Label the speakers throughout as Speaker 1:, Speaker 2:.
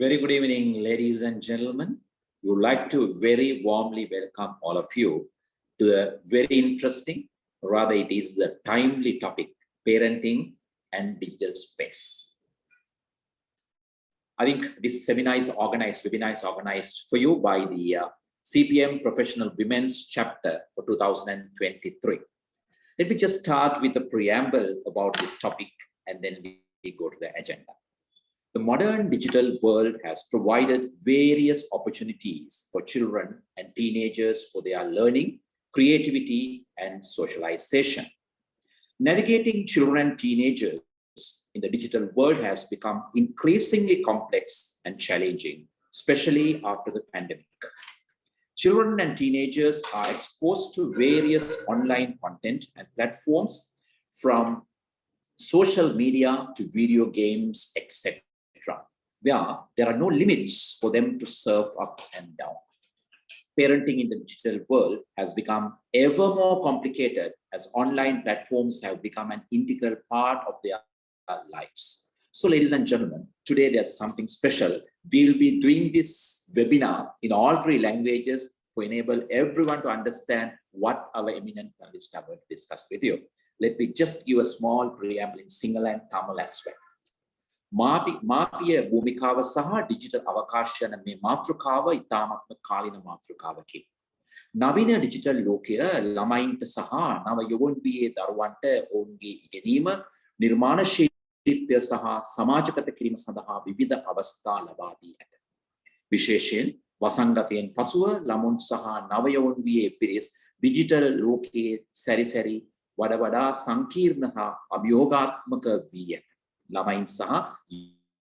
Speaker 1: Very good evening, ladies and gentlemen. We would like to very warmly welcome all of you to a very interesting, rather it is the timely topic, parenting and digital space. I think this webinar is organized for you by the CPM Professional Women's Chapter for 2023. Let me just start with a preamble about this topic and then we go to the agenda. The modern digital world has provided various opportunities for children and teenagers for their learning, creativity, and socialization. Navigating children and teenagers in the digital world has become increasingly complex and challenging, especially after the pandemic. Children and teenagers are exposed to various online content and platforms, from social media to video games, etc., where there are no limits for them to surf up and down. Parenting in the digital world has become ever more complicated as online platforms have become an integral part of their lives. So, ladies and gentlemen, today there's something special. We'll be doing this webinar in all three languages to enable everyone to understand what our eminent panelists are going to discuss with you. Let me just give a small preamble in Sinhala and Tamil as well. මාපිය භූමිකාව සහ digital අවකාශ යන මේ මාතෘකාව ඉතාමත්ම කාලින මාතෘකාවකි. නවීන digital ලෝකය ළමයින්ට සහ නව යොවුන්ගේ දරුවන්ට ඔවුන්ගේ ඉගෙනීම, නිර්මාණශීලීත්වය සහ සමාජගත කිරීම සඳහා විවිධ අවස්ථා ලබා දී ඇත. විශේෂයෙන් වසංගතයෙන් පසුව ළමුන් සහ නව යොවුන්ගේ පිරිස් ඩිජිටල් ලෝකයේ සැරිසැරි වඩා සංකීර්ණ හා අභියෝගාත්මක වී ඇත. ළමයින් සහ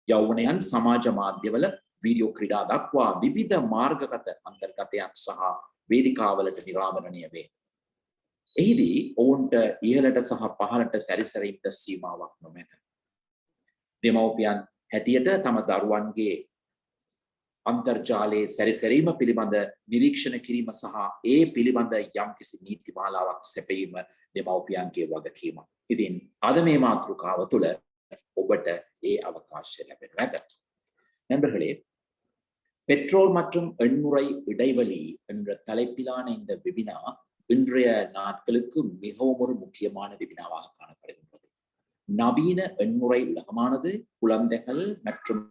Speaker 1: යෞවනයන් සමාජ මාධ්‍යවල වීඩියෝ ක්‍රීඩා දක්වා විවිධ මාර්ගගත අන්තර්ගතයන් සහ වේදිකාවලට නිරාවරණය වේ. එහිදී ඔවුන්ට ඉහළට සහ පහළට සැරිසරීමට සීමාවක් නොමැත. දෙමව්පියන් හැටියට තම දරුවන්ගේ අන්තර්ජාලයේ සැරිසරීම පිළිබඳ නිරීක්ෂණ කිරීම සහ ඒ පිළිබඳ යම්කිසි නීති මාලාවක් සැපයීම දෙමව්පියන්ගේ වගකීමක්. ඉතින් අද මේ මාතෘකාව තුළ ඔබට ඒ අවකාශය ලැබෙනු ඇත. நண்பர்களே, பெற்றோர் மற்றும் எண்முறை இடைவெளி என்ற தலைப்பிலான இந்த வெபினா இன்றைய நாட்களுக்கு மிகவும் ஒரு முக்கியமான வெபினாவாக காணப்படுகின்றது. நவீன எண்முறை உலகமானது குழந்தைகள் மற்றும்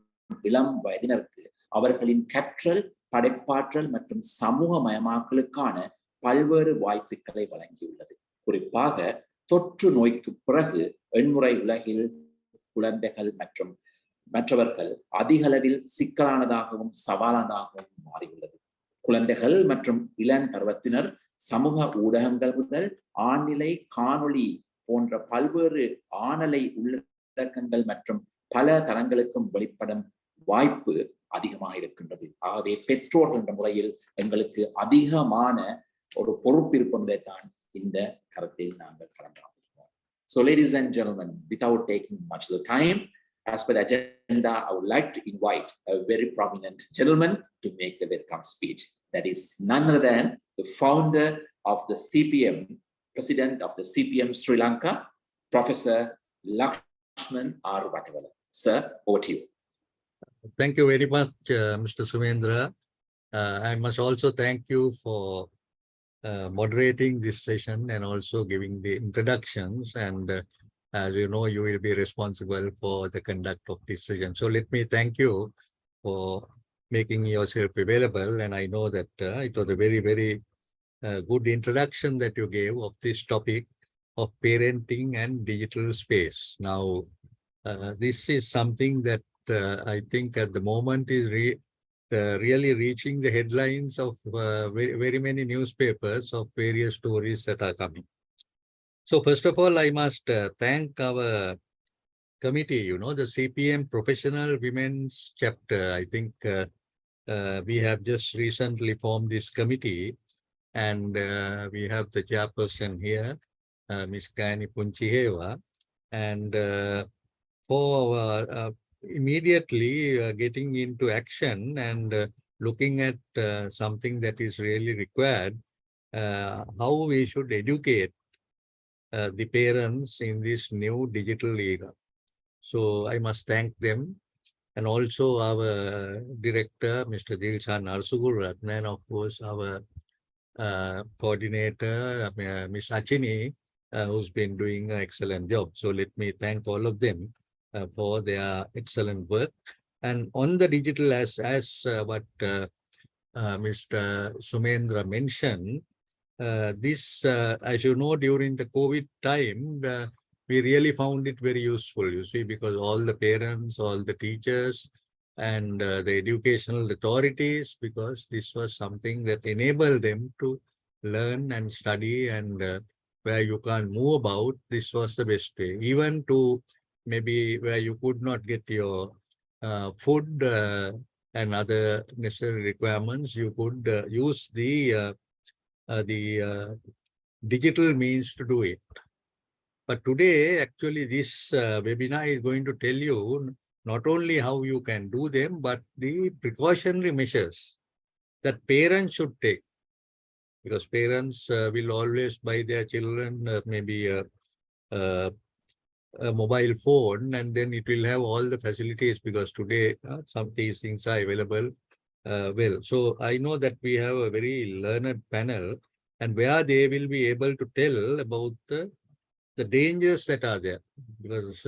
Speaker 1: இளம் வயதினருக்கு அவர்களின் கற்றல், படைப்பாற்றல் மற்றும் சமூகமயமாக்கலுக்கான பல்வேறு வாய்ப்புகளை வழங்கியுள்ளது. குறிப்பாக தொற்று நோய்க்கு பிறகு எண்முறை உலகில் குழந்தைகள் மற்றும் மற்றவர்கள் அதிக அளவில் சிக்கலானதாகவும் சவாலானதாகவும் மாறியுள்ளது. குழந்தைகள் மற்றும் இளம் பருவத்தினர் சமூக ஊடகங்கள் முதல் ஆழ்நிலை, காணொளி போன்ற பல்வேறு ஆணலை உள்ளடக்கங்கள் மற்றும் பல தளங்களுக்கும் வெளிப்படும் வாய்ப்பு அதிகமாக இருக்கின்றது. ஆகவே பெற்றோர்கள் என்ற முறையில் எங்களுக்கு அதிகமான ஒரு பொறுப்பு இருப்பதைத்தான் இந்த கருத்தில் நாங்கள் கலந்தாம். So, ladies and gentlemen, without taking much of the time, as per the agenda, I would like to invite a very prominent gentleman to make the welcome speech. That is none other than the founder of the CPM, president of the CPM Sri Lanka, Professor Lakshman R. Vatavala. Sir, over to you.
Speaker 2: Thank you very much, Mr. Sumendra. I must also thank you for moderating this session and also giving the introductions, and as you know, you will be responsible for the conduct of this session. So let me thank you for making yourself available, and I know that it was a very good introduction that you gave of this topic of parenting and digital space. Now this is something that I think at the moment is really reaching the headlines of very many newspapers of various stories that are coming. So first of all, I must thank our committee, the CPM Professional Women's Chapter. I think we have just recently formed this committee, and we have the chairperson here, Ms. Kani Punchiheva, and for immediately getting into action and looking at something that is really required, how we should educate the parents in this new digital era. So I must thank them and also our director, Mr. Dilshan Arsuguratna, and of course our coordinator, Ms. Achini, who's been doing an excellent job. So let me thank all of them for their excellent work. And on the digital, as what Mr. Sumendra mentioned, this, as you know, during the COVID time, we really found it very useful, you see, because all the parents, all the teachers, and the educational authorities, because this was something that enabled them to learn and study, and where you can't move about, this was the best way. Even to maybe where you could not get your food and other necessary requirements, you could use the digital means to do it. But today, actually, this webinar is going to tell you not only how you can do them, but the precautionary measures that parents should take. Because parents will always buy their children maybe a mobile phone, and then it will have all the facilities, because today some of these things are available well. So I know that we have a very learned panel, and where they will be able to tell about the dangers that are there, because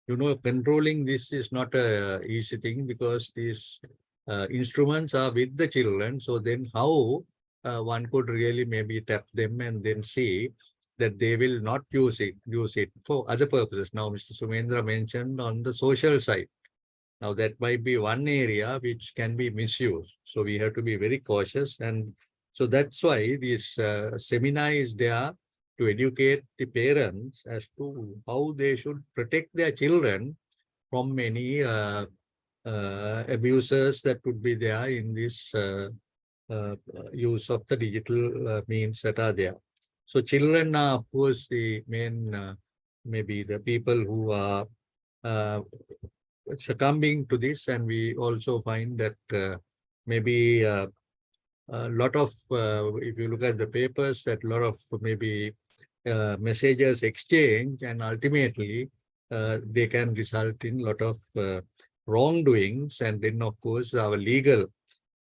Speaker 2: you know, controlling this is not a easy thing, because these instruments are with the children. So then how one could really maybe tap them and then see that they will not use it for other purposes. Now, Mr. Sumendra mentioned on the social side. Now, that might be one area which can be misused. So we have to be very cautious. And so that's why this seminar is there to educate the parents as to how they should protect their children from any abusers that could be there in this use of the digital means that are there. So children are, of course, the main, maybe the people who are succumbing to this, and we also find that maybe a lot of, if you look at the papers, that a lot of maybe messages exchange, and ultimately they can result in a lot of wrongdoings. And then, of course, our legal,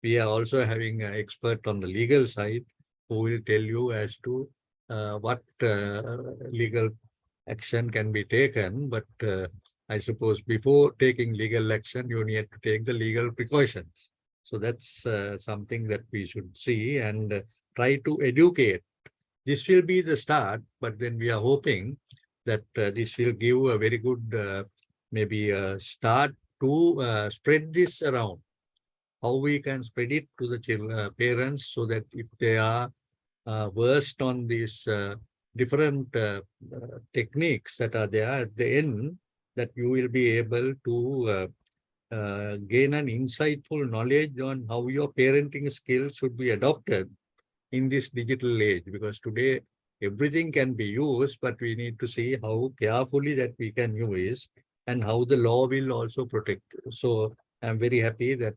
Speaker 2: we are also having an expert on the legal side who will tell you as to what legal action can be taken. But I suppose before taking legal action, you need to take the legal precautions. So that's something that we should see and try to educate. This will be the start, but then we are hoping that this will give a very good maybe start to spread this around. How we can spread it to the parents, so that if they are versed on these different techniques that are there at the end, that you will be able to gain an insightful knowledge on how your parenting skills should be adopted in this digital age. Because today everything can be used, but we need to see how carefully that we can use, and how the law will also protect. So I'm very happy that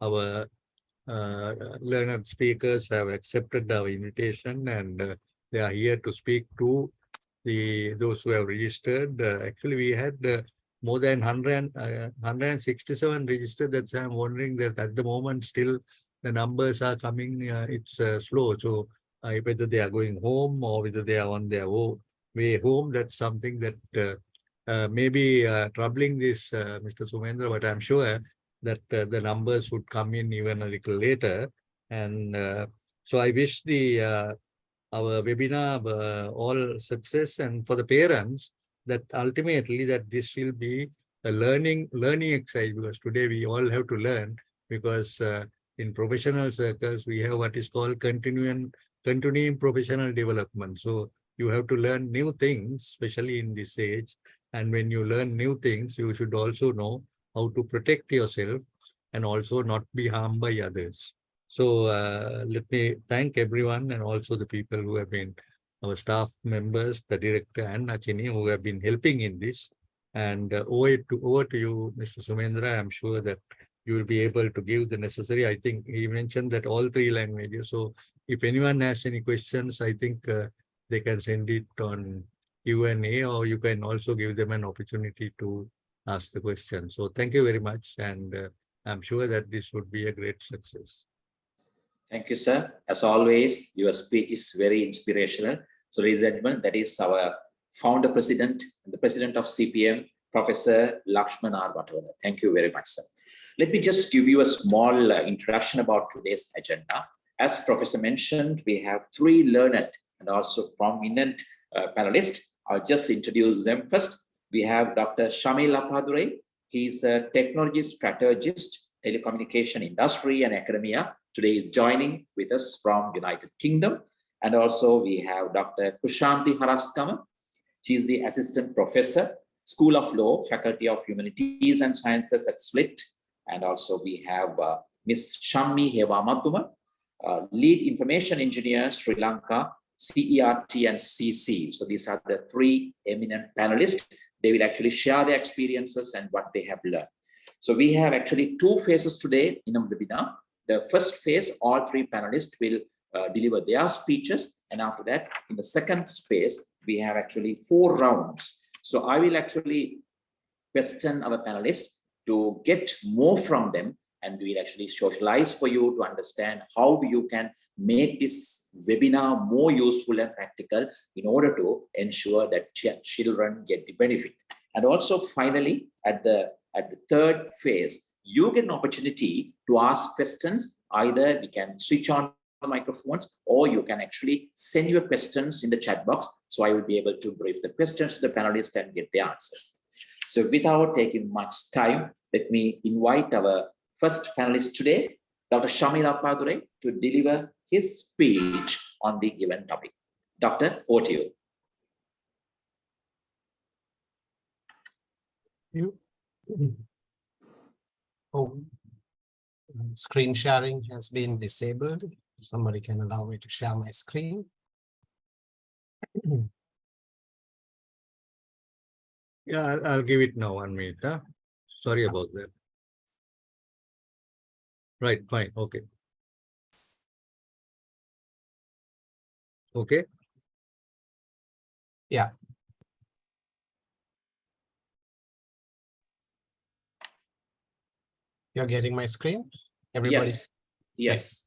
Speaker 2: our learned speakers have accepted our invitation, and they are here to speak to those who have registered. Actually, we had more than 167 registered. That's why I'm wondering that at the moment still the numbers are coming. It's slow. So whether they are going home or whether they are on their way home, that's something that may be troubling this Mr. Sumendra. But I'm sure that the numbers would come in even a little later. And so I wish our webinar all success, and for the parents, that ultimately that this will be a learning exercise, because today we all have to learn, because in professional circles we have what is called continuing professional development. So you have to learn new things, especially in this age. And when you learn new things, you should also know how to protect yourself and also not be harmed by others. So let me thank everyone, and also the people who have been our staff members, the director and Achini, who have been helping in this. And over to you, Mr. Sumendra. I'm sure that you will be able to give the necessary. I think he mentioned that all 3 languages. So if anyone has any questions, I think they can send it on Q&A, or you can also give them an opportunity to ask the question. So thank you very much. And I'm sure that this would be a great success.
Speaker 1: Thank you, sir. As always, your speech is very inspirational. So, ladies and gentlemen, that is our founder president and the president of CPM, Professor Lakshman R. Vattola. Thank you very much, sir. Let me just give you a small introduction about today's agenda. As Professor mentioned, we have three learned and also prominent panelists. I'll just introduce them first. We have Dr. Shamil Appadure. He's a technology strategist, telecommunication industry and academia. Today is joining with us from United Kingdom. And also we have Dr. Kushanti Haraskama. She's the assistant professor, School of Law, Faculty of Humanities and Sciences at SLIT. And also we have Ms. Shammi Hewamathuma, lead information engineer, Sri Lanka, CERT and CC. So these are the three eminent panelists. They will actually share their experiences and what they have learned. So we have actually two phases today in our webinar. The first phase, all three panelists will deliver their speeches. And after that, in the second phase, we have actually 4 rounds. So I will actually question our panelists to get more from them, and we will actually socialize for you to understand how you can make this webinar more useful and practical in order to ensure that children get the benefit. And also finally, at the third phase, you get an opportunity to ask questions. Either we can switch on the microphones or you can actually send your questions in the chat box. So I will be able to brief the questions to the panelists and get the answers. So without taking much time, let me invite our first panelist today, Dr. Shamil Appadure, to deliver his speech on the given topic. Doctor, over to you.
Speaker 3: Oh, screen sharing has been disabled. Somebody can allow me to share my screen.
Speaker 2: Yeah, I'll give it now 1 minute. Huh? Sorry about that. Right, fine, okay. Okay.
Speaker 3: Yeah. You're getting my screen? Everybody?
Speaker 1: Yes. Yes.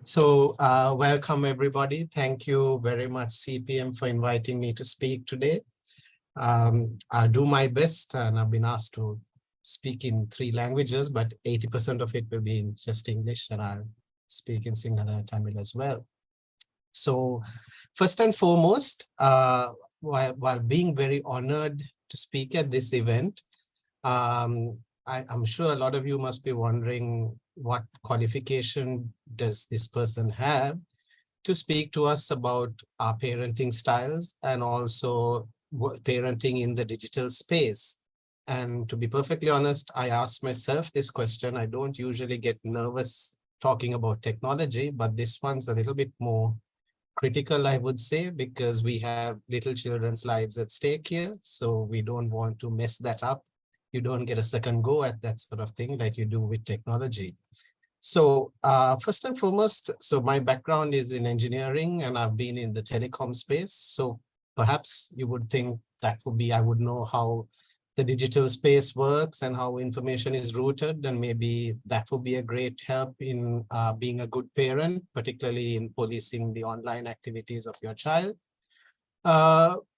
Speaker 3: So welcome everybody. Thank you very much CPM for inviting me to speak today. I'll do my best, and I've been asked to speak in 3 languages, but 80% of it will be in just English, and I'll speak in Sinhala Tamil as well. So first and foremost, while being very honored to speak at this event, I'm sure a lot of you must be wondering what qualification does this person have to speak to us about our parenting styles and also parenting in the digital space. And to be perfectly honest, I asked myself this question. I don't usually get nervous talking about technology, but this one's a little bit more critical, I would say, because we have little children's lives at stake here. So we don't want to mess that up. You don't get a second go at that sort of thing like you do with technology. So first and foremost, so my background is in engineering and I've been in the telecom space. So perhaps you would think that would be, I would know how the digital space works and how information is routed, and maybe that would be a great help in being a good parent, particularly in policing the online activities of your child.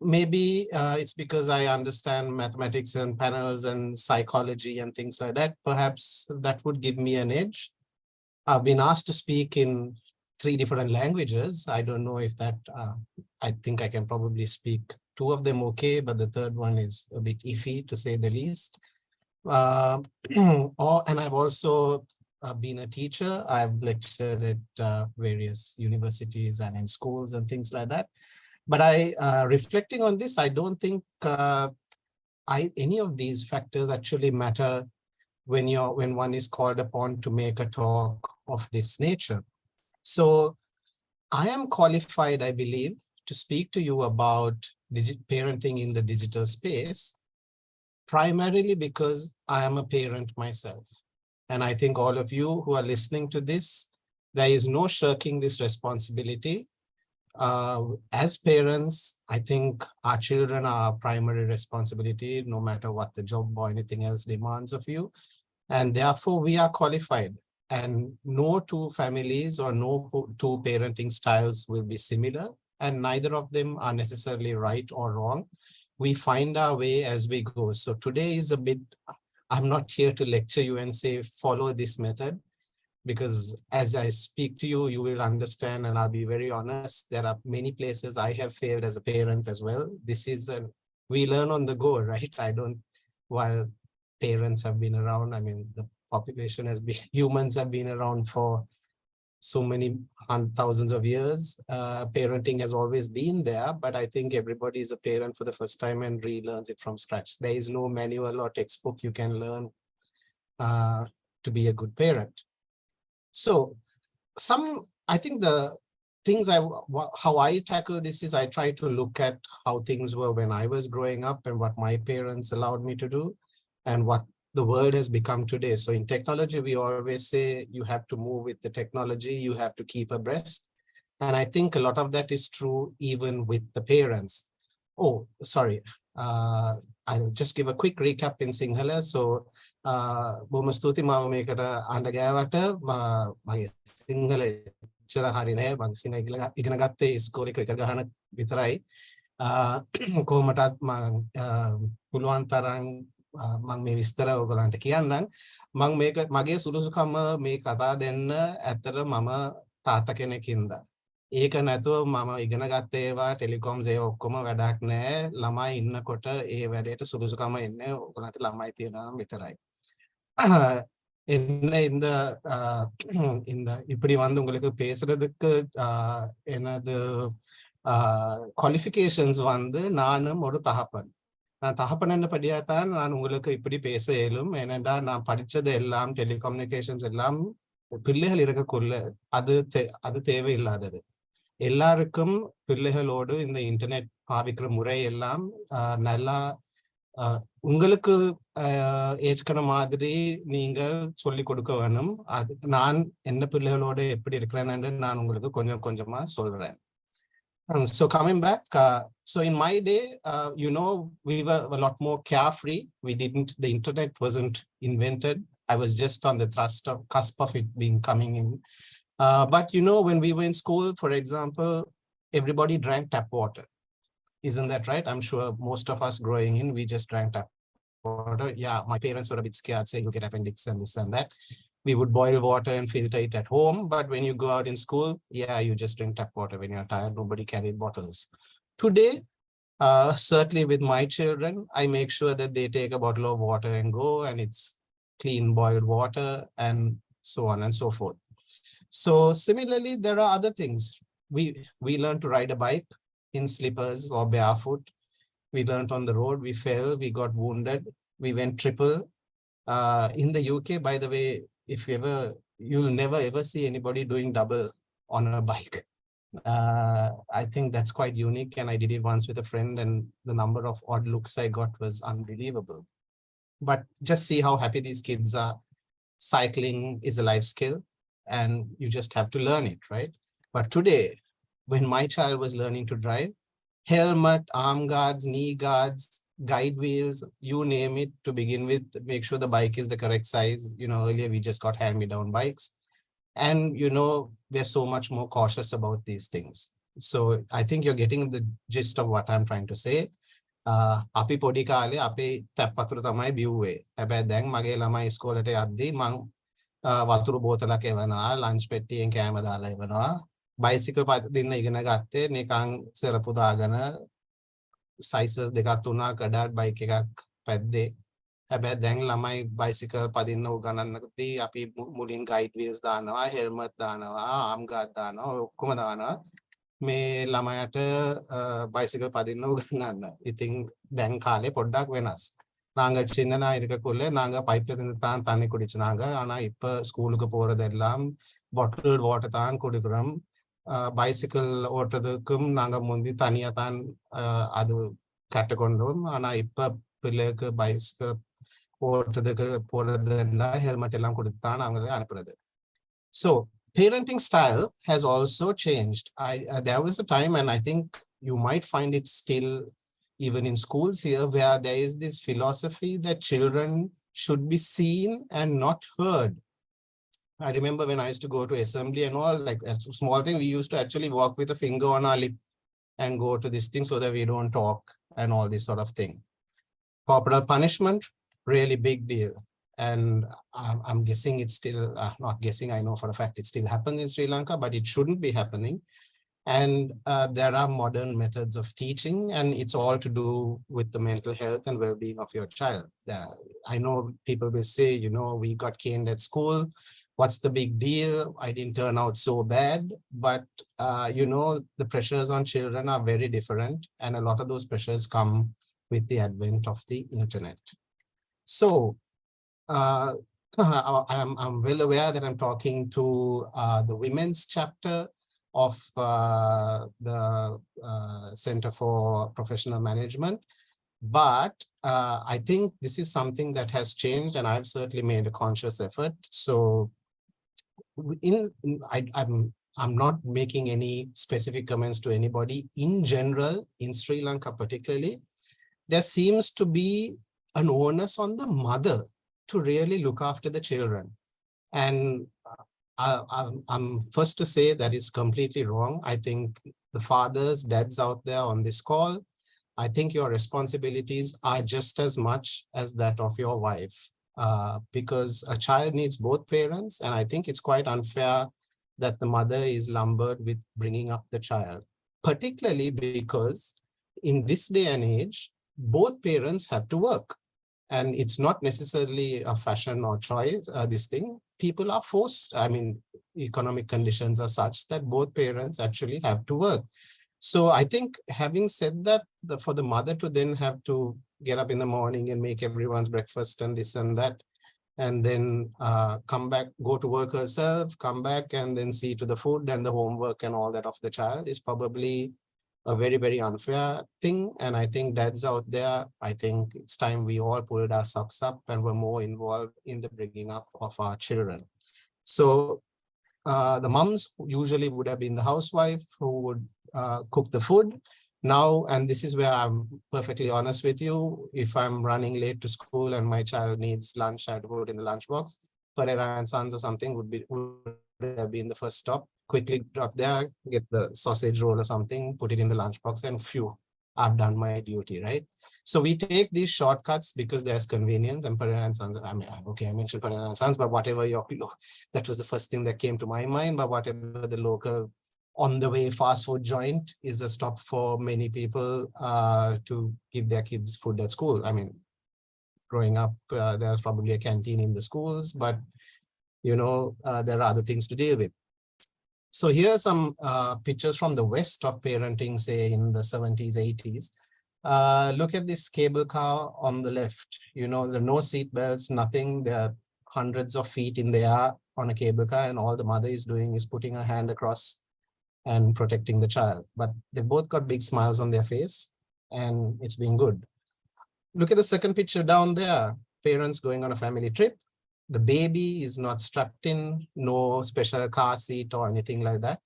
Speaker 3: Maybe it's because I understand mathematics and panels and psychology and things like that. Perhaps that would give me an edge. I've been asked to speak in 3 different languages. I don't know if that, I think I can probably speak 2 of them okay, but the third one is a bit iffy to say the least. And I've also been a teacher. I've lectured at various universities and in schools and things like that. But reflecting on this, I don't think any of these factors actually matter when one is called upon to make a talk of this nature. So I am qualified, I believe, to speak to you about parenting in the digital space, primarily because I am a parent myself. And I think all of you who are listening to this, there is no shirking this responsibility. as parents, I think our children are our primary responsibility, no matter what the job or anything else demands of you. And therefore, we are qualified. And no two families or no two parenting styles will be similar. And neither of them are necessarily right or wrong. We find our way as we go. So today is a bit, I'm not here to lecture you and say, follow this method, because as I speak to you, you will understand, and I'll be very honest, there are many places I have failed as a parent as well. This is, we learn on the go, right? While parents have been around, I mean, the population has been, humans have been around for so many thousands of years. Parenting has always been there, but I think everybody is a parent for the first time and relearns it from scratch. There is no manual or textbook you can learn to be a good parent. So I think the things how I tackle this is I try to look at how things were when I was growing up and what my parents allowed me to do and what the world has become today. So in technology, we always say you have to move with the technology, you have to keep abreast. And I think a lot of that is true even with the parents. Oh, sorry. I'll just give a quick recap in Sinhala. So, බොහොම ස්තුතියි මාව මේකට අඬ ගෑවට මගේ සිංහල එච්චර හරි නෑ. මම සිංහල ඉගෙන ගත්තේ ඉස්කෝලේ ක්‍රිකට් ගහන විතරයි. කොහොමටත් මම පුළුවන් තරම් මම මේ විස්තර ඔයගලන්ට කියන්නම්. මම මේක මගේ සුළුසුකම මේ කතා දෙන්න ඇත්තට මම තාත්තා කෙනෙක්ින්ද. ඒක නැතුව මම ඉගෙන ගත්ත ඒවා ටෙලිකොම්ස් ඒ ඔක්කොම වැඩක් නෑ. ළමයි ඉන්නකොට ඒ වැඩේට සුළුසුකම එන්නේ ඔයගලන්ට ළමයි තියෙනවා විතරයි. என்ன இந்த இப்படி வந்து உங்களுக்கு பேசுறதுக்கு எனது குவாலிஃபிகேஷன்ஸ் வந்து நானும் ஒரு தகப்பன். நான் தகப்பன் படியாதான் நான் உங்களுக்கு இப்படி பேச இயலும். ஏனென்றா நான் படிச்சது எல்லாம் டெலிகம்யூனிகேஷன்ஸ் எல்லாம் பிள்ளைகள் இருக்கக்குள்ள அது தேவையில்லாதது. எல்லாருக்கும் பிள்ளைகளோடு இந்த இன்டர்நெட் பாவிக்கிற முறை எல்லாம் நல்லா உங்களுக்கு ஏற்கன மாதிரி நீங்க சொல்லி கொடுக்க வேணும். அது நான் என்ன பிள்ளைகளோட எப்படி இருக்கிறேன்னு நான் உங்களுக்கு கொஞ்சம் கொஞ்சமா சொல்றேன். So coming back, so in my day, we were a lot more carefree. The internet wasn't invented. I was just on the cusp of it coming in. But when we were in school, for example, everybody drank tap water. Isn't that right? I'm sure most of us growing in, we just drank tap water. Yeah, my parents were a bit scared saying you get appendix and this and that. We would boil water and filter it at home. But when you go out in school, yeah, you just drink tap water when you're tired. Nobody carried bottles. Today, certainly with my children, I make sure that they take a bottle of water and go, and it's clean boiled water and so on and so forth. So similarly, there are other things. We learned to ride a bike in slippers or barefoot. We learned on the road, we fell, we got wounded, we went triple. In the UK, by the way, you'll never ever see anybody doing double on a bike. I think that's quite unique, and I did it once with a friend, and the number of odd looks I got was unbelievable. But just see how happy these kids are. Cycling is a life skill, and you just have to learn it, right? But today, when my child was learning to drive, helmet, arm guards, knee guards, guide wheels, you name it, to begin with, make sure the bike is the correct size. Earlier we just got hand-me-down bikes. And, we're so much more cautious about these things. So I think you're getting the gist of what I'm trying to say. අපි පොඩි කාලේ අපේ තැප් වතුර තමයි බිව්වේ. හැබැයි දැන් මගේ ළමයි ඉස්කෝලේට යද්දී මං වතුර බෝතලක් එවනවා, ලන්ච් පෙට්ටියෙන් කෑම දාලා එවනවා. බයිසිකල් පදින්න ඉගෙන ගත්තේ නිකන් සරපු දාගෙන සයිසස් දෙකක් තුනක් අඩාට් බයික් එකක් පැද්දේ. හැබැයි දැන් ළමයි බයිසිකල් පදින්න උගන්වන්නකදී අපි මුලින් ගයිඩ් වීල්ස් දානවා, හෙල්මට් දානවා, ආම් ගාඩ් දානවා, ඔක්කොම දානවා. මේ ළමයට බයිසිකල් පදින්න උගන්වන්න. ඉතින් දැන් කාලේ පොඩ්ඩක් වෙනස්. நாங்க சின்னனா இருக்கக்குள்ள நாங்க பைப்ல இருந்து தான் தண்ணி குடிச்சுனாங்க. ஆனா இப்ப ஸ்கூலுக்கு போறதெல்லாம் பாட்டில் வாட்டர் தான் குடிக்கிறோம். பைசிக்கிள் ஓட்டுறதுக்கும் நாங்க முந்தி தனியா தான் அது கற்றுக்கொண்டோம். ஆனா இப்ப பிள்ளைக்கு பைசிக்கிள் ஓட்டுறதுக்கு போறதுன்னா ஹெல்மெட் எல்லாம் கொடுத்து தான் அவங்களை அனுப்புறது. So parenting style has also changed. There was a time, and I think you might find it still even in schools here, where there is this philosophy that children should be seen and not heard. I remember when I used to go to assembly and all, like a small thing, we used to actually walk with a finger on our lip and go to this thing so that we don't talk and all this sort of thing. Corporal punishment, really big deal. And I'm guessing it's still, not guessing, I know for a fact it still happens in Sri Lanka, but it shouldn't be happening. And there are modern methods of teaching, and it's all to do with the mental health and well-being of your child. I know people will say, you know, we got caned at school. What's the big deal? I didn't turn out so bad. But, you know, the pressures on children are very different. And a lot of those pressures come with the advent of the internet. So I'm well aware that I'm talking to the women's chapter of the Center for Professional Management. But I think this is something that has changed, and I've certainly made a conscious effort. So I'm not making any specific comments to anybody. In general, in Sri Lanka particularly, there seems to be an onus on the mother to really look after the children. And I'm first to say that is completely wrong. I think the fathers, dads out there on this call, I think your responsibilities are just as much as that of your wife, because a child needs both parents. And I think it's quite unfair that the mother is lumbered with bringing up the child, particularly because in this day and age, both parents have to work. And it's not necessarily a fashion or choice, this thing. People are forced. I mean, economic conditions are such that both parents actually have to work. So I think having said that, for the mother to then have to get up in the morning and make everyone's breakfast and this and that, and then come back, go to work herself, come back and then see to the food and the homework and all that of the child is probably a very, very unfair thing. And I think dads out there, I think it's time we all pulled our socks up and were more involved in the bringing up of our children. So the moms usually would have been the housewife who would cook the food. Now, and this is where I'm perfectly honest with you, if I'm running late to school and my child needs lunch, I'd put it in the lunchbox. Pereira and Sons or something would have been the first stop. Quickly drop there, get the sausage roll or something, put it in the lunchbox, and phew, I've done my duty, right? So we take these shortcuts because there's convenience. And Pereira and Sons, I mean, okay, I mentioned Pereira and Sons, but whatever that was the first thing that came to my mind. But whatever the local on the way fast food joint is a stop for many people to give their kids food at school. I mean, growing up, there's probably a canteen in the schools, but you know, there are other things to deal with. So here are some pictures from the West of parenting, say in the 70s, 80s. Look at this cable car on the left. You know, there are no seat belts, nothing. There are hundreds of feet in the air on a cable car, and all the mother is doing is putting her hand across and protecting the child. But they both got big smiles on their face, and it's been good. Look at the second picture down there. Parents going on a family trip. The baby is not strapped in, no special car seat or anything like that.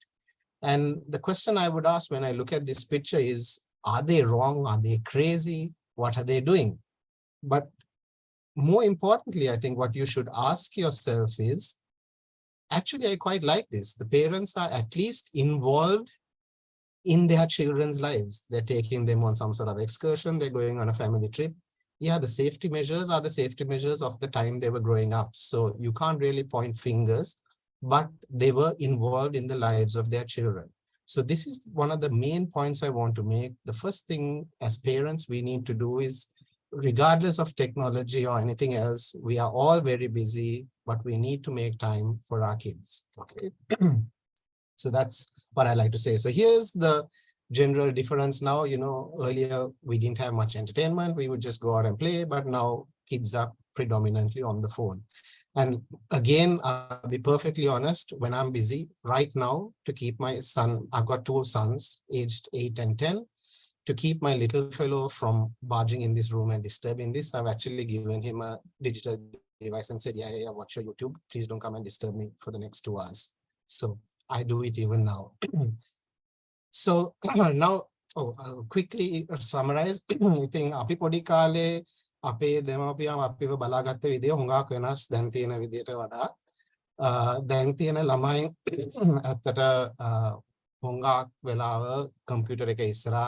Speaker 3: And the question I would ask when I look at this picture is, are they wrong? Are they crazy? What are they doing? But more importantly, I think what you should ask yourself is, actually, I quite like this. The parents are at least involved in their children's lives. They're taking them on some sort of excursion. They're going on a family trip. Yeah, the safety measures are the safety measures of the time they were growing up. So you can't really point fingers, but they were involved in the lives of their children. So this is one of the main points I want to make. The first thing as parents we need to do is, regardless of technology or anything else, we are all very busy, but we need to make time for our kids. Okay. So that's what I like to say. So here's the general difference now. You know, earlier we didn't have much entertainment. We would just go out and play, but now kids are predominantly on the phone. And again, I'll be perfectly honest, when I'm busy right now to keep my son, I've got two sons aged 8 and 10, to keep my little fellow from barging in this room and disturbing this, I've actually given him a digital device and said, yeah, watch your YouTube. Please don't come and disturb me for the next 2 hours. So I do it even now. So now, quickly summarize. I think අපි පොඩි කාලේ අපේ දෙමාපියන් අපිව බලාගත්ත විදිය හුඟක් වෙනස් දැන් තියෙන විදියට වඩා. දැන් තියෙන ළමයි ඇත්තට හුඟක් වෙලාව කම්පියුටර් එක ඉස්සරහා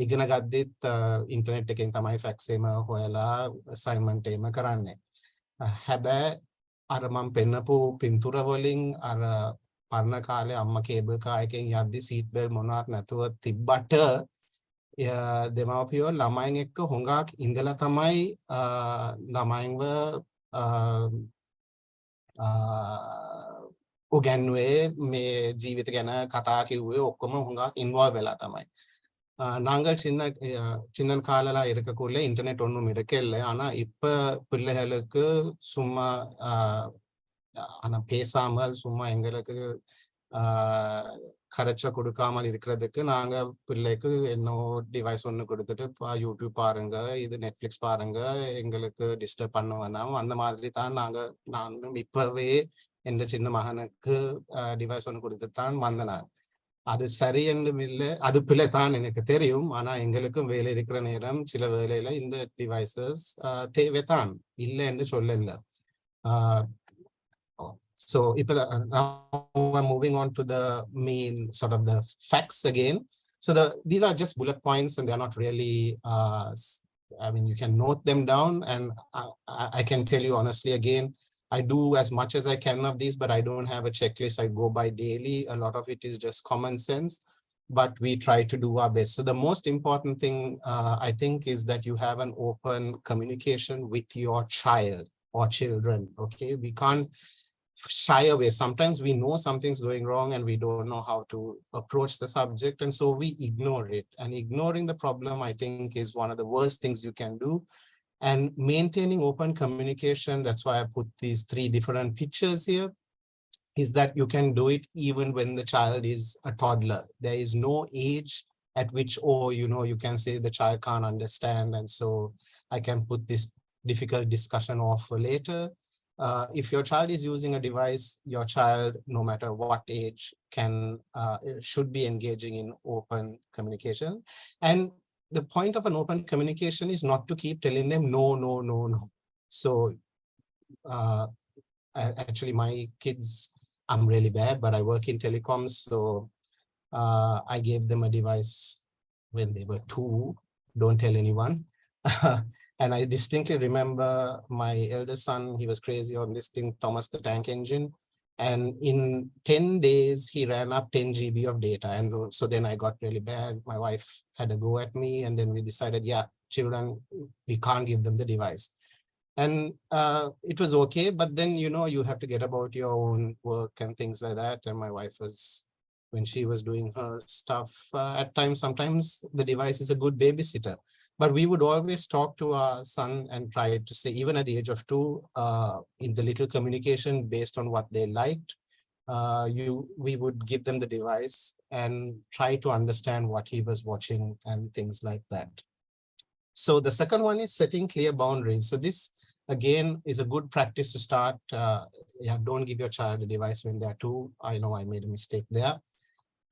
Speaker 3: ඉගෙන ගද්දිත් ඉන්ටර්නෙට් එකෙන් තමයි ෆැක්ස් එකම හොයලා අසයින්මන්ට් එකම කරන්නේ. හැබැයි අර මම පෙන්නපු පින්තූර වලින් අර පරණ කාලේ අම්මා කේබල් කායකින් යද්දි සීට් බෙල්ට් මොනවත් නැතුව තිබ්බට දෙමාපියෝ ළමයින් එක්ක හුඟක් ඉඳලා තමයි ළමයින්ව උගන්වුවේ මේ ජීවිත ගැන කතා කිව්වේ ඔක්කොම හුඟක් ඉන්වෝල්ව් වෙලා තමයි. நாங்கள் சின்ன காலல இருக்கக்குள்ள இன்டர்நெட் ஒன்றும் இருக்கல ஆனா இப்ப பிள்ளைகளுக்கு சும்மா ஆனா பேசாமல் சும்மா எங்களுக்கு கரைச்ச கொடுக்காமல் இருக்கிறதுக்கு நாங்க பிள்ளைக்கு என்ன டிவைஸ் ஒன்று கொடுத்துட்டு யூடியூப் பாருங்க இது நெட்ஃபிளிக்ஸ் பாருங்க எங்களுக்கு டிஸ்டர்ப் பண்ண வேணாம் அந்த மாதிரி தான் நான் இப்பவே எந்த சின்ன மகனுக்கு டிவைஸ் ஒன்று கொடுத்து தான் வந்தேன். அது சரி என்று இல்லை, அது பிள்ளை தான் எனக்கு தெரியும். ஆனா எங்களுக்கும் வேலை இருக்கிற நேரம் சில வேலையில இந்த டிவைசஸ் தேவைதான், இல்லை என்று சொல்லல. So now I'm moving on to the main sort of the facts again. So these are just bullet points and they're not really, I mean, you can note them down, and I can tell you honestly again, I do as much as I can of these, but I don't have a checklist I go by daily. A lot of it is just common sense, but we try to do our best. So the most important thing I think is that you have an open communication with your child or children, okay? We can't shy away. Sometimes we know something's going wrong and we don't know how to approach the subject, and so we ignore it. And ignoring the problem, I think, is one of the worst things you can do. And maintaining open communication, that's why I put these 3 different pictures here, is that you can do it even when the child is a toddler. There is no age at which, you can say the child can't understand, and so I can put this difficult discussion off for later. If your child is using a device, your child, no matter what age, should be engaging in open communication. And the point of an open communication is not to keep telling them no, no, no, no. So actually my kids, I'm really bad, but I work in telecoms. So I gave them a device when they were 2. Don't tell anyone. And I distinctly remember my eldest son, he was crazy on this thing, Thomas the Tank Engine. And in 10 days, he ran up 10 GB of data. And so then I got really bad. My wife had a go at me. And then we decided, yeah, children, we can't give them the device. And it was okay. But then, you have to get about your own work and things like that. And my wife was, when she was doing her stuff, at times, sometimes the device is a good babysitter. But we would always talk to our son and try to say, even at the age of 2, in the little communication based on what they liked, we would give them the device and try to understand what he was watching and things like that. So the second one is setting clear boundaries. So this, again, is a good practice to start. Don't give your child a device when they're 2. I know I made a mistake there.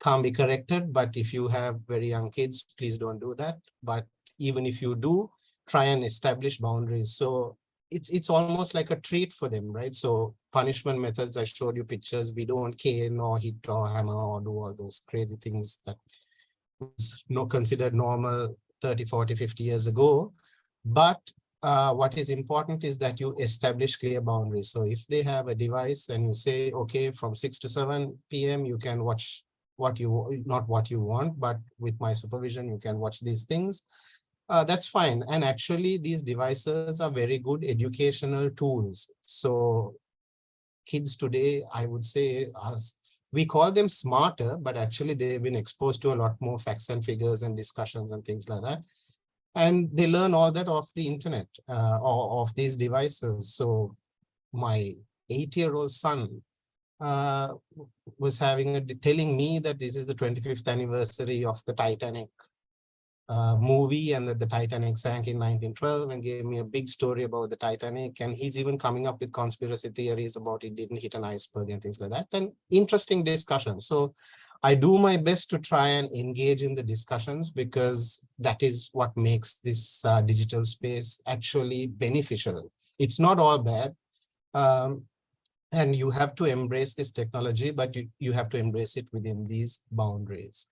Speaker 3: Can't be corrected, but if you have very young kids, please don't do that. But even if you do, try and establish boundaries. So it's almost like a treat for them, right? So punishment methods, I showed you pictures. We don't cane or hit or hammer or do all those crazy things that was considered normal 30, 40, 50 years ago. But what is important is that you establish clear boundaries. So if they have a device and you say, okay, from 6 to 7 p.m., you can watch not what you want, but with my supervision, you can watch these things. That's fine. And actually, these devices are very good educational tools. So kids today, I would say, we call them smarter, but actually they've been exposed to a lot more facts and figures and discussions and things like that. And they learn all that off the internet or of these devices. So my 8-year-old son was telling me that this is the 25th anniversary of the Titanic movie and that the Titanic sank in 1912 and gave me a big story about the Titanic. And he's even coming up with conspiracy theories about it didn't hit an iceberg and things like that. And interesting discussion. So I do my best to try and engage in the discussions because that is what makes this digital space actually beneficial. It's not all bad. And you have to embrace this technology, but you have to embrace it within these boundaries.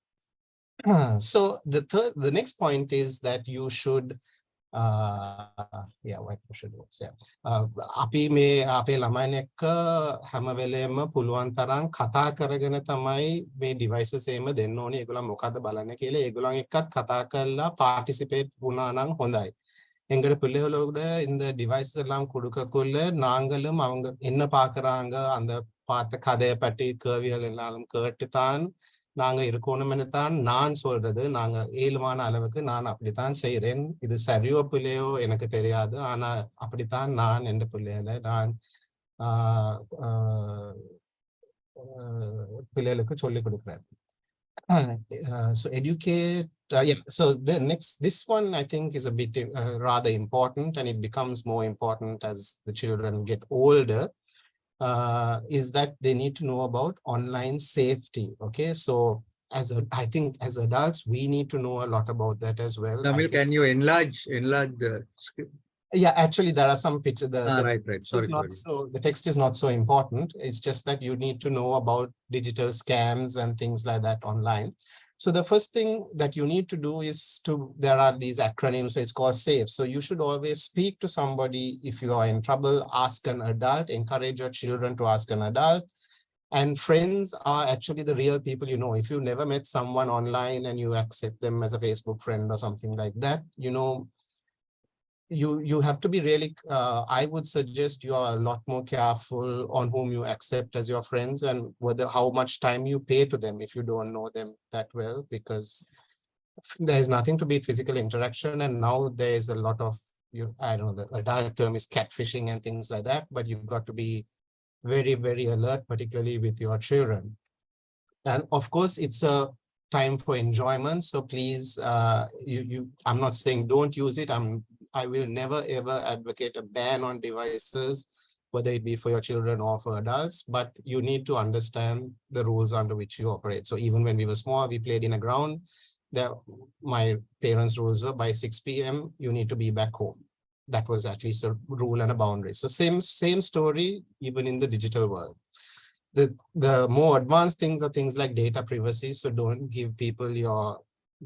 Speaker 3: So the next point is that you should what should works, yeah. අපි මේ අපේ ළමයින් එක්ක හැම වෙලේම පුළුවන් තරම් කතා කරගෙන තමයි මේ devices එහෙම දෙන්න ඕනේ. ඒගොල්ලන් මොකද්ද බලන්නේ කියලා ඒගොල්ලන් එක්කත් කතා කරලා participate වුණා නම් හොඳයි. எங்களோட பிள்ளைகளோட இந்த டிவைசஸ் எல்லாம் கொடுக்கக்குள்ள நாங்களும் அவங்க என்ன பாக்குறாங்க அந்த பார்த்த கதையை பற்றி கேள்விகள் எல்லாம் கேட்டுத்தான் நாங்க இருக்கணும்னு தான் நான் சொல்றது. நாங்க இயலுமான அளவுக்கு நான் அப்படித்தான் செய்றேன். இது சரியோ பிள்ளையோ எனக்கு தெரியாது. ஆனா அப்படித்தான் நான் என் பிள்ளைகளை நான் பிள்ளைகளுக்கு சொல்லிக் கொடுக்கிறேன். So educate, yeah. So the this one I think is a bit rather important, and it becomes more important as the children get older. Is that they need to know about online safety. Okay, so I think as adults we need to know a lot about that as well.
Speaker 2: Tamil, can you enlarge the script?
Speaker 3: Yeah, actually there are some pictures.
Speaker 2: Right. Sorry.
Speaker 3: So the text is not so important. It's just that you need to know about digital scams and things like that online. So the first thing that you need to do is there are these acronyms, so it's called SAFE. So you should always speak to somebody if you are in trouble, ask an adult, encourage your children to ask an adult. And friends are actually the real people you know. If you never met someone online and you accept them as a Facebook friend or something like that, you know, you have to be really, I would suggest you are a lot more careful on whom you accept as your friends and how much time you pay to them if you don't know them that well, because there is nothing to beat physical interaction. And now there is a lot of, I don't know, the adult term is catfishing and things like that, but you've got to be very, very alert, particularly with your children. And of course, it's a time for enjoyment. So please, I'm not saying don't use it. I will never ever advocate a ban on devices, whether it be for your children or for adults, but you need to understand the rules under which you operate. So even when we were small, we played in a ground. My parents' rules were by 6 p.m. you need to be back home. That was at least a rule and a boundary. So same story, even in the digital world. The more advanced things are things like data privacy. So don't give people your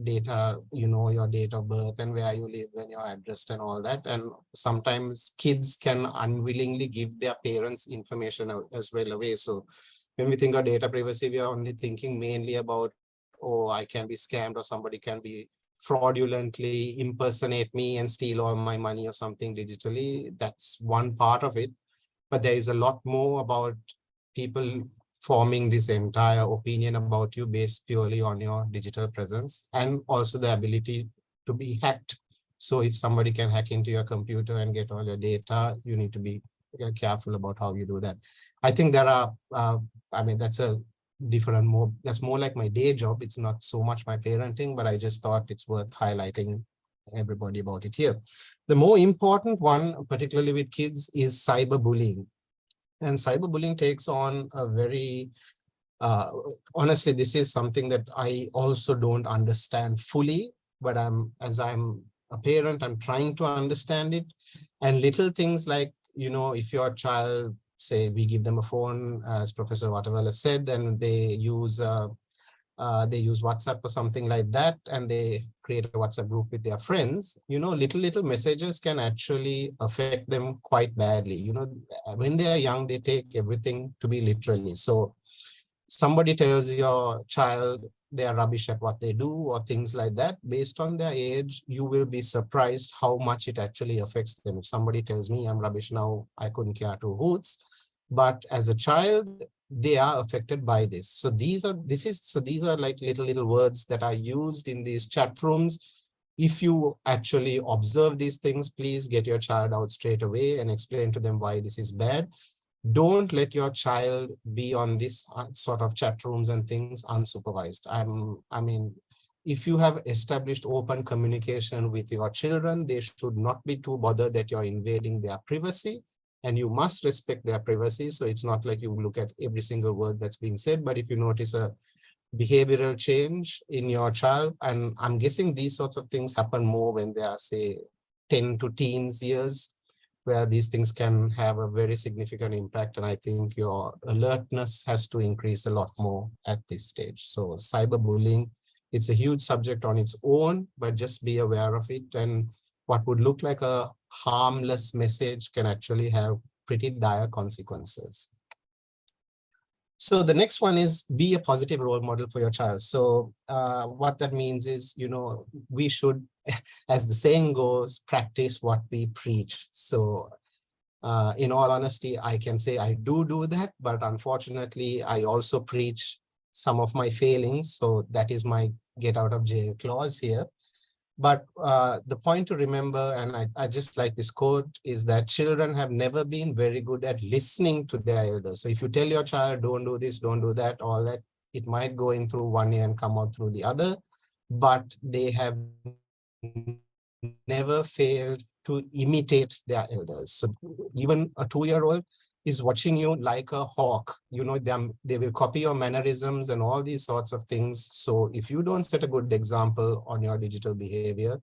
Speaker 3: data, your date of birth and where you live and your address and all that. And sometimes kids can unwillingly give their parents information as well away. So when we think of data privacy, we are only thinking mainly about, oh, I can be scammed or somebody can be fraudulently impersonate me and steal all my money or something digitally. That's one part of it. But there is a lot more about people forming this entire opinion about you based purely on your digital presence, and also the ability to be hacked. So if somebody can hack into your computer and get all your data, you need to be careful about how you do that. I think there are, that's a different, that's more like my day job. It's not so much my parenting, but I just thought it's worth highlighting everybody about it here. The more important one, particularly with kids, is cyberbullying. And cyberbullying takes on a very, honestly, this is something that I also don't understand fully, but as I'm a parent, I'm trying to understand it. And little things like, if your child, say we give them a phone, as Professor Waterwell said, and they use WhatsApp or something like that, and they create a WhatsApp group with their friends, little messages can actually affect them quite badly. When they are young, they take everything to be literally. So somebody tells your child they are rubbish at what they do or things like that, based on their age, you will be surprised how much it actually affects them. If somebody tells me I'm rubbish now, I couldn't care two hoots. But as a child, they are affected by this. So these are like little words that are used in these chat rooms. If you actually observe these things, please get your child out straight away and explain to them why this is bad. Don't let your child be on this sort of chat rooms and things unsupervised. if you have established open communication with your children, they should not be too bothered that you're invading their privacy, and you must respect their privacy. So it's not like you look at every single word that's being said, but if you notice a behavioral change in your child, and I'm guessing these sorts of things happen more when they are, say, 10 to teens years, where these things can have a very significant impact. And I think your alertness has to increase a lot more at this stage. So cyberbullying, it's a huge subject on its own, but just be aware of it. And what would look like a harmless message can actually have pretty dire consequences. So the next one is be a positive role model for your child. So what that means is, we should, as the saying goes, practice what we preach. So in all honesty, I can say I do that, but unfortunately, I also preach some of my failings. So that is my get out of jail clause here. But the point to remember, and I just like this quote, is that children have never been very good at listening to their elders. So if you tell your child, don't do this, don't do that, all that, it might go in through one ear and come out through the other, but they have never failed to imitate their elders. So even a 2-year-old is watching you like a hawk. They will copy your mannerisms and all these sorts of things. So if you don't set a good example on your digital behavior,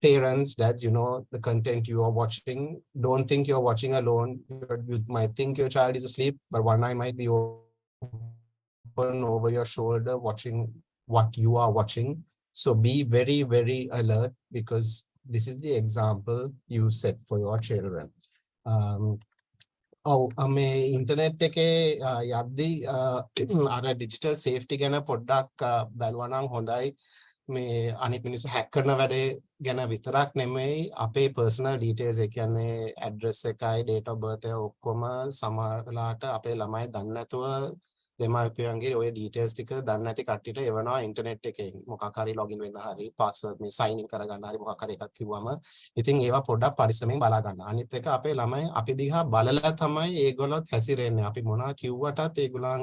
Speaker 3: parents, dads, the content you are watching, don't think you're watching alone. You might think your child is asleep, but one eye might be open over your shoulder watching what you are watching. So be very, very alert, because this is the example you set for your children. මේ internet එකේ යද්දී අර digital safety ගැන පොඩ්ඩක් බැලුවා නම් හොඳයි. මේ අනිත් මිනිස්සු හැක් කරන වැඩේ ගැන විතරක් නෙමෙයි, අපේ පර්සනල් ඩීටේල්ස්, ඒ කියන්නේ ඇඩ්‍රස් එකයි ඩේට් ඔෆ් බර්ත් එක ඔක්කොම සමහරලාට අපේ ළමයි දන්නේ නැතුව දෙමාපියන්ගේ ඔය ඩීටේල්ස් ටික දන්නේ නැති කට්ටියට එවනවා ඉන්ටර්නෙට් එකෙන්. මොකක් හරි ලොගින් වෙන්න හරි පාස්වර්ඩ් මේ සයින් ඉන් කරගන්න හරි මොකක් හරි එකක් කිව්වම ඉතින් ඒවා පොඩ්ඩක් පරිස්සමෙන් බලා ගන්න. අනිත් එක අපේ ළමයි අපි දිහා බලලා තමයි ඒගොල්ලොත් හැසිරෙන්නේ. අපි මොනවා කිව්වටත් ඒගොල්ලන්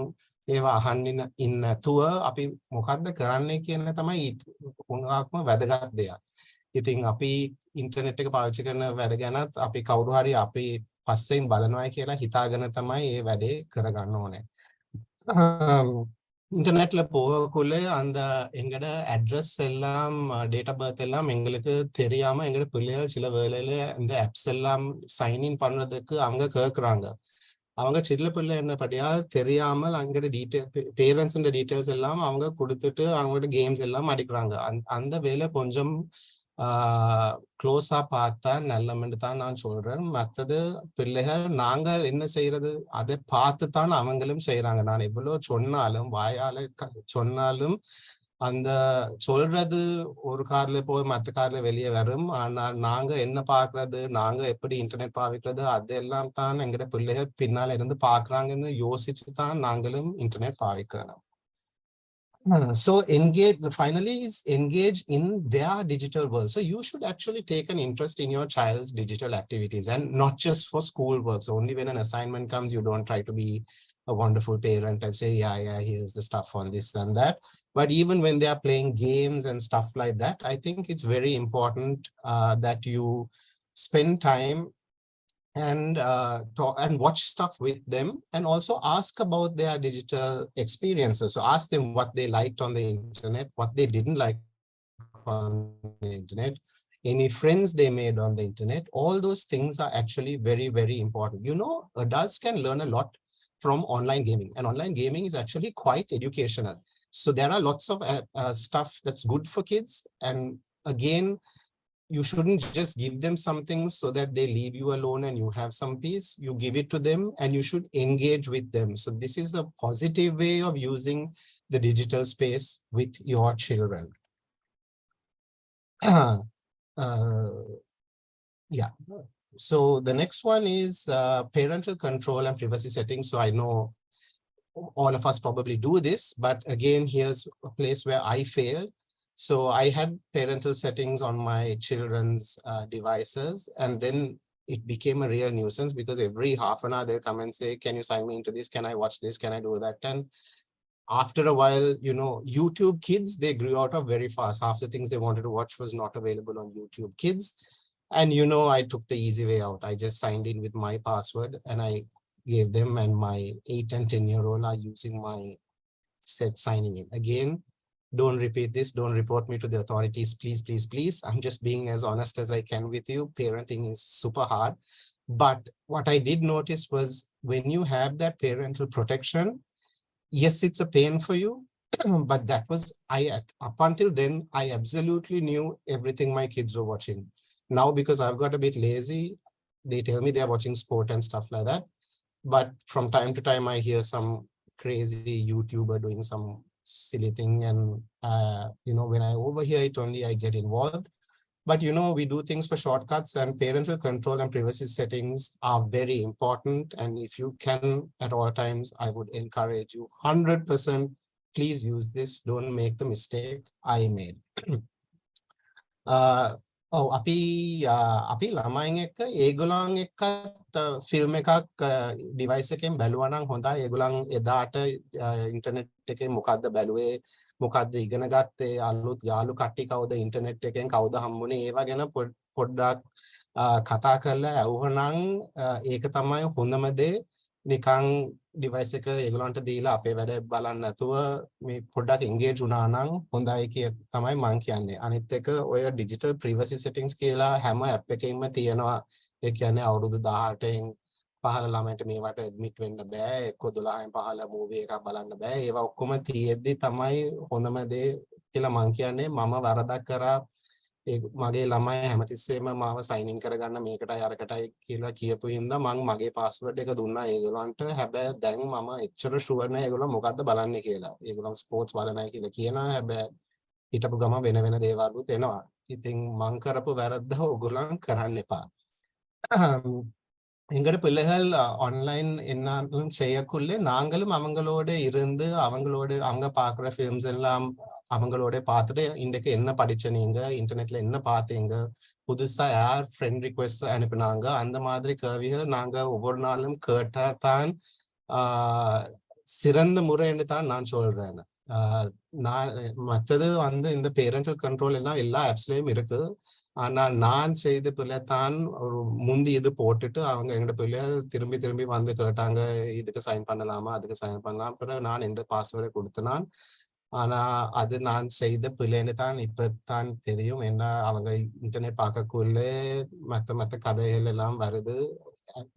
Speaker 3: ඒවා අහන්න ඉන්න නැතුව අපි මොකද්ද කරන්නේ කියන තමයි උන්වහන්ම වැදගත් දෙයක්. ඉතින් අපි ඉන්ටර්නෙට් එක පාවිච්චි කරන වැඩ ගැනත් අපි කවුරු හරි අපි පස්සෙන් බලනවා කියලා හිතාගෙන තමයි මේ වැඩේ කරගන්න ඕනේ. இன்டர்நெட்ல போகக்குள்ள அந்த எங்கட அட்ரஸ் எல்லாம் டேட் ஆஃப் பர்த் எல்லாம் எங்களுக்கு தெரியாம எங்கட பிள்ளைகள் சில வேளையில இந்த ஆப்ஸ் எல்லாம் சைன்இன் பண்றதுக்கு அவங்க கேட்கறாங்க. அவங்க சின்ன பிள்ளை என்னபடியா தெரியாமல் அங்கட டீட்டெயில் பேரண்ட்ஸ் டீட்டெயில்ஸ் எல்லாம் அவங்க கொடுத்துட்டு அவங்களோட கேம்ஸ் எல்லாம் அடிக்கிறாங்க. அந்த வேலை கொஞ்சம் க்ளோஸா பார்த்தா நல்லமென்று தான் நான் சொல்றேன். மற்றது பிள்ளைகள் நாங்கள் என்ன செய்யறது அதை பார்த்து தான் அவங்களும் செய்யறாங்க. நான் எவ்வளவு சொன்னாலும் வாயால சொன்னாலும் அந்த சொல்றது ஒரு காதுல போய் மற்ற காதுல வெளியே வரும். ஆனால் நாங்க என்ன பாக்குறது, நாங்க எப்படி இன்டர்நெட் பாவிக்கிறது, அதெல்லாம் தான் எங்கட பிள்ளைகள் பின்னால இருந்து பாக்குறாங்கன்னு யோசிச்சு தான் நாங்களும் internet பாவிக்கணும். So finally is engage in their digital world. So you should actually take an interest in your child's digital activities, and not just for school work. So only when an assignment comes, you don't try to be a wonderful parent and say, yeah, here's the stuff on this and that. But even when they are playing games and stuff like that, I think it's very important that you spend time and talk and watch stuff with them, and also ask about their digital experiences. So ask them what they liked on the internet, what they didn't like on the internet, any friends they made on the internet. All those things are actually very, very important. Adults can learn a lot from online gaming, and online gaming is actually quite educational. So there are lots of stuff that's good for kids, and again, you shouldn't just give them something so that they leave you alone and you have some peace. You give it to them and you should engage with them. So this is a positive way of using the digital space with your children. Yeah. So the next one is parental control and privacy settings. So I know all of us probably do this, but again, here's a place where I failed. So I had parental settings on my children's devices, and then it became a real nuisance because every half an hour they'll come and say, can you sign me into this? Can I watch this? Can I do that? And after a while, YouTube Kids, they grew out of very fast. Half the things they wanted to watch was not available on YouTube Kids. And, I took the easy way out. I just signed in with my password and I gave them, and my 8 and 10-year-old are using my set signing in. Again, don't repeat this. Don't report me to the authorities. Please, please, please. I'm just being as honest as I can with you. Parenting is super hard. But what I did notice was when you have that parental protection, yes, it's a pain for you, but that was, up until then, I absolutely knew everything my kids were watching. Now, because I've got a bit lazy, they tell me they're watching sport and stuff like that. But from time to time, I hear some crazy YouTuber doing some silly thing. And, when I overhear it only, I get involved. But, we do things for shortcuts, and parental control and privacy settings are very important. And if you can, at all times, I would encourage you 100%, please use this. Don't make the mistake I made. අපි ළමයින් එක්ක ඒගොල්ලන් එක්කත් film එකක් device එකෙන් බැලුවා නම් හොඳයි. ඒගොල්ලන් එදාට ඉන්ටර්නෙට් එකේ මොකද්ද බැලුවේ, මොකද්ද ඉගෙන ගත්තේ, අලුත් යාළු කට්ටි කවුද, ඉන්ටර්නෙට් එකෙන් කවුද හම්බුනේ, ඒවා ගැන පොඩ්ඩක් කතා කරලා ඇහුවනම් ඒක තමයි හොඳම දේ. නිකන් ඩිවයිස් එක ඒගොල්ලන්ට දීලා අපේ වැඩ බලන්න නැතුව මේ පොඩ්ඩක් එන්ගේජ් වුණා නම් හොඳයි කිය තමයි මම කියන්නේ. අනිත් එක ඔය ඩිජිටල් ප්‍රයිවසි සෙටින්ග්ස් කියලා හැම ඇප් එකකින්ම තියෙනවා. ඒ කියන්නේ අවුරුදු 18න් පහළ ළමයින්ට මේවට ඇඩ්මිට් වෙන්න බෑ, එක්ක 12න් පහළ මූවි එකක් බලන්න බෑ. ඒවා ඔක්කොම තියෙද්දි තමයි හොඳම දේ කියලා මම කියන්නේ. මම වරදක් කරා, මගේ ළමයි හැමතිස්සෙම මාව සයින් ඉන් කරගන්න මේකටයි අරකටයි කියලා කියපු හින්දා මම මගේ පාස්වර්ඩ් එක දුන්නා ඒගොල්ලන්ට. හැබැයි දැන් මම එච්චර ෂුවර් නෑ ඒගොල්ලෝ මොකද්ද බලන්නේ කියලා. ඒගොල්ලෝ ස්පෝර්ට්ස් බලනයි කියලා කියනවා. හැබැයි හිටපු ගම වෙන වෙන දේවල්ුත් එනවා. ඉතින් මං කරපු වැරද්ද ඕගොල්ලන් කරන්න එපා. எங்களோட பிள்ளைகள் ஆன்லைன் என்னாலும் செய்யக்குள்ள நாங்களும் அவங்களோட இருந்து அவங்களோட அங்க பாக்குற ஃபிலிம்ஸ் எல்லாம் அவங்களோட பார்த்துட்டு இன்றைக்கு என்ன படிச்ச நீங்க, இன்டர்நெட்ல என்ன பார்த்தீங்க, புதுசா யார் ஃப்ரெண்ட் ரிக்வெஸ்ட் அனுப்பினாங்க, அந்த மாதிரி கேள்விகள் நாங்க ஒவ்வொரு நாளும் கேட்டா தான் சிறந்த முறை என்று தான் நான் சொல்றேன். நான் மற்றது வந்து இந்த பேரண்டல் கண்ட்ரோல் எல்லாம் எல்லா ஆப்ஸ்லயும் இருக்கு. ஆனா நான் செய்த பிள்ளை தான் ஒரு முந்தி இது போட்டுட்டு அவங்க எங்க பிள்ளை திரும்பி திரும்பி வந்து கேட்டாங்க, இதுக்கு சைன் பண்ணலாமா, அதுக்கு சைன் பண்ணலாம். பிறகு நான் எந்த பாஸ்வேர்டை கொடுத்தனான். ஆனா அது நான் செய்த பிள்ளைன்னு தான் இப்பதான் தெரியும். ஏன்னா அவங்க இன்டர்நெட் பார்க்கக்குள்ள மற்ற கதைகள் எல்லாம் வருது,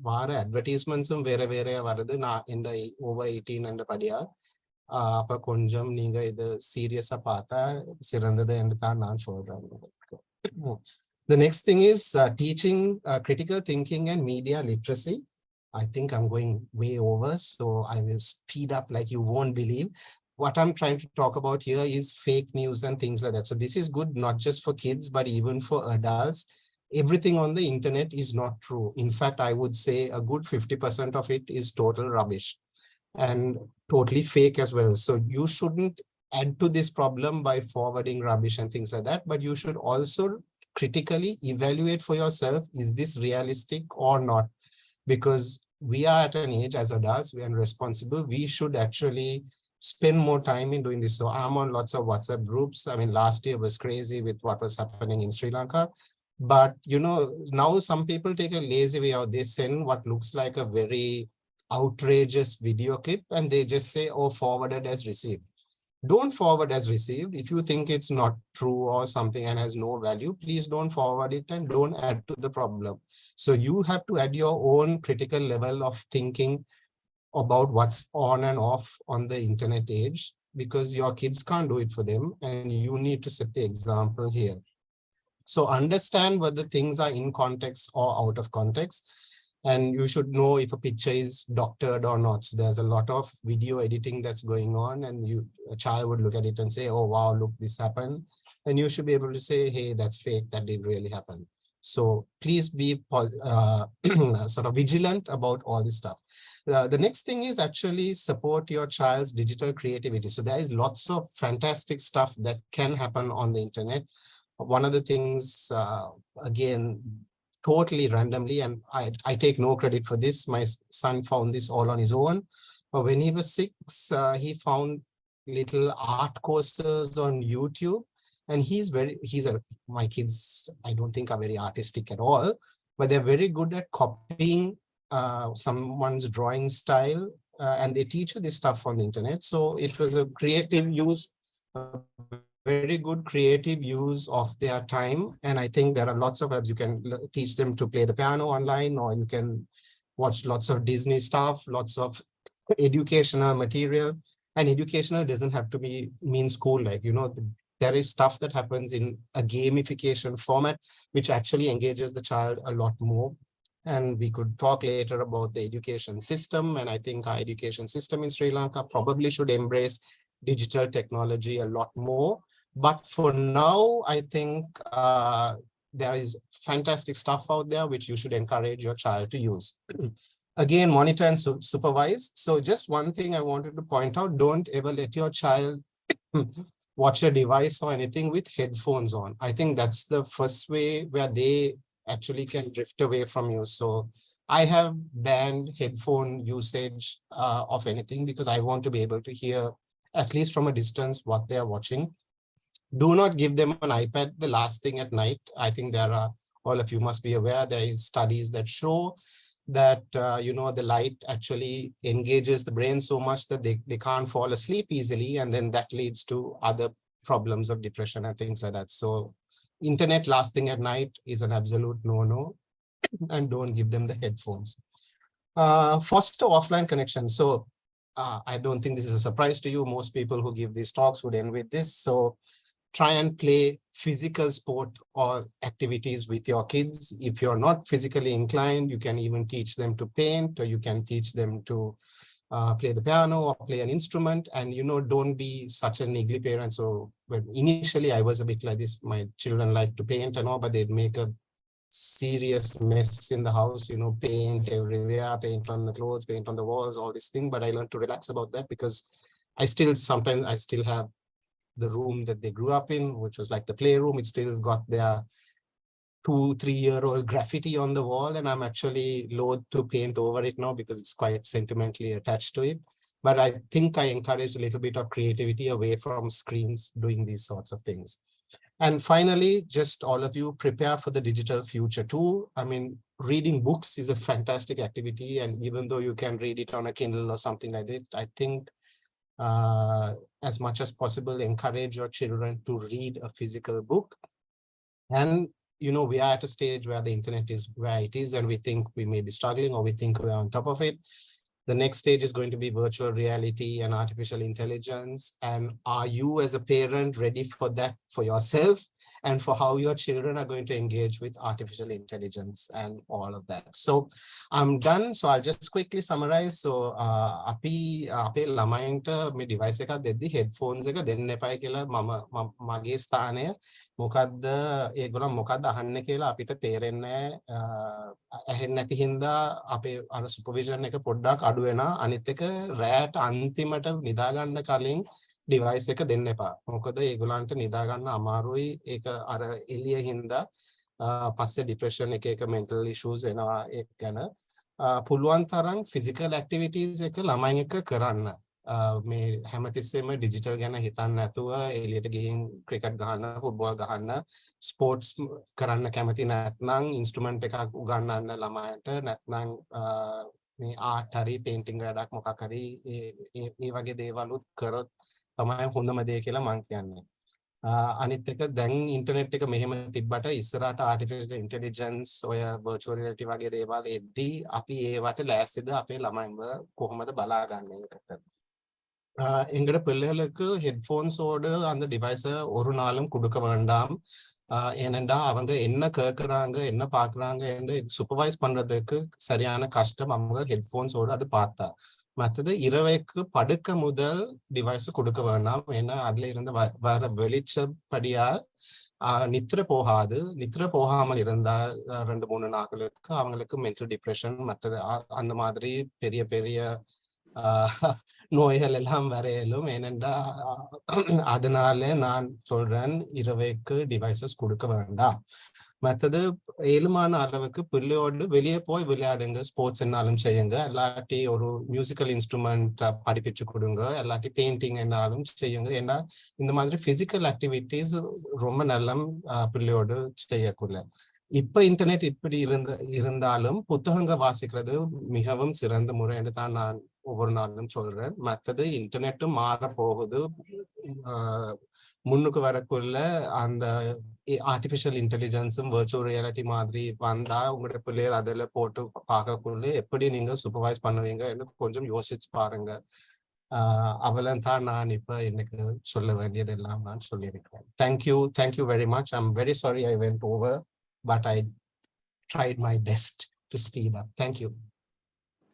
Speaker 3: வார அட்வர்டைஸ்மெண்ட்ஸும் வேற வேற வருது. நான் இந்த ஓவர் 18 என்ற படியா அப்ப கொஞ்சம் நீங்க இது சீரியஸா பார்த்தா சிறந்தது என்று தான் நான் சொல்றேன். The next thing is teaching critical thinking and media literacy. I think I'm going way over, so I will speed up like you won't believe. What I'm trying to talk about here is fake news and things like that. So this is good not just for kids, but even for adults. Everything on the internet is not true. In fact, I would say a good 50% of it is total rubbish and totally fake as well. So you shouldn't add to this problem by forwarding rubbish and things like that, but you should also critically evaluate for yourself, is this realistic or not? Because we are at an age as adults, we are responsible, we should actually spend more time in doing this. So I'm on lots of WhatsApp groups. I mean, last year was crazy with what was happening in Sri Lanka. But, now some people take a lazy way out. They send what looks like a very outrageous video clip and they just say, oh, forwarded as received. Don't forward as received. If you think it's not true or something and has no value, please don't forward it and don't add to the problem. So you have to add your own critical level of thinking about what's on and off on the internet age, because your kids can't do it for them and you need to set the example here. So understand whether things are in context or out of context. And you should know if a picture is doctored or not. So there's a lot of video editing that's going on and a child would look at it and say, oh, wow, look, this happened. And you should be able to say, hey, that's fake, that didn't really happen. So please be sort of vigilant about all this stuff. The next thing is actually support your child's digital creativity. So there is lots of fantastic stuff that can happen on the internet. One of the things, again, totally randomly, and I take no credit for this. My son found this all on his own. But when he was 6, he found little art courses on YouTube. And my kids, I don't think are very artistic at all, but they're very good at copying someone's drawing style, and they teach you this stuff on the internet. So it was a creative use, a very good creative use of their time. And I think there are lots of apps. You can teach them to play the piano online, or you can watch lots of Disney stuff, lots of educational material. And educational doesn't have to mean school, like, there is stuff that happens in a gamification format, which actually engages the child a lot more. And we could talk later about the education system. And I think our education system in Sri Lanka probably should embrace digital technology a lot more. But for now, I think there is fantastic stuff out there which you should encourage your child to use. Again, monitor and supervise. So just one thing I wanted to point out, don't ever let your child watch a device or anything with headphones on. I think that's the first way where they actually can drift away from you. So I have banned headphone usage of anything, because I want to be able to hear, at least from a distance, what they're watching. Do not give them an iPad the last thing at night. I think all of you must be aware, there is studies that show that, the light actually engages the brain so much that they can't fall asleep easily. And then that leads to other problems of depression and things like that. So internet last thing at night is an absolute no-no, and don't give them the headphones. Foster offline connection. So I don't think this is a surprise to you. Most people who give these talks would end with this. So try and play physical sport or activities with your kids. If you're not physically inclined, you can even teach them to paint, or you can teach them to play the piano or play an instrument. And, don't be such a niggly parent. So initially I was a bit like this. My children like to paint and all, but they'd make a serious mess in the house, paint everywhere, paint on the clothes, paint on the walls, all this thing. But I learned to relax about that, because sometimes I still have the room that they grew up in, which was like the playroom. It still has got their 2-3-year-old graffiti on the wall, and I'm actually loath to paint over it now because it's quite sentimentally attached to it. But I think I encouraged a little bit of creativity away from screens doing these sorts of things. And finally, just all of you, prepare for the digital future too. I mean, reading books is a fantastic activity, and even though you can read it on a Kindle or something like that, I think as much as possible, encourage your children to read a physical book. And, we are at a stage where the internet is where it is, and we think we may be struggling, or we think we're on top of it. The next stage is going to be virtual reality and artificial intelligence. And are you as a parent ready for that for yourself, and for how your children are going to engage with artificial intelligence and all of that? So I'm done. So I'll just quickly summarize. So api ළමයින්ට මේ device එකක් දෙද්දි headphones එක දෙන්න එපායි කියලා මගේ ස්ථානය මොකද්ද ඒගොල්ලෝ මොකද්ද අහන්නේ කියලා අපිට තේරෙන්නේ ඇහෙන්නේ නැති හින්දා අපේ අර supervision එක පොඩ්ඩක් අඩු වෙනවා. අනිත් එක රැට අන්තිමට නිදා ගන්න කලින් device එක දෙන්න එපා. මොකද ඒගොල්ලන්ට නිදා ගන්න අමාරුයි. ඒක අර එළිය හින්දා පස්සේ depression එක mental issues එනවා ඒක ගැන. පුළුවන් තරම් physical activities එක ළමයින් එක්ක කරන්න. මේ හැමතිස්සෙම digital ගැන හිතන්න නැතුව එළියට ගිහින් cricket ගහන්න, football ගහන්න, sports කරන්න කැමති නැත්නම් instrument එකක් උගන්වන්න ළමයින්ට, නැත්නම් මේ art හරි painting වැඩක් මොකක් හරි මේ වගේ දේවලුත් කරොත් තමයි හොඳම දේ කියලා මම කියන්නේ. අනිත් එක දැන් ඉන්ටර්නෙට් එක මෙහෙම තිබ්බට ඉස්සරහට artificial intelligence ඔය virtual reality වගේ දේවල් එද්දී අපි ඒවට ලෑස්තිද අපේ ළමයින්ව කොහොමද බලාගන්නේ ඒකට. எங்கட பிள்ளைகளுக்கு ஹெட்ஃபோன்ஸோட அந்த டிவைஸை ஒரு நாளும் கொடுக்க வேண்டாம். ஏனெண்டா அவங்க என்ன கேட்குறாங்க என்ன பார்க்குறாங்க என்று சூப்பர்வைஸ் பண்ணுறதுக்கு சரியான கஷ்டம் அவங்க ஹெட்ஃபோன்ஸோடு அது பார்த்தா. மற்றது இரவைக்கு படுக்க முதல் டிவைஸை கொடுக்க வேண்டாம். ஏன்னா அதில் இருந்து வர வெளிச்சப்படியாக நித்திர போகாது. நித்திர போகாமல் இருந்தால் 2-3 நாட்களுக்கு அவங்களுக்கு மென்டல் டிப்ரெஷன் மற்றது அந்த மாதிரி பெரிய பெரிய நோய்கள் எல்லாம் வரையிலும். ஏனென்றா அதனால நான் சொல்றேன் இரவைக்கு டிவைசஸ் கொடுக்க வேண்டாம். மற்றது ஏழுமான அளவுக்கு பிள்ளையோடு வெளியே போய் விளையாடுங்க, ஸ்போர்ட்ஸ் என்னாலும் செய்யுங்க, இல்லாட்டி ஒரு மியூசிக்கல் இன்ஸ்ட்ருமெண்ட் படிப்பிச்சு கொடுங்க, இல்லாட்டி பெயிண்டிங் என்னாலும் செய்யுங்க. ஏன்னா இந்த மாதிரி பிசிக்கல் ஆக்டிவிட்டிஸ் ரொம்ப நல்ல பிள்ளையோடு செய்யக்குள்ள. இப்ப இன்டர்நெட் இப்படி இருந்தாலும் புத்தகங்க வாசிக்கிறது மிகவும் சிறந்த முறை என்று தான் நான் ஒவ்வொரு நாளும் சொல்றேன். மற்றது இன்டர்நெட்டும் மாற போகுது. முன்னுக்கு வரக்குள்ள அந்த ஆர்டிபிஷியல் இன்டெலிஜென்ஸும் வர்ச்சுவல் ரியாலிட்டி மாதிரி வந்தா உங்களோட பிள்ளைகள் அதில் போட்டு பார்க்கக்குள்ள எப்படி நீங்க சூப்பர்வைஸ் பண்ணுவீங்க என்று கொஞ்சம் யோசிச்சு பாருங்க. அவளும் தான் நான் இப்ப எனக்கு சொல்ல வேண்டியதெல்லாம் நான் சொல்லியிருக்கேன். Thank you very much. I am very sorry I went over, but I tried my best to speed up. Thank you.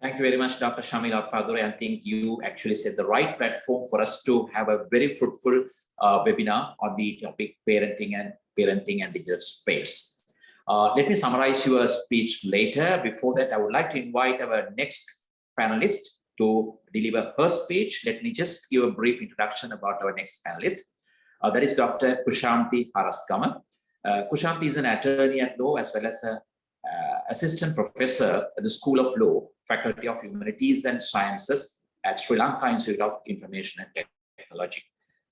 Speaker 1: Thank you very much, Dr. Shamila Padure. I think you actually set the right platform for us to have a very fruitful webinar on the topic parenting and digital space. Let me summarize your speech later. Before that, I would like to invite our next panelist to deliver her speech. Let me just give a brief introduction about our next panelist. That is Dr. Kushanti Haraskama. Kushanti is an attorney at law as well as an assistant professor at the School of Law, Faculty of Humanities and Sciences at Sri Lanka Institute of Information and Technology.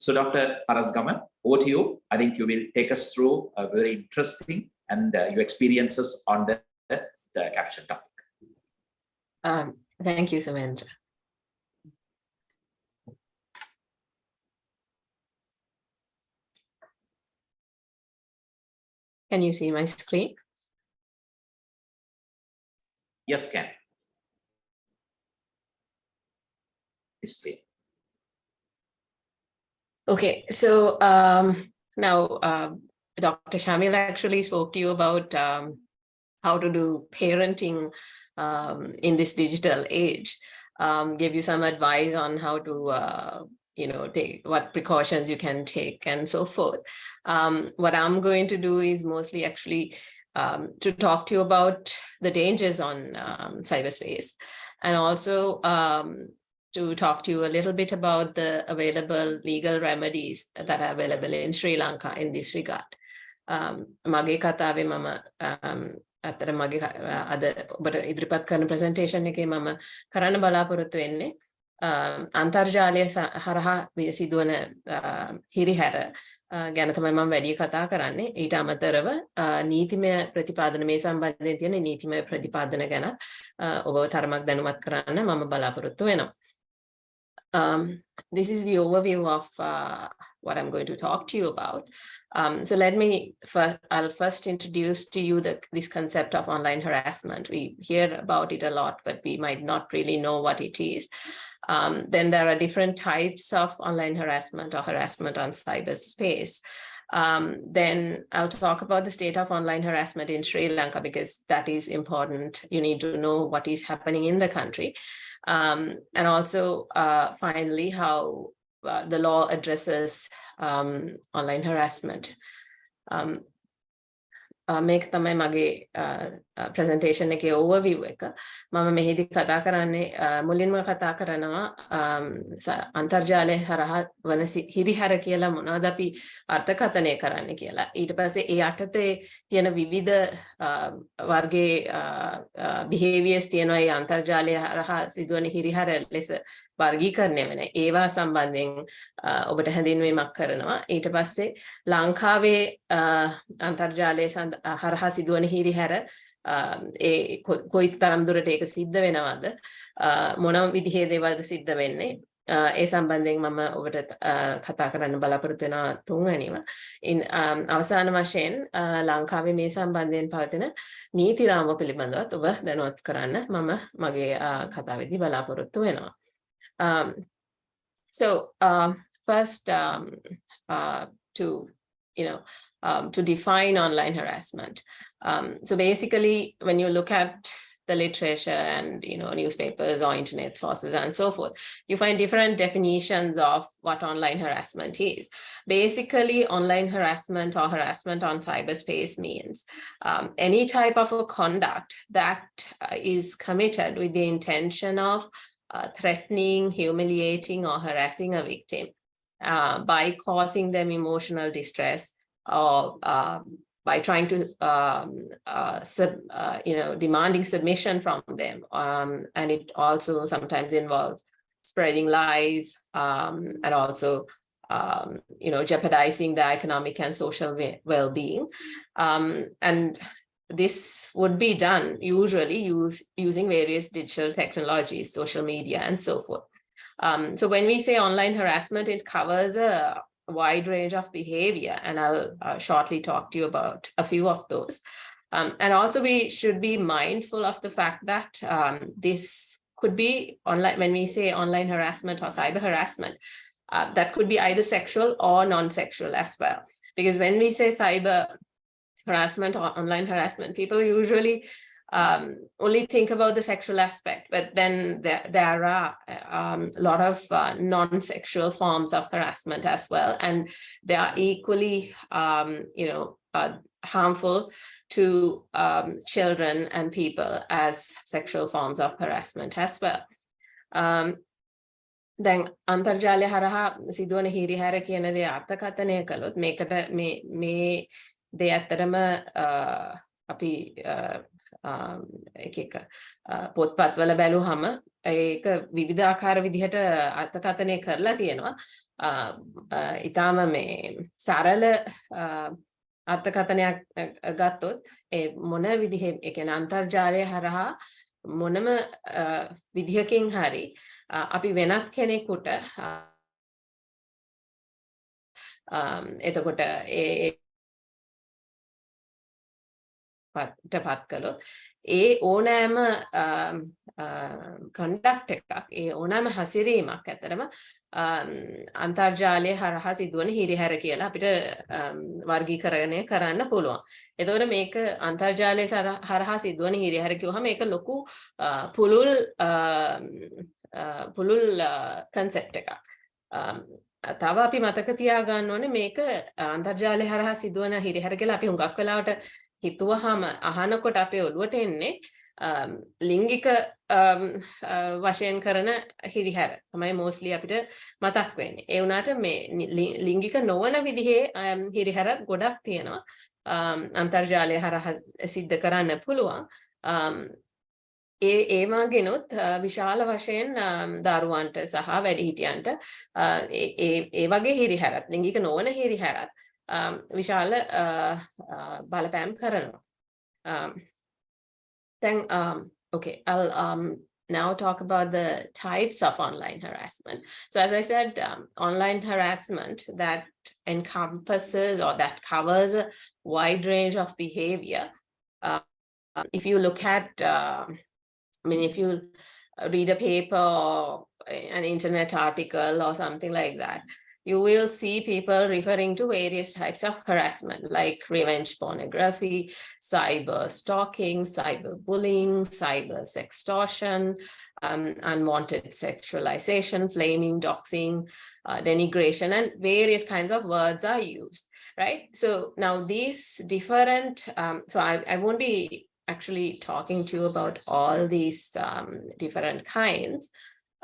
Speaker 1: So Dr. Haraskama, over to you. I think you will take us through a very interesting and your experiences on the caption topic.
Speaker 4: Thank you, Sumendra. Can you see my screen?
Speaker 1: Yes, Ken. It's clear.
Speaker 4: Okay, so now Dr. Shamil actually spoke to you about how to do parenting in this digital age, gave you some advice on how to take what precautions you can take and so forth. What I'm going to do is mostly actually to talk to you about the dangers on cyberspace, and also to talk to you a little bit about the available legal remedies that are available in Sri Lanka in this regard. Mage katawe mama අතර මගේ අද ඔබට ඉදිරිපත් කරන presentation එකේ මම කරන්න බලාපොරොත්තු වෙන්නේ අන්තර්ජාලය හරහා සිදුවන හිරිහැර ගැන තමයි මම වැඩි කතා කරන්නේ. ඊට අමතරව නීතිමය ප්‍රතිපාදන මේ සම්බන්ධයෙන් තියෙන නීතිමය ප්‍රතිපාදන ගැන ඔබව තරමක් දැනුවත් කරන්න මම බලාපොරොත්තු වෙනවා. This is the overview of what I'm going to talk to you about. So I'll first introduce to you this concept of online harassment. We hear about it a lot, but we might not really know what it is. Then there are different types of online harassment or harassment on cyberspace. Then I'll talk about the state of online harassment in Sri Lanka, because that is important. You need to know what is happening in the country. And also, finally, how the law addresses online harassment. මේක තමයි මගේ presentation එකේ overview එක. මම මෙහිදී කතා කරන්නේ මුලින්ම කතා කරනවා අන්තර්ජාලය හරහා වන හිරිහැර කියලා මොනවද අපි අර්ථකථනය කරන්නේ කියලා. ඊට පස්සේ ඒ යටතේ තියෙන විවිධ වර්ගයේ behaviors තියෙනවා ඒ අන්තර්ජාලය හරහා සිදුවන හිරිහැර ලෙස වර්ගීකරණය වෙන. ඒවා සම්බන්ධයෙන් ඔබට හැඳින්වීමක් කරනවා. ඊට පස්සේ ලංකාවේ අන්තර්ජාලය හරහා සිදුවන හිරිහැර කොයි තරම් දුරට ඒක සිද්ධ වෙනවද, මොන විදිහේ දේවල්ද සිද්ධ වෙන්නේ, ඒ සම්බන්ධයෙන් මම ඔබට කතා කරන්න බලාපොරොත්තු වෙනවා තුන්වෙනිව. අවසාන වශයෙන් ලංකාවේ මේ සම්බන්ධයෙන් පවතින නීති රාමුව පිළිබඳවත් ඔබ දැනුවත් කරන්න මම මගේ කතාවේදී බලාපොරොත්තු වෙනවා. So first to define online harassment. So basically, when you look at the literature and newspapers or internet sources and so forth, you find different definitions of what online harassment is. Basically, online harassment or harassment on cyberspace means any type of a conduct that is committed with the intention of threatening, humiliating, or harassing a victim by causing them emotional distress, or by trying to, demanding submission from them. And it also sometimes involves spreading lies, and also, jeopardizing the economic and social well-being. And this would be done usually using various digital technologies, social media, and so forth. So when we say online harassment, it covers a wide range of behavior, and I'll shortly talk to you about a few of those. And also we should be mindful of the fact that this could be online. When we say online harassment or cyber harassment, that could be either sexual or non-sexual as well. Because when we say cyber harassment or online harassment, people usually only think about the sexual aspect, but then there are a lot of non-sexual forms of harassment as well, and they are equally harmful to children and people as sexual forms of harassment as well. දැන් අන්තර්ජාලය හරහා සිදුවන හිරිහැර කියන දේ අර්ථකථනය කළොත් මේකට මේ දේ ඇත්තටම අපි එක පොත්පත්වල බැලුවහම ඒක විවිධාකාර විදිහට අර්ථකථනය කරලා තියෙනවා. ඊටාම මේ සරල අර්ථකථනයක් ගත්තොත් ඒ මොන විදිහේ ඒ කියන්නේ අන්තර්ජාලය හරහා මොනම විදිහකින් හරි අපි වෙනත් කෙනෙකුට එතකොට පත් කළොත් ඒ ඕනෑම කන්ඩක්ට් එකක්, ඒ ඕනෑම හැසිරීමක් ඇතරම අන්තර්ජාලය හරහා සිදුවන හිරිහැර කියලා අපිට වර්ගීකරණය කරන්න පුළුවන්. එතකොට මේක අන්තර්ජාලය හරහා සිදුවන හිරිහැර කිව්වහම මේක ලොකු පුළුල් කන්සෙප්ට් එකක්. තව අපි මතක තියාගන්න ඕනේ මේක අන්තර්ජාලය හරහා සිදුවන හිරිහැර කියලා අපි හුඟක් වෙලාවට හිතුවහම අහනකොට අපේ ඔළුවට එන්නේ ලිංගික වශයෙන් කරන හිරිහැර තමයි mostly අපිට මතක් වෙන්නේ. ඒ වුණාට මේ ලිංගික නොවන විදිහේ හිරිහැරත් ගොඩක් තියෙනවා අන්තර්ජාලය හරහා සිද්ධ කරන්න පුළුවන්. ඒ වගේනොත් විශාල වශයෙන් දරුවන්ට සහ වැඩිහිටියන්ට ඒ වගේ හිරිහැරත්, ලිංගික නොවන හිරිහැරත් විශාල බලපෑම් කරනවා. Then, okay, I'll now talk about the types of online harassment. So as I said, online harassment that encompasses or that covers a wide range of behavior. If you look at, if you read a paper or an internet article or something like that, you will see people referring to various types of harassment like revenge pornography, cyber stalking, cyber bullying, cyber sextortion, unwanted sexualization, flaming, doxing, denigration, and various kinds of words are used, right? So now these different, so I won't be actually talking to you about all these different kinds,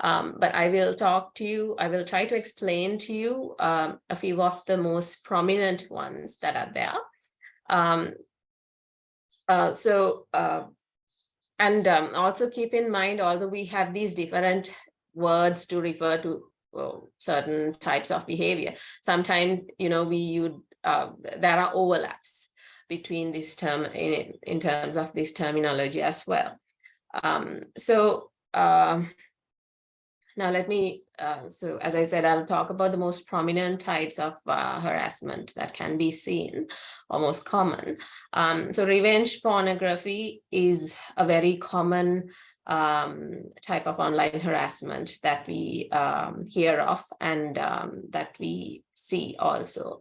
Speaker 4: but I will try to explain to you a few of the most prominent ones that are there. Also keep in mind, although we have these different words to refer to certain types of behavior, sometimes, there are overlaps between this term in terms of this terminology as well. Now let me, so as I said, I'll talk about the most prominent types of harassment that can be seen, or most common. So revenge pornography is a very common type of online harassment that we hear of and that we see also.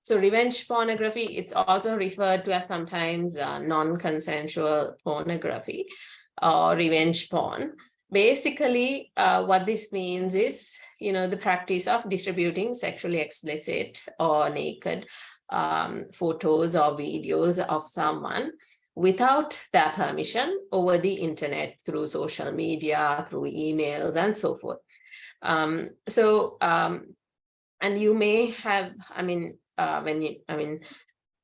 Speaker 4: So revenge pornography, it's also referred to as sometimes non-consensual pornography or revenge porn. Basically, what this means is, the practice of distributing sexually explicit or naked photos or videos of someone without their permission over the internet, through social media, through emails, and so forth. And you may have,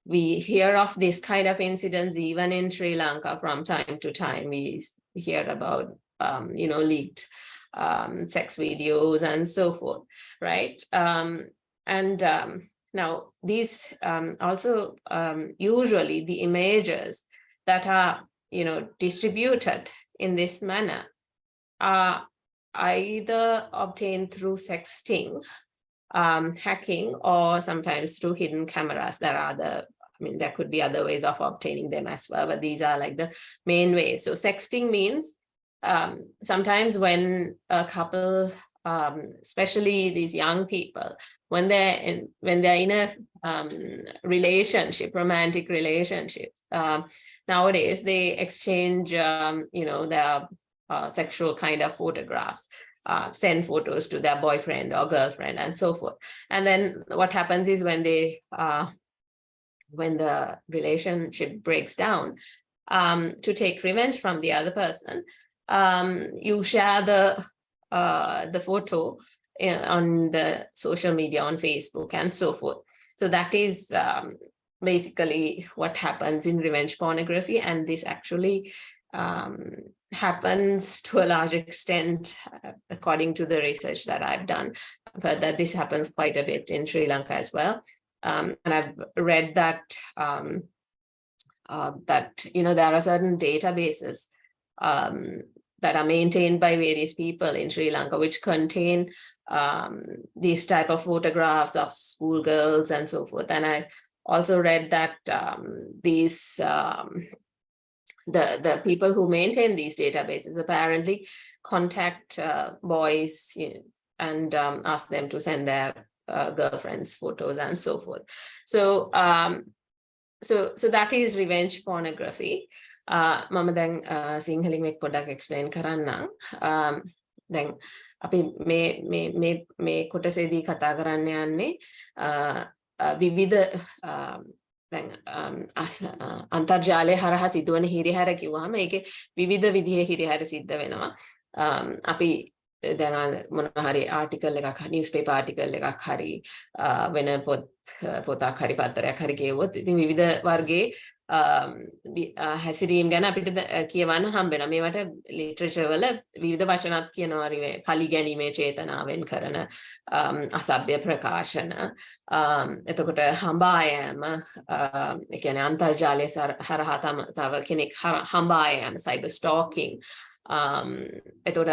Speaker 4: we hear of this kind of incidents even in Sri Lanka from time to time. We hear about, leaked sex videos and so forth, right? Now these also usually the images that are, distributed in this manner are either obtained through sexting, hacking, or sometimes through hidden cameras. There could be other ways of obtaining them as well, but these are like the main ways. So sexting means sometimes when a couple, especially these young people, when they're in a relationship, romantic relationship, nowadays they exchange, their sexual kind of photographs, send photos to their boyfriend or girlfriend and so forth. And then what happens is when the relationship breaks down, to take revenge from the other person, you share the photo on the social media, on Facebook and so forth. So that is basically what happens in revenge pornography, and this actually happens to a large extent, according to the research that I've done, but that this happens quite a bit in Sri Lanka as well. And I've read that there are certain databases that are maintained by various people in Sri Lanka, which contain these type of photographs of schoolgirls and so forth. And I also read that the people who maintain these databases apparently contact boys and ask them to send their girlfriends photos and so forth. So that is revenge pornography. මම දැන් සිංහලෙන් මේක පොඩ්ඩක් explain කරන්නම්. දැන් අපි මේ කොටසේදී කතා කරන්න යන්නේ විවිධ දැන් අන්තර්ජාලය හරහා සිදුවන හිරිහැර කිව්වහම ඒකේ විවිධ විදිහේ හිරිහැර සිද්ධ වෙනවා. අපි දැන් මොනවා හරි ආටිකල් එකක්, නිවුස්පේපර් ආටිකල් එකක් හරි වෙන පොතක් හරි පත්තරයක් හරි කියවුවොත් ඉතින් විවිධ වර්ගයේ හැසිරීම් ගැන අපිට කියවන්න හම්බ වෙනවා. මේවට ලිටරචර් වල විවිධ වචනත් කියනවා. පලිගැනීමේ චේතනාවෙන් කරන අසභ්‍ය ප්‍රකාශන, එතකොට හඹා යෑම, ඒ කියන්නේ අන්තර්ජාලය හරහා තව කෙනෙක් හඹා යෑම, සයිබර් ස්ටෝකින්, එතකොට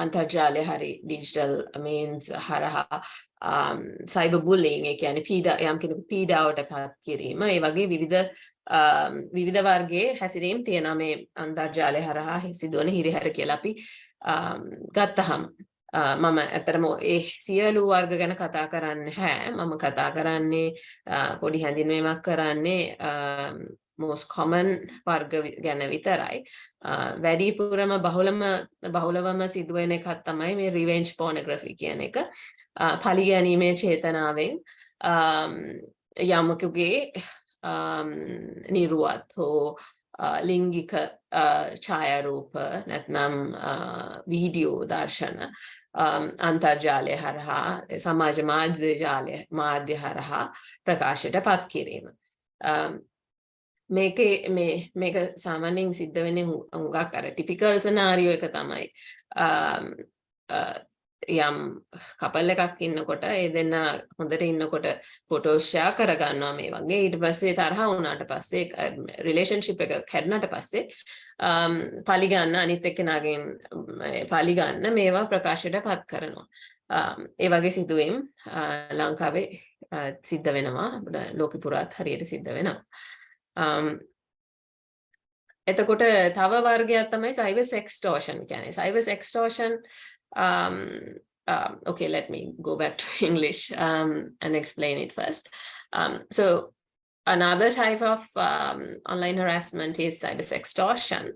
Speaker 4: අන්තර්ජාලය හරි ඩිජිටල් මීන්ස් හරහා සයිබර් බුලිං, ඒ කියන්නේ යම් කෙනෙකු පීඩාවට පත් කිරීම, ඒ වගේ විවිධ වර්ගයේ හැසිරීම් තියෙනවා මේ අන්තර්ජාලය හරහා සිදුවන හිරිහැර කියලා අපි ගත්තහම. මම ඇත්තටම ඒ සියලු වර්ග ගැන කතා කරන්නේ නැහැ. මම කතා කරන්නේ පොඩි හැඳින්වීමක් කරන්නේ most common වර්ග ගැන විතරයි. වැඩිපුරම බහුලවම සිදුවෙන එකක් තමයි මේ revenge pornography කියන එක. පලිගැනීමේ චේතනාවෙන් යමකුගේ නිරුවත් හෝ ලිංගික ඡායාරූප නැත්නම් වීඩියෝ දර්ශන අන්තර්ජාලය හරහා, සමාජ මාධ්‍ය හරහා ප්‍රකාශයට පත් කිරීම. මේක සාමාන්‍යයෙන් සිද්ධ වෙන්නේ හුඟක් අර ටිපිකල් සිනාරියෝ එක තමයි. යම් කපල් එකක් ඉන්නකොට ඒ දෙන්න හොඳට ඉන්නකොට ෆොටෝස් ෂෙයා කරගන්නවා මේ වගේ. ඊට පස්සේ තරහ වුණාට පස්සේ රිලේෂන්ෂිප් එක කැඩුණාට පස්සේ පලිගන්න, අනිත් එක්කෙනාගෙන් පලිගන්න මේවා ප්‍රකාශයට පත් කරනවා. ඒ වගේ සිදුවීම් ලංකාවේ සිද්ධ වෙනවා. ලෝකෙ පුරාත් හරියට සිද්ධ වෙනවා. එතකොට තව වර්ගයක් තමයි cyber sextortion කියන්නේ. Cyber sextortion, okay, let me go back to English and explain it first. So another type of online harassment is cyber sextortion.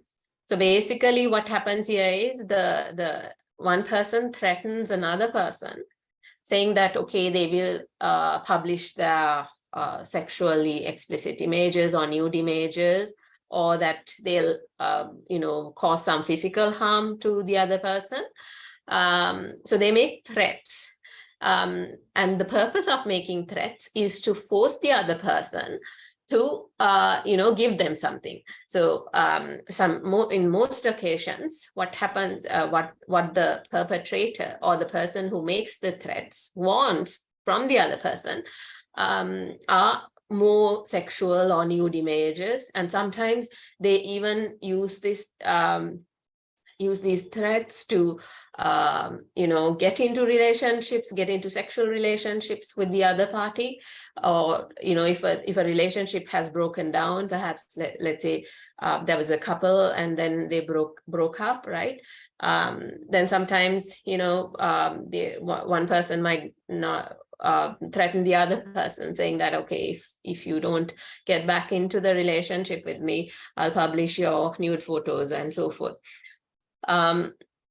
Speaker 4: So basically what happens here is the one person threatens another person saying that, okay, they will publish their sexually explicit images or nude images, or that they'll, cause some physical harm to the other person. So they make threats. And the purpose of making threats is to force the other person to, give them something. So in most occasions, what happened, what the perpetrator or the person who makes the threats wants from the other person are more sexual or nude images, and sometimes they even use this use these threats to get into relationships, get into sexual relationships with the other party, or if a relationship has broken down, perhaps let's say there was a couple and then they broke up, right? Then sometimes one person might not threaten the other person, saying that, okay, if you don't get back into the relationship with me, I'll publish your nude photos and so forth.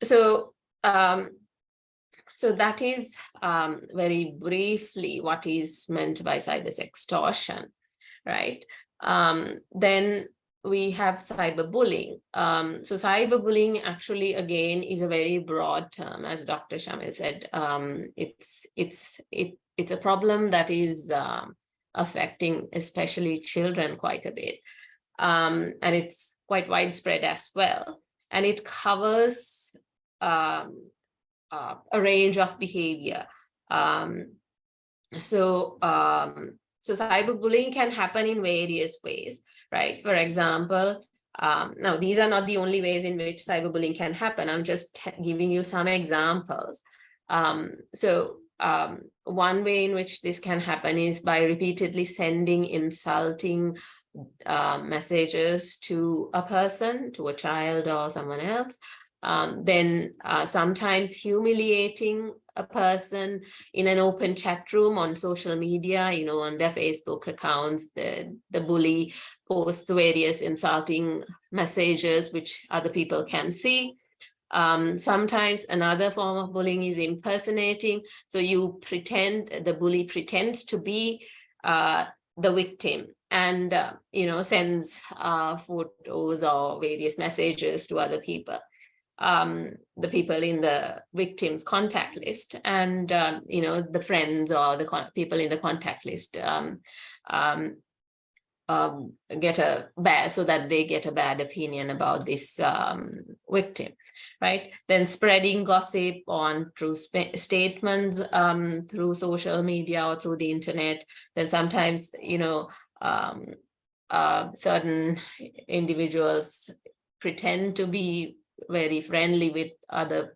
Speaker 4: So that is very briefly what is meant by cyber sextortion, right? Then we have cyberbullying. So cyberbullying actually, again, is a very broad term, as Dr. Shamil said. It's a problem that is affecting especially children quite a bit, and it's quite widespread as well. And it covers a range of behavior. So cyberbullying can happen in various ways, right? For example, now these are not the only ways in which cyberbullying can happen. I'm just giving you some examples. One way in which this can happen is by repeatedly sending insulting messages to a person, to a child or someone else. Then sometimes humiliating a person in an open chat room on social media, on their Facebook accounts. The bully posts various insulting messages which other people can see. Sometimes another form of bullying is impersonating. So the bully pretends to be the victim and sends photos or various messages to other people, the people in the victim's contact list, and the friends or the people in the contact list get a bad, so that they get a bad opinion about this victim, right? Then spreading gossip on true statements through social media or through the internet. Then sometimes certain individuals pretend to be very friendly with other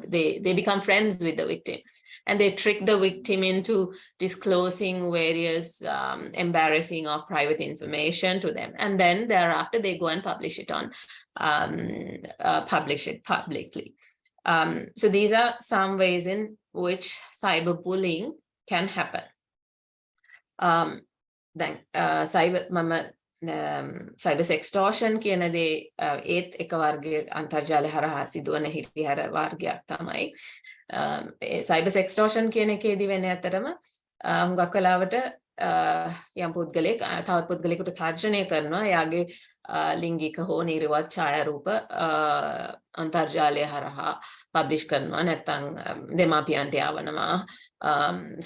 Speaker 4: they become friends with the victim, and they trick the victim into disclosing various embarrassing or private information to them, and then thereafter they go and publish it publicly. So these are some ways in which cyberbullying can happen. Then cyber sextortion කියන දේ ඒත් එක වර්ගයේ අන්තර්ජාලය හරහා සිදුවන හිරිහැර වර්ගයක් තමයි. cyber sextortion කියන එකේදී වෙන්නේ අතරම හුඟක් වෙලාවට යම් පුද්ගලෙක් තවත් පුද්ගලෙකුට තර්ජනය කරනවා එයාගේ ලිංගික හෝ නිර්වත් ඡායාරූප අන්තර්ජාලය හරහා පබ්ලිෂ් කරනවා, නැත්නම් දෙමාපියන්ට යවනවා,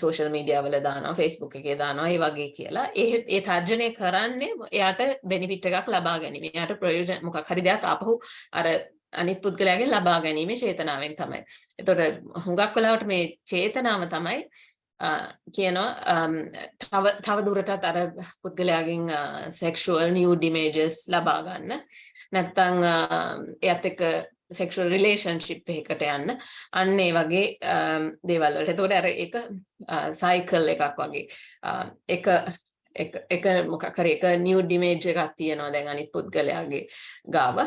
Speaker 4: සෝෂල් මීඩියා වල දානවා, Facebook එකේ දානවා, ඒ වගේ කියලා. ඒ තර්ජනය කරන්නේ එයාට බෙනිෆිට් එකක් ලබා ගැනීම. එයාට ප්‍රයෝජන මොකක් හරි දෙයක් ආපහු අර අනිත් පුද්ගලයාගෙන් ලබා ගැනීමේ චේතනාවෙන් තමයි. ඒතකොට හුඟක් වෙලාවට මේ චේතනාව තමයි කියනවා තව දුරටත් අර පුද්ගලයාගෙන් sexual nude images ලබා ගන්න, නැත්නම් එයාත් එක්ක sexual relationship එකකට යන්න, අන්න ඒ වගේ දේවල් වලට. එතකොට අර ඒක cycle එකක් වගේ. එක මොකක් හරි එක nude image එකක් තියෙනවා දැන් අනිත් පුද්ගලයාගේ ගාව,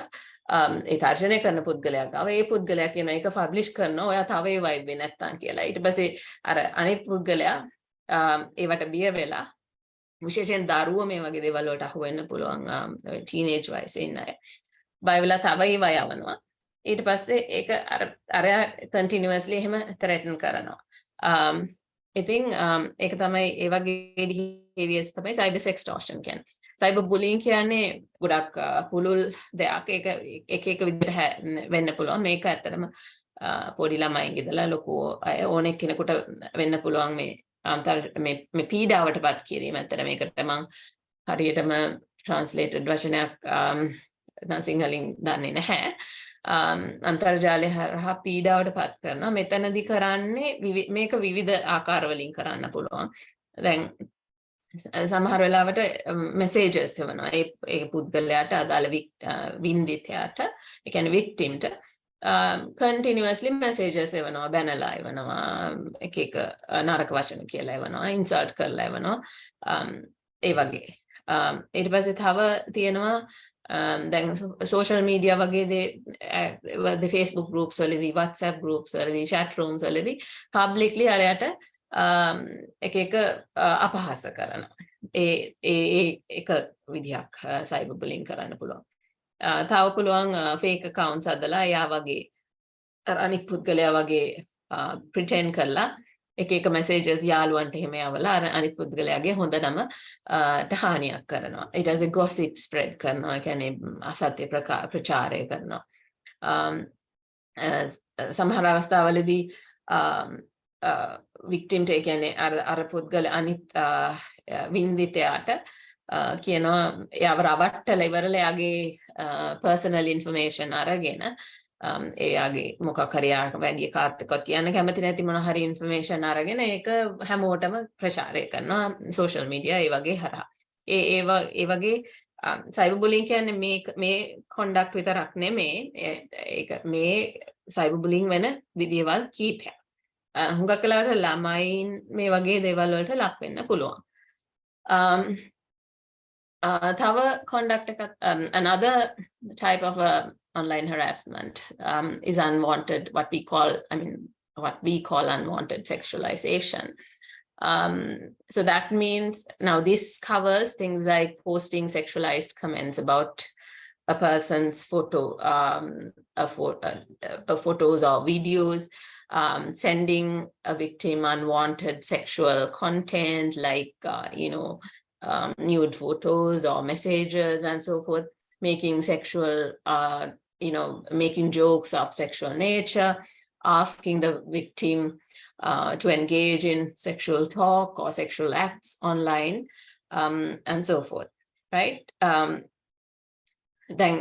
Speaker 4: ඒ තර්ජනය කරන පුද්ගලයා ගාව. ඒ පුද්ගලයා කියන එක පබ්ලිෂ් කරනවා ඔයා තව ඒ වයිබ් නැත්තම් කියලා. ඊට පස්සේ අර අනිත් පුද්ගලයා ඒවට බිය වෙලා, විශේෂයෙන් දරුවෝ මේ වගේ දේවල් වලට අහු වෙන්න පුළුවන්, ටීනේජ් වයසේ ඉන්න අය බය වෙලා තව ඒවා යවනවා. ඊට පස්සේ ඒක අර කන්ටිනියස්ලි එහෙම ත්‍රෙටන් කරනවා. ඉතින් ඒක තමයි ඒ වගේ behaviors තමයි cyber sextortion කියන්නේ. cyber bullying කියන්නේ ගොඩක් පුළුල් දෙයක්. ඒක එක විදිහට වෙන්න පුළුවන්. මේක ඇත්තටම පොඩි ළමයින් ඉඳලා ලොකු අය ඕනෙක් කෙනෙකුට වෙන්න පුළුවන් මේ පීඩාවටපත් කිරීම. ඇත්තට මේකට මම හරියටම translated වචනයක් සිංහලෙන් දන්නේ නැහැ. අන්තර්ජාලය හරහා පීඩාවට පත් කරනවා. මෙතනදී කරන්නේ මේක විවිධ ආකාරවලින් කරන්න පුළුවන්. දැන් සමහර වෙලාවට messages එවනවා. ඒ පුද්ගලයාට අදාළ වින්දිතයාට, ඒ කියන්නේ victimට continuously messages එවනවා, බැනලා එවනවා, එක නරක වචන කියලා එවනවා, insult කරලා එවනවා. ඒ වගේ. ඊට පස්සේ තව තියෙනවා දැන් social media වගේ Facebook groups වලදී, WhatsApp groups වලදී, chat rooms වලදී publicly අරයට එක අපහාස කරනවා. ඒක විදිහක් cyber bullying කරන්න පුළුවන්. තව පුළුවන් fake accounts හදලා එයා වගේ අනිත් පුද්ගලයා වගේ pretend කරලා එක messages යාළුවන්ට එහෙම යවලා අනිත් පුද්ගලයාගේ හොඳ නම හානියක් කරනවා. ඊට පස්සේ gossip spread කරනවා. ඒ කියන්නේ අසත්‍ය ප්‍රචාරය කරනවා. සමහර අවස්ථාවලදී victim ඒ කියන්නේ අර පුද්ගල අනිත් වින්දිතයාට කියනවා එයාව රවට්ටලා ඉවරලා එයාගේ personal information අරගෙන එයාගේ මොකක් හරි වැඩි කාර්යයක් කියන්න කැමති නැති මොන හරි information අරගෙන ඒක හැමෝටම ප්‍රචාරය කරනවා social media ඒ වගේ හරහා. ඒ වගේ cyber bullying කියන්නේ මේ conduct විතරක් නෙමෙයි. ඒක මේ cyber bullying වෙන විදියවල් කීපයක්. හුඟක් වෙලාවට ළමයින් මේ වගේ දේවල් වලට ලක් වෙන්න පුළුවන්. තව conduct another type of online harassment is unwanted, what we call unwanted sexualization. So that means now this covers things like posting sexualized comments about a person's photos or videos, sending a victim unwanted sexual content like nude photos or messages and so forth, making sexual making jokes of sexual nature, asking the victim to engage in sexual talk or sexual acts online, and so forth, right? Then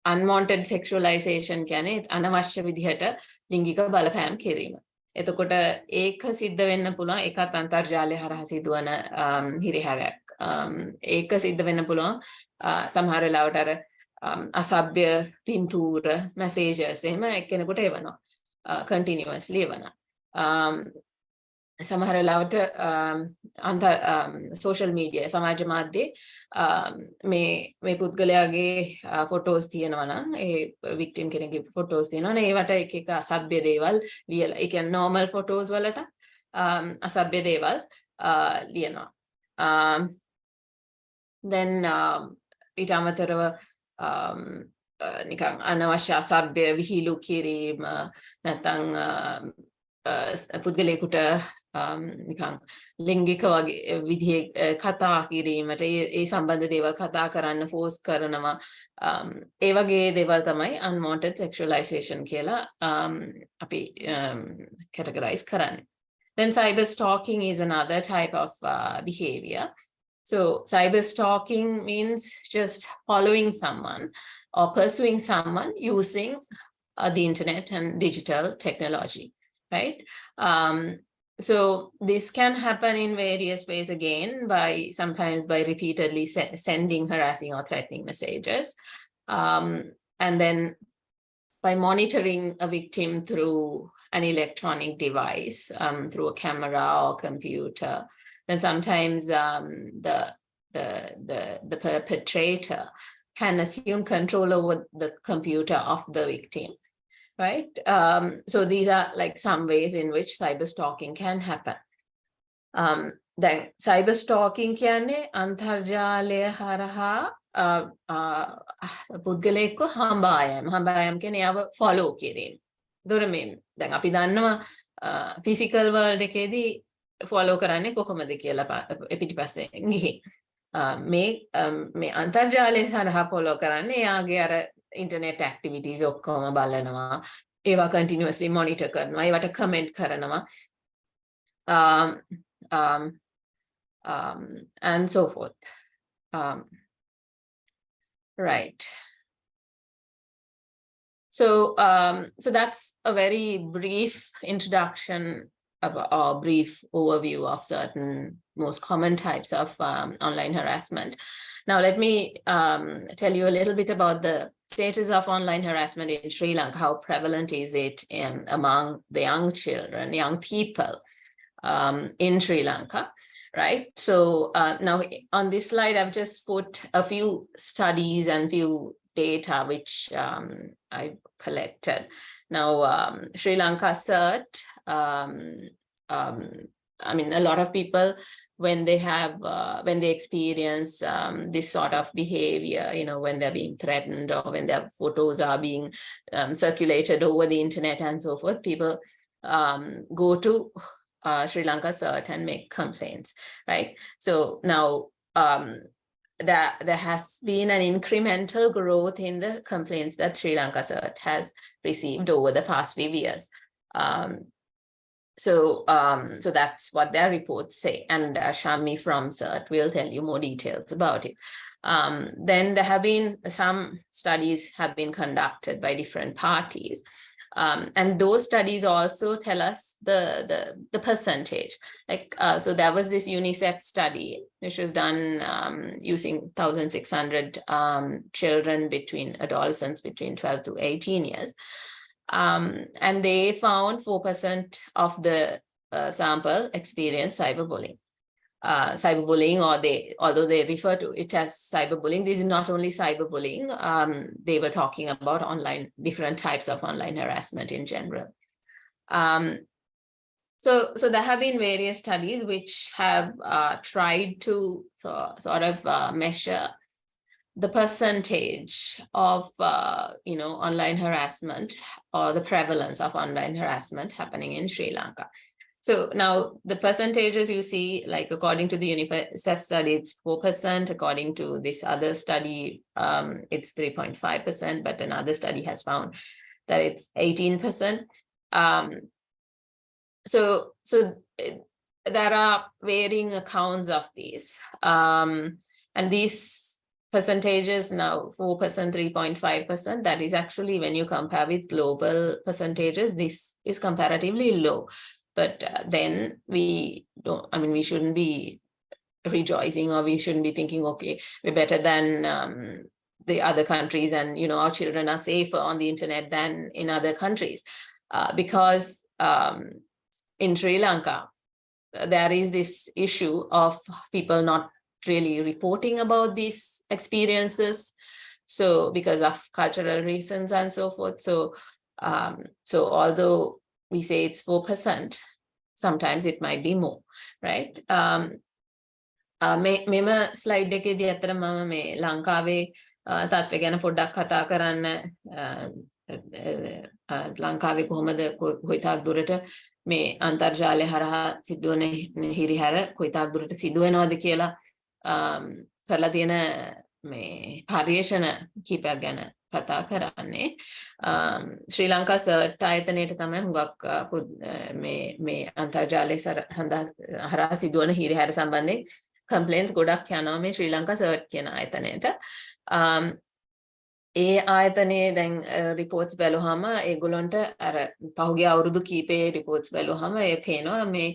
Speaker 4: unwanted sexualization කියන්නේ අනවශ්‍ය විදිහට ලිංගික බලපෑම් කිරීම. එතකොට ඒක සිද්ධ වෙන්න පුළුවන් ඒකත් අන්තර්ජාලය හරහා සිදුවන හිරිහැරයක්. ඒක සිද්ධ වෙන්න පුළුවන් සමහර වෙලාවට අර අසභ්‍ය පින්තූර messages එහෙම එක්කෙනෙකුට එවනවා continuously එවනවා. සමහර වෙලාවට social media සමාජ මාධ්‍යයේ මේ පුද්ගලයාගේ photos තියෙනවා නම් ඒ victim කෙනෙක්ගේ photos තියෙනවා නම් ඒවට එක අසභ්‍ය දේවල් ලියලා ඒ කියන්නේ normal photos වලට අසභ්‍ය දේවල් ලියනවා. then ඊට අමතරව නිකන් අනවශ්‍ය අසභ්‍ය විහිළු කිරීම නැත්නම් පුද්ගලයෙකුට නිකන් ලිංගික වගේ විදිහේ කතා කිරීමට ඒ සම්බන්ධ දේවල් කතා කරන්න ෆෝස් කරනවා. ඒ වගේ දේවල් තමයි unwanted sexualization කියලා අපි categorize කරන්නේ. Then cyber stalking is another type of behavior. So cyber stalking means just following someone or pursuing someone using the internet and digital technology, right? So this can happen in various ways again, sometimes by repeatedly sending harassing or threatening messages, and then by monitoring a victim through an electronic device, through a camera or computer. Then sometimes the perpetrator can assume control over the computer of the victim, right? So these are like some ways in which cyber stalking can happen. Then cyber stalking කියන්නේ අන්තර්ජාලය හරහා පුද්ගලයෙක්ව හඹායම් කියන්නේ යව follow කිරීම. ඒතොර මේ දැන් අපි දන්නවා physical world එකේදී follow කරන්නේ කොහොමද කියලා පිටිපස්සෙන් ගිහින් මේ අන්තර්ජාලය හරහා follow කරන්නේ එයාගේ අර internet activities ඔක්කොම බලනවා ඒවා continuously monitor කරනවා ඒවට comment කරනවා and so forth right. So, so that's a very brief introduction or brief overview of certain most common types of online harassment. Now, let me tell you a little bit about the status of online harassment in Sri Lanka. How prevalent is it among the young children, young people in Sri Lanka, right? So now on this slide, I've just put a few studies and few data which I collected. Now, Sri Lanka CERT, I mean, a lot of people, when they have, when they experience this sort of behavior, you know, when they're being threatened or when their photos are being circulated over the internet and so forth, people go to Sri Lanka CERT and make complaints, right? So now, there has been an incremental growth in the complaints that Sri Lanka CERT has received over the past few years. So that's what their reports say, and Shami from CERT will tell you more details about it. Then there have been some studies have been conducted by different parties. And those studies also tell us the percentage. Like, so there was this UNICEF study, which was done using 1,600 children adolescents between 12 to 18 years. And they found 4% of the sample experienced cyberbullying. Cyberbullying, or although they refer to it as cyberbullying, this is not only cyberbullying. They were talking about different types of online harassment in general. So there have been various studies which have tried to sort of measure the percentage of you know, online harassment or the prevalence of online harassment happening in Sri Lanka. So now the percentages you see, like according to the UNICEF study, it's 4%. According to this other study, it's 3.5%, but another study has found that it's 18%. So there are varying accounts of these. And these percentages now, 4%, 3.5%, that is actually, when you compare with global percentages, this is comparatively low. But then we shouldn't be rejoicing, or we shouldn't be thinking, okay, we're better than the other countries, and, you know, our children are safer on the internet than in other countries. Because in Sri Lanka, there is this issue of people not really reporting about these experiences. So because of cultural reasons and so forth. So although we say it's 4%, sometimes it might be more, right? මෙම slide එකේදී අතර මම මේ ලංකාවේ තත්ත්වය ගැන පොඩ්ඩක් කතා කරන්න ලංකාවේ කොහොමද කොයිතාක් දුරට මේ අන්තර්ජාලය හරහා සිදුවන හිරිහැර කොයිතාක් දුරට සිදුවෙනවද කියලා කරලා තියෙන මේ පර්යේෂණ කීපයක් ගැන කතා කරන්නේ. ශ්‍රී ලංකා සර්ට් ආයතනයට තමයි හුඟක් මේ අන්තර්ජාලය හරහා සිදුවන හිරිහැර සම්බන්ධයෙන් කම්ප්ලේන්ට්ස් ගොඩක් යනවා මේ ශ්‍රී ලංකා සර්ට් කියන ආයතනයට. ඒ ආයතනයේ දැන් රිපෝට්ස් බැලුවහම ඒගොල්ලන්ට අර පහුගිය අවුරුදු කීපයේ රිපෝට්ස් බැලුවහම ඒ පේනවා මේ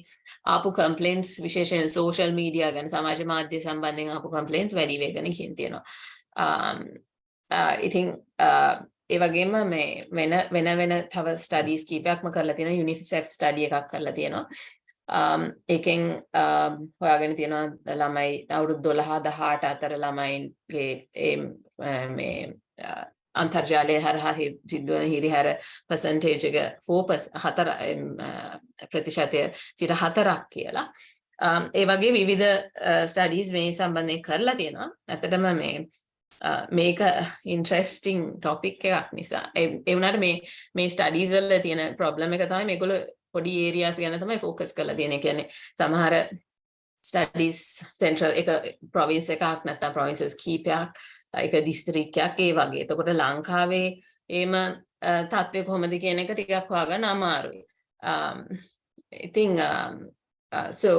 Speaker 4: ආපු කම්ප්ලේන්ට්ස් විශේෂයෙන් සෝෂල් මීඩියා ගැන සමාජ මාධ්‍ය සම්බන්ධයෙන් ආපු කම්ප්ලේන්ට්ස් වැඩි වේගන ගිහින් තියෙනවා. ඉතින් ඒ වගේම මේ වෙන තව ස්ටඩීස් කීපයක්ම කරලා තියෙනවා. යුනිසෙෆ් ස්ටඩි එකක් කරලා තියෙනවා. ඒකෙන් හොයාගෙන තියෙනවා ළමයි අවුරුදු 12-18 අතර ළමයින්ගේ මේ අන්තර්ජාලය හරහා සිදුවන හිරිහැර percentage එක 4% කියලා. ඒ වගේ විවිධ ස්ටඩීස් මේ සම්බන්ධයෙන් කරලා තියෙනවා. ඇත්තටම මේක ඉන්ටරෙස්ටිං ටොපික් එකක් නිසා. ඒ වුණාට මේ ස්ටඩීස් වල තියෙන ප්‍රොබ්ලම් එක තමයි මේගොල්ලෝ පොඩි areas ගැන තමයි focus කරලා තියෙන්නේ. කියන්නේ සමහර studies central එක province එකක් නැත්නම් provinces කීපයක් එක දිස්ත්‍රික්කයක් ඒ වගේ. එතකොට ලංකාවේ එහෙම තත්ත්වය කොහොමද කියන එක ටිකක් හොයාගන්න අමාරුයි. I think so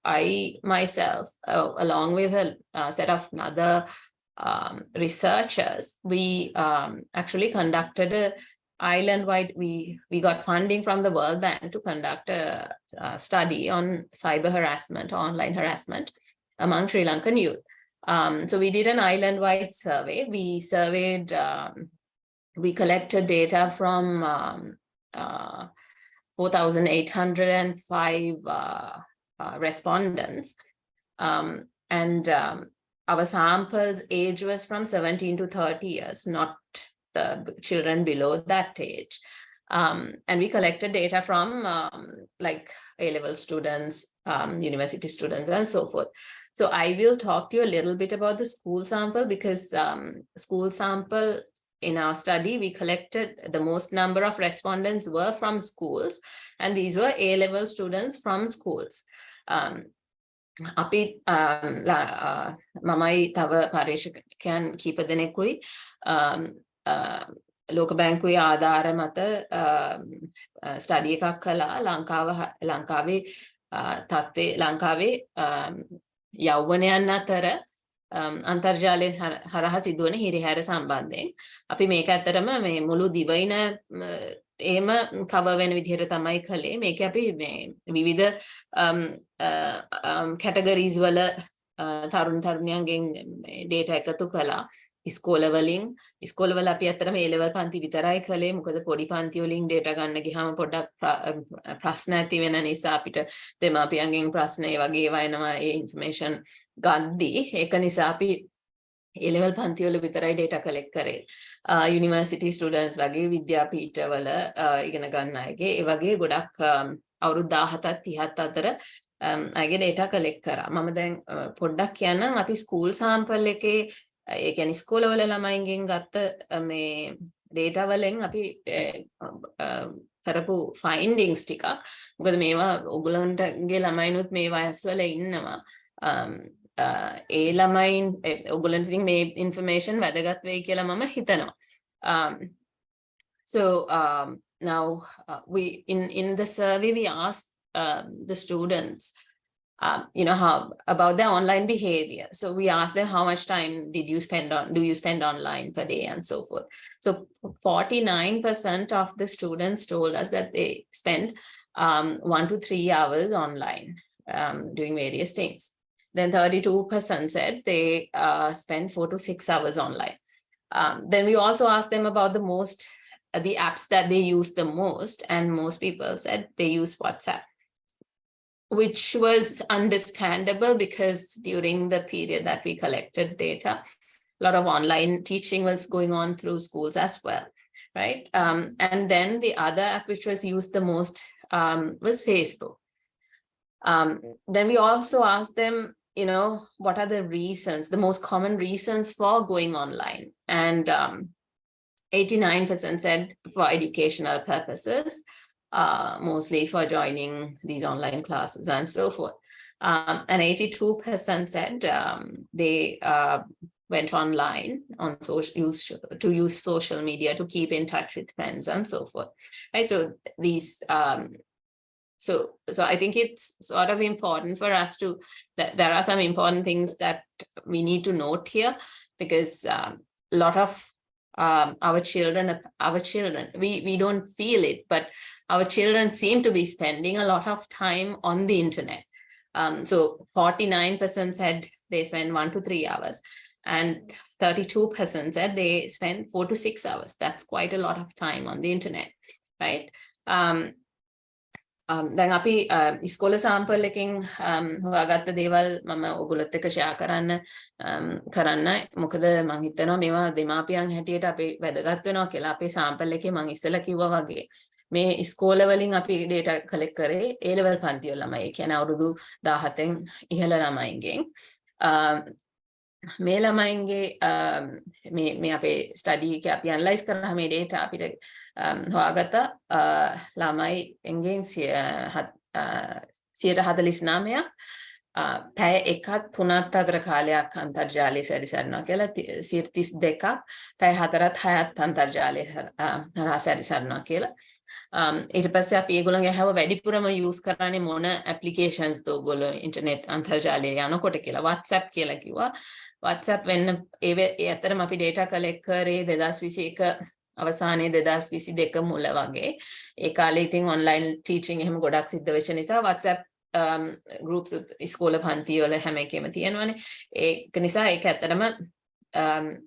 Speaker 4: I myself along with a set of other researchers, we actually conducted a island-wide, we got funding from the World Bank to conduct a study on cyber harassment, online harassment among Sri Lankan youth. So we did an island-wide survey. We surveyed, we collected data from 4,805 respondents. And our samples age was from 17 to 30 years, not the children below that age. And we collected data from like A-level students, university students, and so forth. So I will talk to you a little bit about the school sample, because school sample in our study, we collected the most number of respondents were from schools, and these were A-level students from schools. අපි මමයි තව පර්යේෂකයන් කීප දෙනෙකුයි ලෝක බැංකුවේ ආධාර මත study එකක් කළා ලංකාවේ තත්ත්වයේ ලංකාවේ යෞවනයන් අතර අන්තර්ජාලය හරහා සිදුවන හිරිහැර සම්බන්ධයෙන් අපි මේක ඇත්තටම මේ මුළු දිවයින එහෙම cover වෙන විදිහට තමයි කළේ. මේක අපි විවිධ categories වල තරුණ තරුණියන්ගෙන් data එකතු කළා. ඉස්කෝලවල අපි අතරම A level පන්ති විතරයි කළේ. මොකද පොඩි පන්ති වලින් data ගන්න ගියාම පොඩ්ඩක් ප්‍රශ්න ඇති වෙන නිසා අපිට දෙමාපියන්ගෙන් ප්‍රශ්න ඒ වගේ ඒවා එනවා ඒ information ගන්නදී. ඒක නිසා අපි A level පන්ති වල විතරයි data collect කරේ. University students ලගේ විද්‍යාපීඨවල ඉගෙන ගන්න අයගේ ඒ වගේ ගොඩක් අවුරුදු 17ත් 30ත් අතර අයගේ data collect කරා. මම දැන් පොඩ්ඩක් කියන්නම් අපි school sample එකේ ඒ කියන්නේ ඉස්කෝලවල ළමයින්ගෙන් ගත්ත මේ data වලින් අපි කරපු findings ටිකක්. මොකද මේවා ඔයගලන්ටගේ ළමයිනුත් මේ වයස්වල ඉන්නවා. ඒ ළමයින් ඔයගලන්ට ඉතින් මේ information වැදගත් වෙයි කියලා මම හිතනවා. So now we in the survey we asked the students how about their online behavior. So we asked them how much time do you spend online per day and so forth. So 49% of the students told us that they spend 1 to 3 hours online doing various things. Then 32% said they spend 4 to 6 hours online. Then we also asked them about the apps that they use the most, and most people said they use WhatsApp, which was understandable because during the period that we collected data, a lot of online teaching was going on through schools as well, right? And then the other app which was used the most was Facebook. Then we also asked them, what are the reasons, the most common reasons for going online? And 89% said for educational purposes, mostly for joining these online classes and so forth. And 82% said they went online to use social media to keep in touch with friends and so forth. Right? So these so I think it's sort of important for us there are some important things that we need to note here, because a lot of our children, we don't feel it, but our children seem to be spending a lot of time on the internet. So 49% said they spend 1 to 3 hours, and 32% said they spend 4 to 6 hours. That's quite a lot of time on the internet, right? දැන් අපි ඉස්කෝල sample එකෙන් හොයාගත්ත දේවල් මම ඔයගොල්ලොත් එක්ක share කරන්න මොකද මම හිතනවා මේවා දෙමාපියන් හැටියට අපි වැදගත් වෙනවා කියලා. අපේ සාම්පල් එකේ මම ඉස්සෙල්ලා කිව්වා වගේ මේ ඉස්කෝල වලින් අපි data collect කරේ A level පන්ති වල ළමයි. ඒ කියන්නේ අවුරුදු 17න් ඉහළ ළමයින්ගෙන්. මේ ළමයින්ගේ මේ අපේ ස්ටඩි එක අපි ඇනලයිස් කරා මේ ඩේටා අපිට හොයාගත්ත ළමයි එංගෙන් 149ක් පැය එකක් 3ත් අතර කාලයක් අන්තර්ජාලය සැරිසරනවා කියලා 32ක් පැය 4ත් 6ත් අන්තර්ජාලය හරහා සැරිසරනවා කියලා. ඊට පස්සේ අපි ඒගොල්ලන්ගේ හැව වැඩිපුරම යූස් කරන්නේ මොන ඇප්ලිකේෂන්ස් ද ඔයගොල්ලෝ ඉන්ටර්නෙට් අන්තර්ජාලය යනකොට කියලා. WhatsApp කියලා කිව්වා. WhatsApp වෙන්න ඒ අතරම අපි data collect කරේ 2021 අවසානයේ 2022 මුල වගේ. ඒ කාලේ ඉතින් online teaching එහෙම ගොඩක් සිද්ධ වෙච්ච නිසා WhatsApp groups ඉස්කෝල පන්ති වල හැම එකෙම තියෙනවනේ. ඒක නිසා ඒක ඇත්තටම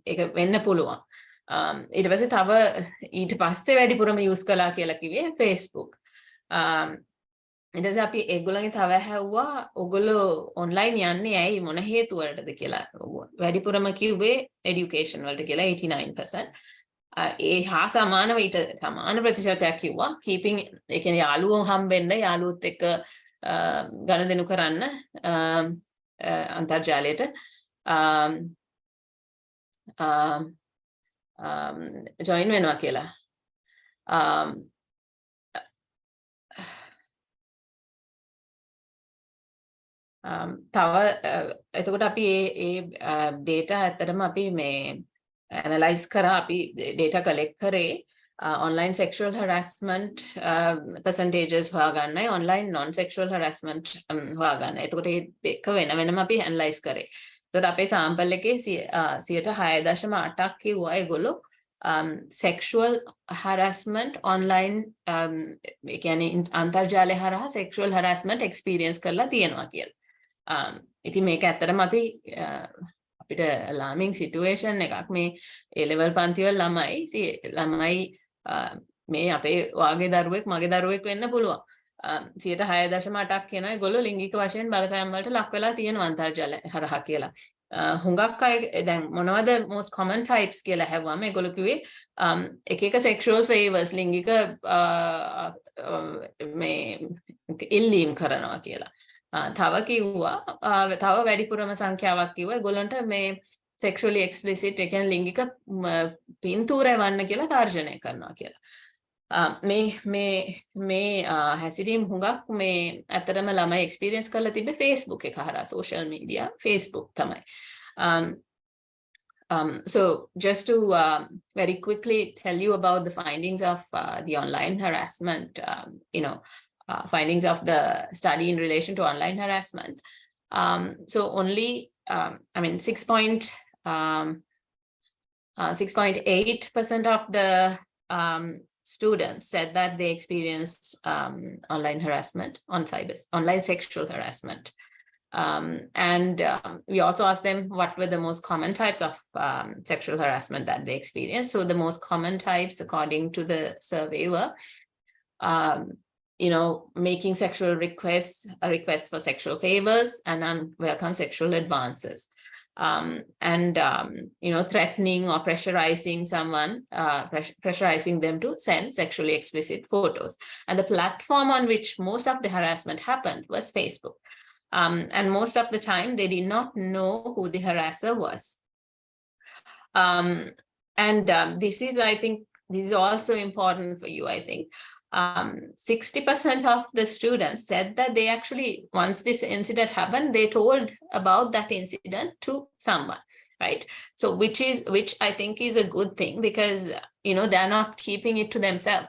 Speaker 4: ඒක වෙන්න පුළුවන්. ඊට පස්සේ තව ඊට පස්සේ වැඩිපුරම යූස් කළා කියලා කිව්වේ Facebook. ඊට පස්සේ අපි ඒගොල්ලන්ගේ තව ඇහුවා ඔයගොල්ලෝ online යන්නේ ඇයි මොන හේතු වලටද කියලා. වැඩිපුරම කිව්වේ education වලට කියලා 89%. ඒ හා සමානව ඊට සමාන ප්‍රතිශතයක් කිව්වා keeping ඒ කියන්නේ යාළුවෝ හම්බෙන්න යාළුවොත් එක්ක ගනුදෙනු කරන්න අන්තර්ජාලයට join වෙනවා කියලා. තව එතකොට අපි ඒ data ඇත්තටම අපි මේ analyze කරා අපි data collect කරේ online sexual harassment percentages හොයාගන්නයි online non sexual harassment හොයාගන්නයි. එතකොට මේ දෙක වෙනම අපි analyze කරේ. එතකොට අපේ sample එකේ 6.8ක් කිව්වා ඒගොල්ලෝ sexual harassment online ඒ කියන්නේ අන්තර්ජාලය හරහා sexual harassment experience කරලා තියෙනවා කියලා. ඉතින් මේක ඇත්තටම අපිට alarming situation එකක් මේ A level පන්ති වල ළමයි මේ අපේ වාගේ දරුවෙක් මගේ දරුවෙක් වෙන්න පුළුවන්. 6.8ක් කියනවා ඒගොල්ලෝ ලිංගික වශයෙන් බලපෑම් වලට ලක් වෙලා තියෙනවා අන්තර්ජාලය හරහා කියලා. හුඟක් අය දැන් මොනවද most common types කියලා හැවුවම ඒගොල්ලෝ කිව්වේ එක sexual favors ලිංගික මේ ඉල්ලීම් කරනවා කියලා. තව කිව්වා තව වැඩිපුරම සංඛ්‍යාවක් කිව්වා ඒගොල්ලන්ට මේ sexually explicit ඒ කියන්නේ ලිංගික පින්තූර එවන්න කියලා තර්ජනය කරනවා කියලා. මේ හැසිරීම් හුඟක් මේ ඇත්තටම ළමයි experience කරලා තිබ්බේ Facebook එක හරහා social media Facebook තමයි. So just to very quickly tell you about the findings of the online harassment, findings of the study in relation to online harassment. So only, 6.8% of the students said that they experienced online harassment online sexual harassment. We also asked them what were the most common types of sexual harassment that they experienced. So the most common types, according to the survey, were making sexual requests, a request for sexual favors and unwelcome sexual advances. Threatening or pressurizing someone, pressurizing them to send sexually explicit photos. And the platform on which most of the harassment happened was Facebook. And most of the time, they did not know who the harasser was. This is also important for you, I think. 60% of the students said that they actually, once this incident happened, they told about that incident to someone, right? So which I think is a good thing because, they're not keeping it to themselves.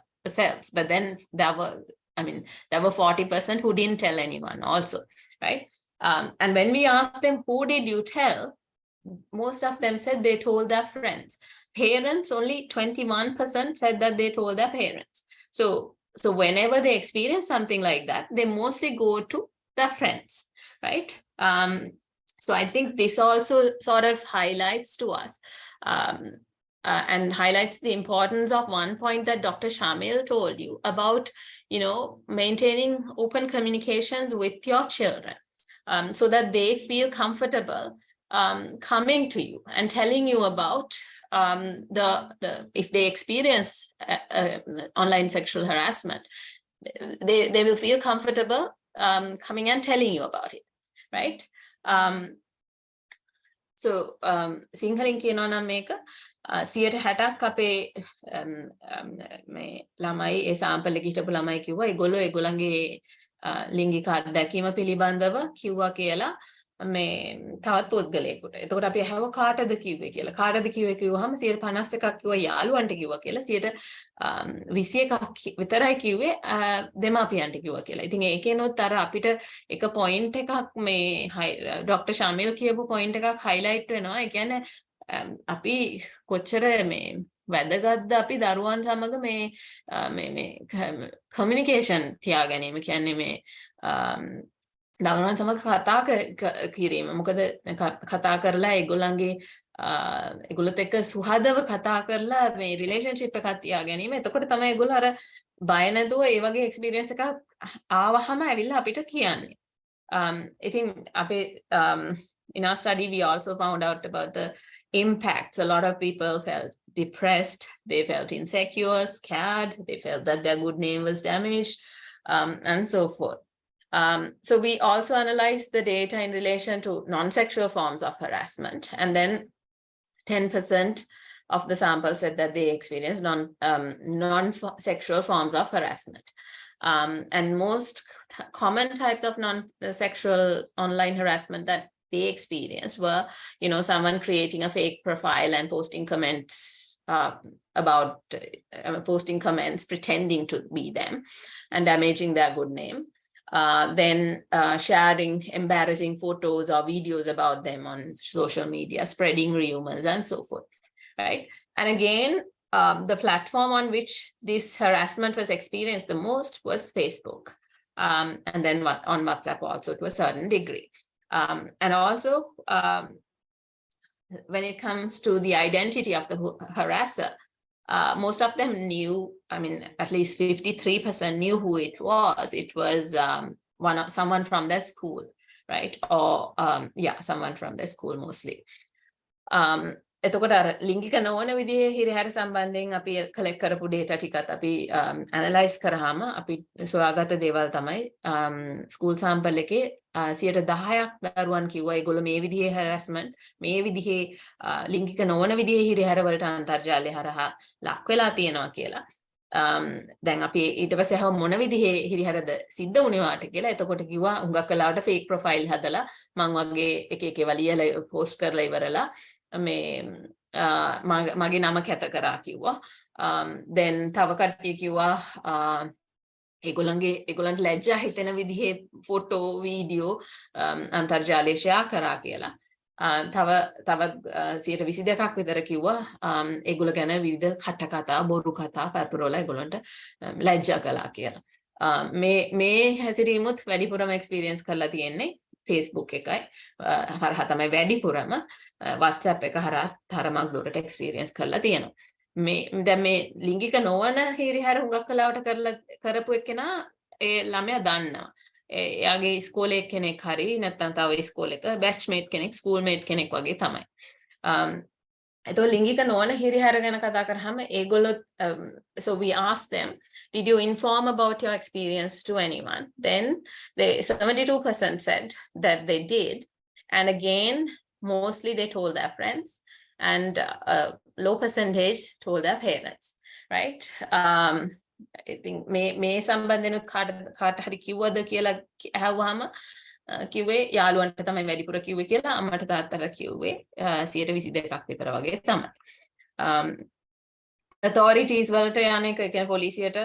Speaker 4: But then there were 40% who didn't tell anyone also, right? And when we asked them, who did you tell? Most of them said they told their friends. Parents, only 21% said that they told their parents. So whenever they experience something like that, they mostly go to their friends, right? So I think this also sort of highlights to us and highlights the importance of one point that Dr. Shamil told you about, maintaining open communications with your children so that they feel comfortable coming to you and telling you about if they experience online sexual harassment, they will feel comfortable coming and telling you about it, right? So සිංහලෙන් කියනවා නම් මේක 60% අපේ මේ ළමයි ඒ sample එකේ හිටපු ළමයි කිව්වා ඒගොල්ලන්ගේ ලිංගික අත්දැකීම පිළිබඳව කිව්වා කියලා මේ තවත් පුද්ගලයෙකුට. එතකොට අපි අහව කාටද කිව්වේ කියලා. කාටද කිව්වේ කිව්වහම 51%ක් කිව්වා යාළුවන්ට කිව්වා කියලා. 21ක් විතරයි කිව්වේ දෙමාපියන්ට කිව්වා කියලා. ඉතින් ඒකේනොත් අර අපිට එක පොයින්ට් එකක් මේ ડોක්ටර් ශාමිල් කියපු පොයින්ට් එකක් highlight වෙනවා. ඒ කියන්නේ අපි කොච්චර මේ වැදගත්ද අපි දරුවන් සමග මේ කමියුනිකේෂන් තියාගැනීම කියන්නේ මේ දරුවන් සමග කතා කිරීම. මොකද කතා කරලා ඒගොල්ලොත් එක්ක සුහදව කතා කරලා මේ රිලේෂන්ෂිප් එකක් තියාගැනීම. එතකොට තමයි ඒගොල්ලෝ අර බය නැතුව ඒ වගේ එක්ස්පීරියන්ස් එකක් ආවහම ඇවිල්ලා අපිට කියන්නේ. ඉතින් අපේ in our study we also found out about the impacts. A lot of people felt depressed, they felt insecure, scared, they felt that their good name was damaged, and so forth. So we also analyzed the data in relation to non-sexual forms of harassment, and then 10% of the sample said that they experienced non-sexual forms of harassment. And most common types of non-sexual online harassment that they experienced were, someone creating a fake profile and posting comments posting comments pretending to be them and damaging their good name. Then sharing embarrassing photos or videos about them on social media, spreading rumors and so forth, right? And again, the platform on which this harassment was experienced the most was Facebook. And then on WhatsApp also to a certain degree. And also, when it comes to the identity of the harasser, most of them knew, at least 53% knew who it was. It was someone from their school, right? Or someone from their school mostly. එතකොට අර ලිංගික නොවන විදිහේ හිරිහැර සම්බන්ධයෙන් අපි collect කරපු data ටිකත් අපි ඇනලයිස් කරාම අපි සොයාගත්ත දේවල් තමයි ස්කූල් සාම්පල් එකේ 10%ක් දරුවන් කිව්වා ඒගොල්ලෝ මේ විදිහේ හැරස්මන්ට් මේ විදිහේ ලිංගික නොවන විදිහේ හිරිහැර වලට අන්තර්ජාලය හරහා ලක් වෙලා තියෙනවා කියලා. දැන් අපි ඊට පස්සේ අහව මොන විදිහේ හිරිහැරද සිද්ධ වුණේ වාට කියලා. එතකොට කිව්වා හුඟක් වෙලාවට ෆේක් ප්‍රොෆයිල් හදලා මං වගේ එක එක ඒවා ලියලා පෝස්ට් කරලා ඉවරලා මගේ නම කැත කරා කිව්වා. then තව කට්ටිය කිව්වා ඒගොල්ලන්ට ලැජ්ජා හිතෙන විදිහේ ෆොටෝ වීඩියෝ අන්තර්ජාලයේ ෂෙයා කරා කියලා. තවත් 22ක් විතර කිව්වා ඒගොල්ලෝ ගැන විවිධ කටකතා බොරු කතා පරපුරවල ඒගොල්ලන්ට ලැජ්ජා කළා කියලා. මේ හැසිරීමුත් වැඩිපුරම එක්ස්පීරියන්ස් කරලා තියෙන්නේ Facebook එකයි හරහා තමයි වැඩිපුරම WhatsApp එක හරහා තරමක් දුරට එක්ස්පීරියන්ස් කරලා තියෙනවා. දැන් මේ ලිංගික නොවන හිරිහැර හුඟක් කලාවට කරපු එක්කෙනා ඒ ළමයා දන්නවා. එයාගේ ඉස්කෝලේ කෙනෙක් හරි නැත්නම් තව ඉස්කෝලේක බැච්මේට් කෙනෙක් ස්කූල්මේට් කෙනෙක් වගේ තමයි. එතකොට ලිංගික නොවන හිරිහැර ගැන කතා කරාම ඒගොල්ලෝ so we asked them, did you inform about your experience to anyone? Then 72% said that they did, and again mostly they told their friends, and low percentage told their parents, right? I think මේ සම්බන්ධෙන් කාට හරි කිව්වද කියලා අහුවාම කිව්වේ යාළුවන්ට තමයි වැඩිපුර කිව්වේ කියලා අම්මට තාත්තට කිව්වේ 22ක් විතර වගේ තමයි. authorities වලට යන්නේ කියන්නේ පොලිසියට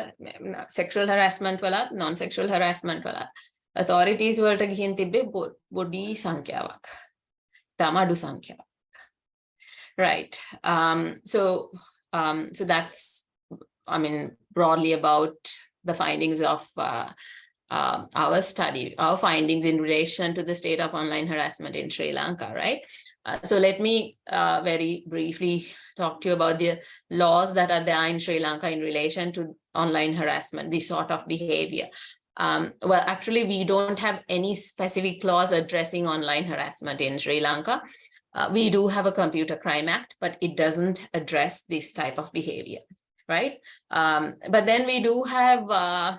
Speaker 4: sexual harassment වලත් non sexual harassment වලත් authorities වලට ගිහින් තිබ්බේ බොඩි සංඛ්‍යාවක්. තමඩු සංඛ්‍යාවක්. Right. So that's broadly about the findings of our study, our findings in relation to the state of online harassment in Sri Lanka, right? So let me very briefly talk to you about the laws that are there in Sri Lanka in relation to online harassment, this sort of behavior. Well, actually, we don't have any specific laws addressing online harassment in Sri Lanka. We do have a Computer Crime Act, but it doesn't address this type of behavior, right? But then we do have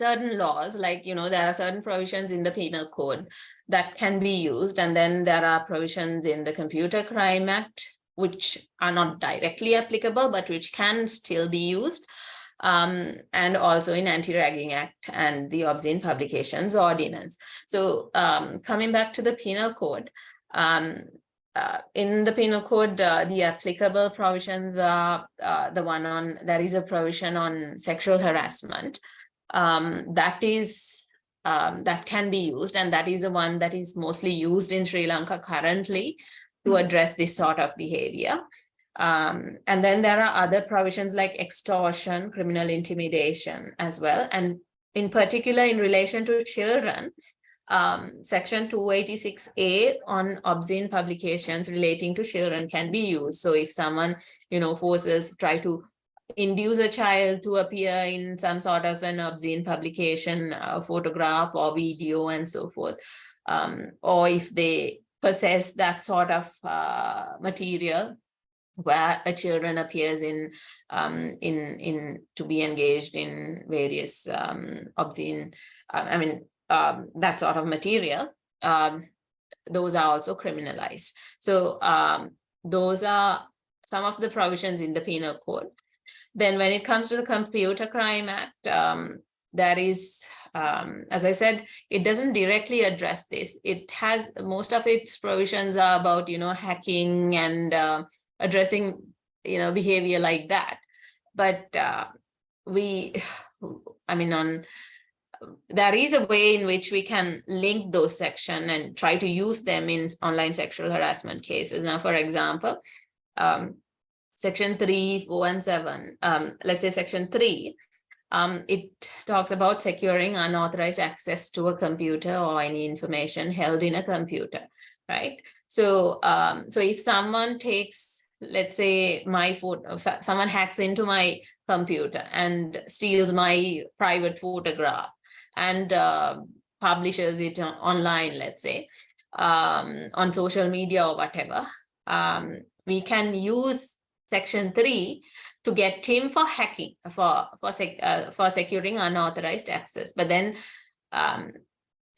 Speaker 4: certain laws, like, there are certain provisions in the penal code that can be used. And then there are provisions in the Computer Crime Act, which are not directly applicable, but which can still be used. And also in Anti-Ragging Act and the Obscene Publications Ordinance. So coming back to the penal code, in the penal code, the applicable provisions are there is a provision on sexual harassment that can be used, and that is the one that is mostly used in Sri Lanka currently to address this sort of behavior. And then there are other provisions like extortion, criminal intimidation as well. And in particular, in relation to children, Section 286A on obscene publications relating to children can be used. So if someone, try to induce a child to appear in some sort of an obscene publication, photograph or video and so forth, or if they possess that sort of material where a children appears in to be engaged in various obscene, that sort of material, those are also criminalized. So those are some of the provisions in the penal code. Then when it comes to the Computer Crime Act, there is, as I said, it doesn't directly address this. It has, most of its provisions are about, hacking and addressing, behavior like that. But there is a way in which we can link those sections and try to use them in online sexual harassment cases. Now, for example, Section 3, 4, and 7, let's say Section 3, it talks about securing unauthorized access to a computer or any information held in a computer, right? So, so if someone takes, let's say, my photo, someone hacks into my computer and steals my private photograph and publishes it online, let's say, on social media or whatever, we can use Section 3 to get him for hacking, for securing unauthorized access, but then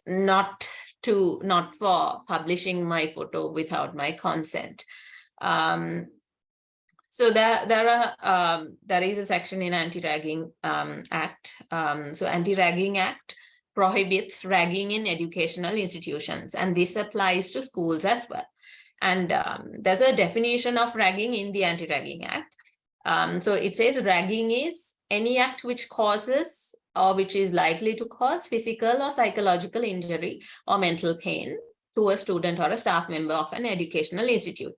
Speaker 4: not for publishing my photo without my consent. So there is a section in Anti-Ragging Act. So Anti-Ragging Act prohibits ragging in educational institutions, and this applies to schools as well. And there's a definition of ragging in the Anti-Ragging Act. So it says ragging is any act which causes or which is likely to cause physical or psychological injury or mental pain to a student or a staff member of an educational institute.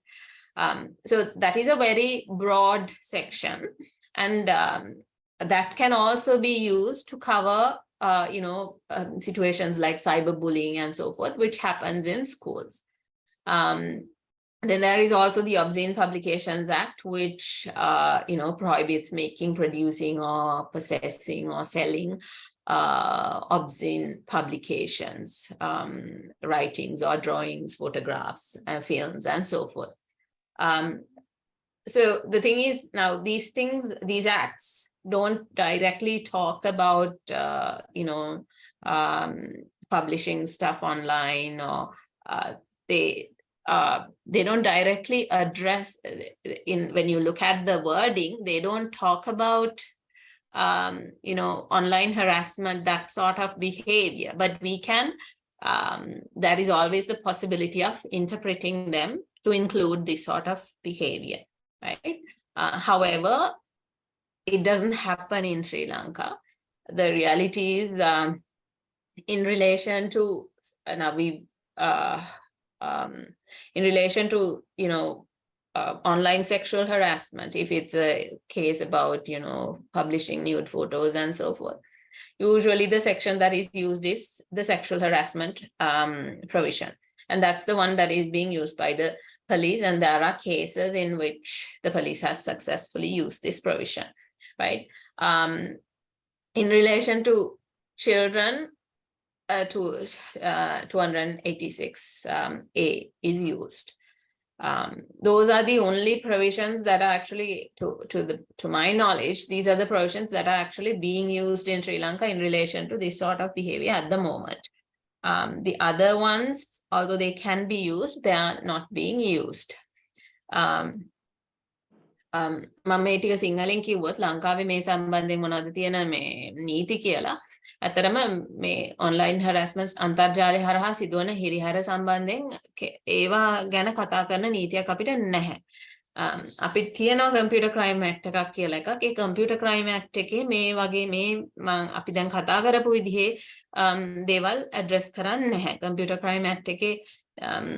Speaker 4: So that is a very broad section, and that can also be used to cover, situations like cyberbullying and so forth, which happens in schools. Then there is also the Obscene Publications Act, which prohibits making, producing, or possessing or selling obscene publications, writings or drawings, photographs, films, and so forth. So the thing is, now these acts don't directly talk about publishing stuff online, or they don't directly address, when you look at the wording, they don't talk about online harassment, that sort of behavior, but we can, there is always the possibility of interpreting them to include this sort of behavior, right? However, it doesn't happen in Sri Lanka. The reality is, in relation to in relation to online sexual harassment, if it's a case about publishing nude photos and so forth, usually the section that is used is the sexual harassment provision, and that's the one that is being used by the police, and there are cases in which the police has successfully used this provision, right? In relation to children, 286A is used. Those are the only provisions that are actually, to my knowledge, these are the provisions that are actually being used in Sri Lanka in relation to this sort of behavior at the moment. The other ones, although they can be used, they are not being used. මම මේ ටික සිංහලෙන් කිව්වොත් ලංකාවේ මේ සම්බන්ධයෙන් මොනවද තියෙන මේ නීති කියලා. ඇත්තටම මේ online harassment අන්තර්ජාලය හරහා සිදුවන හිරිහැර සම්බන්ධයෙන් ඒවා ගැන කතා කරන නීතියක් අපිට නැහැ. අපිට තියෙනවා computer crime act එකක් කියලා එකක්. ඒ computer crime act එකේ මේ වගේ මේ අපි දැන් කතා කරපු විදිහේ දේවල් address කරන්නේ නැහැ. computer crime act එකේ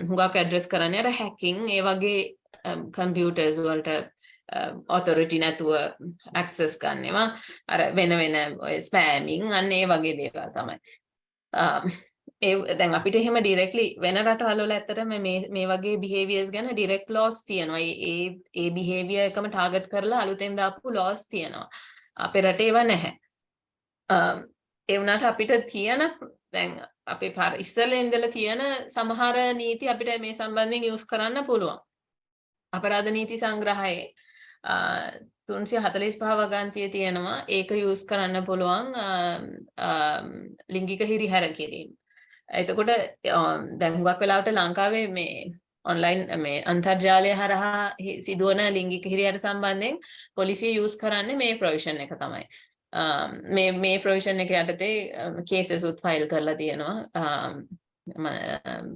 Speaker 4: හුඟක් address කරන්නේ අර hacking ඒ වගේ computers වලට authority නැතුව access කරනවා අර වෙන spamming අන්න ඒ වගේ දේවල් තමයි. දැන් අපිට එහෙම directly වෙන රටවල් වල ඇත්තටම මේ වගේ behaviors ගැන direct laws තියෙනවා. ඒ behavior එකම target කරලා අලුතෙන් දාපු laws තියෙනවා. අපේ රටේ ඒවා නැහැ. ඒ වුණාට අපිට තියෙන දැන් අපේ ඉස්සෙල්ලා ඉඳලා තියෙන සමහර නීති අපිට මේ සම්බන්ධයෙන් use කරන්න පුළුවන්. අපරාධ නීති සංග්‍රහයේ 345 වගන්තිය තියෙනවා. ඒක use කරන්න පුළුවන් ලිංගික හිරිහැර කිරීම. එතකොට දැන් හුඟක් වෙලාවට ලංකාවේ මේ online මේ අන්තර්ජාලය හරහා සිදුවන ලිංගික හිරිහැර සම්බන්ධයෙන් පොලිසිය use කරන්නේ මේ provision එක තමයි. මේ provision එක යටතේ cases උත් file කරලා තියෙනවා.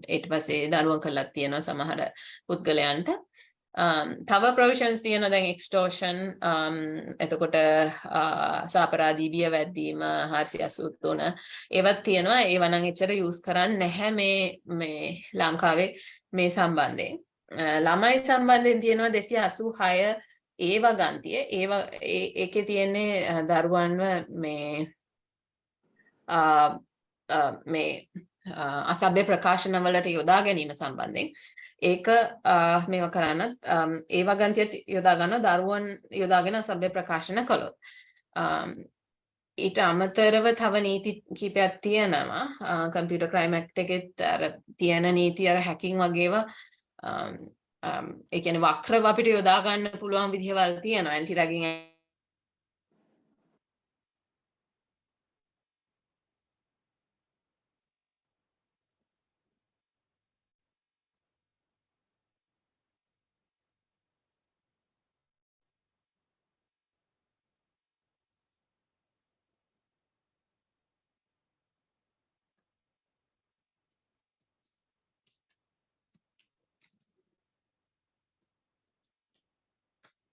Speaker 4: ඊට පස්සේ දඬුවම් කරලා තියෙනවා සමහර පුද්ගලයන්ට. තව provisions තියෙනවා දැන් extortion එතකොට සාපරාධී බිය වැද්දීම 483 ඒවත් තියෙනවා. ඒවා නම් එච්චර use කරන්නේ නැහැ මේ ලංකාවේ මේ සම්බන්ධයෙන්. ළමයි සම්බන්ධයෙන් තියෙනවා 286 ඒ වගන්තිය. ඒකේ තියෙන්නේ දරුවන්ව මේ අසභ්‍ය ප්‍රකාශන වලට යොදා ගැනීම සම්බන්ධයෙන් ඒක මේවා කරන්නත් ඒ වගන්තියත් යොදා ගන්න දරුවන් යොදාගෙන අසභ්‍ය ප්‍රකාශන කළොත්. ඊට අමතරව තව නීති කිහිපයක් තියෙනවා. computer crime act එකෙත් අර තියෙන නීති අර hacking වගේවා ඒ කියන්නේ වක්‍රව අපිට යොදා ගන්න පුළුවන් විදිහවල් තියෙනවා. anti ragging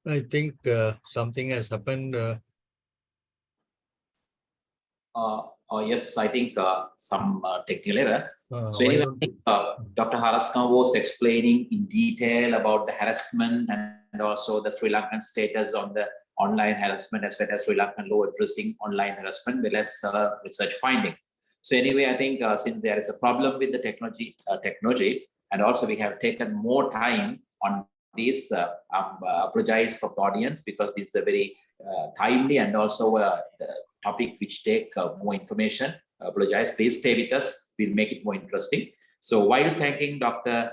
Speaker 2: I think something has happened.
Speaker 1: Yes, I think some technical error. So
Speaker 2: why
Speaker 1: anyway,
Speaker 2: don't-
Speaker 1: I think, Dr. Haraskam was explaining in detail about the harassment and also the Sri Lankan status on the online harassment as well as Sri Lankan law addressing online harassment, well as research finding. So anyway, I think since there is a problem with the technology, and also we have taken more time on this, apologize for the audience because this is a very timely and also the topic which take more information. Apologize, please stay with us. We'll make it more interesting. So while thanking Dr.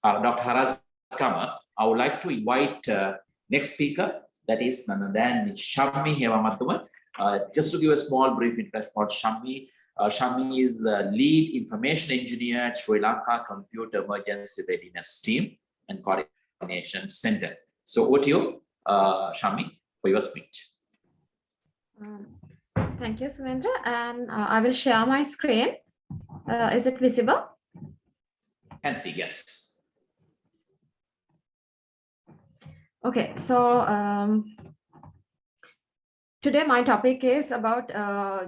Speaker 1: Haraskama, I would like to invite next speaker, that is none other than Shammi Hevamattuma. Just to give a small brief introduction about Shammi. Shammi is the lead information engineer at Sri Lanka Computer Emergency Readiness Team and Coordination Center. So over to you, Shammi, for your speech.
Speaker 5: Thank you, Suvendra. And I will share my screen. Is it visible?
Speaker 1: And see, yes.
Speaker 5: Okay, so today my topic is about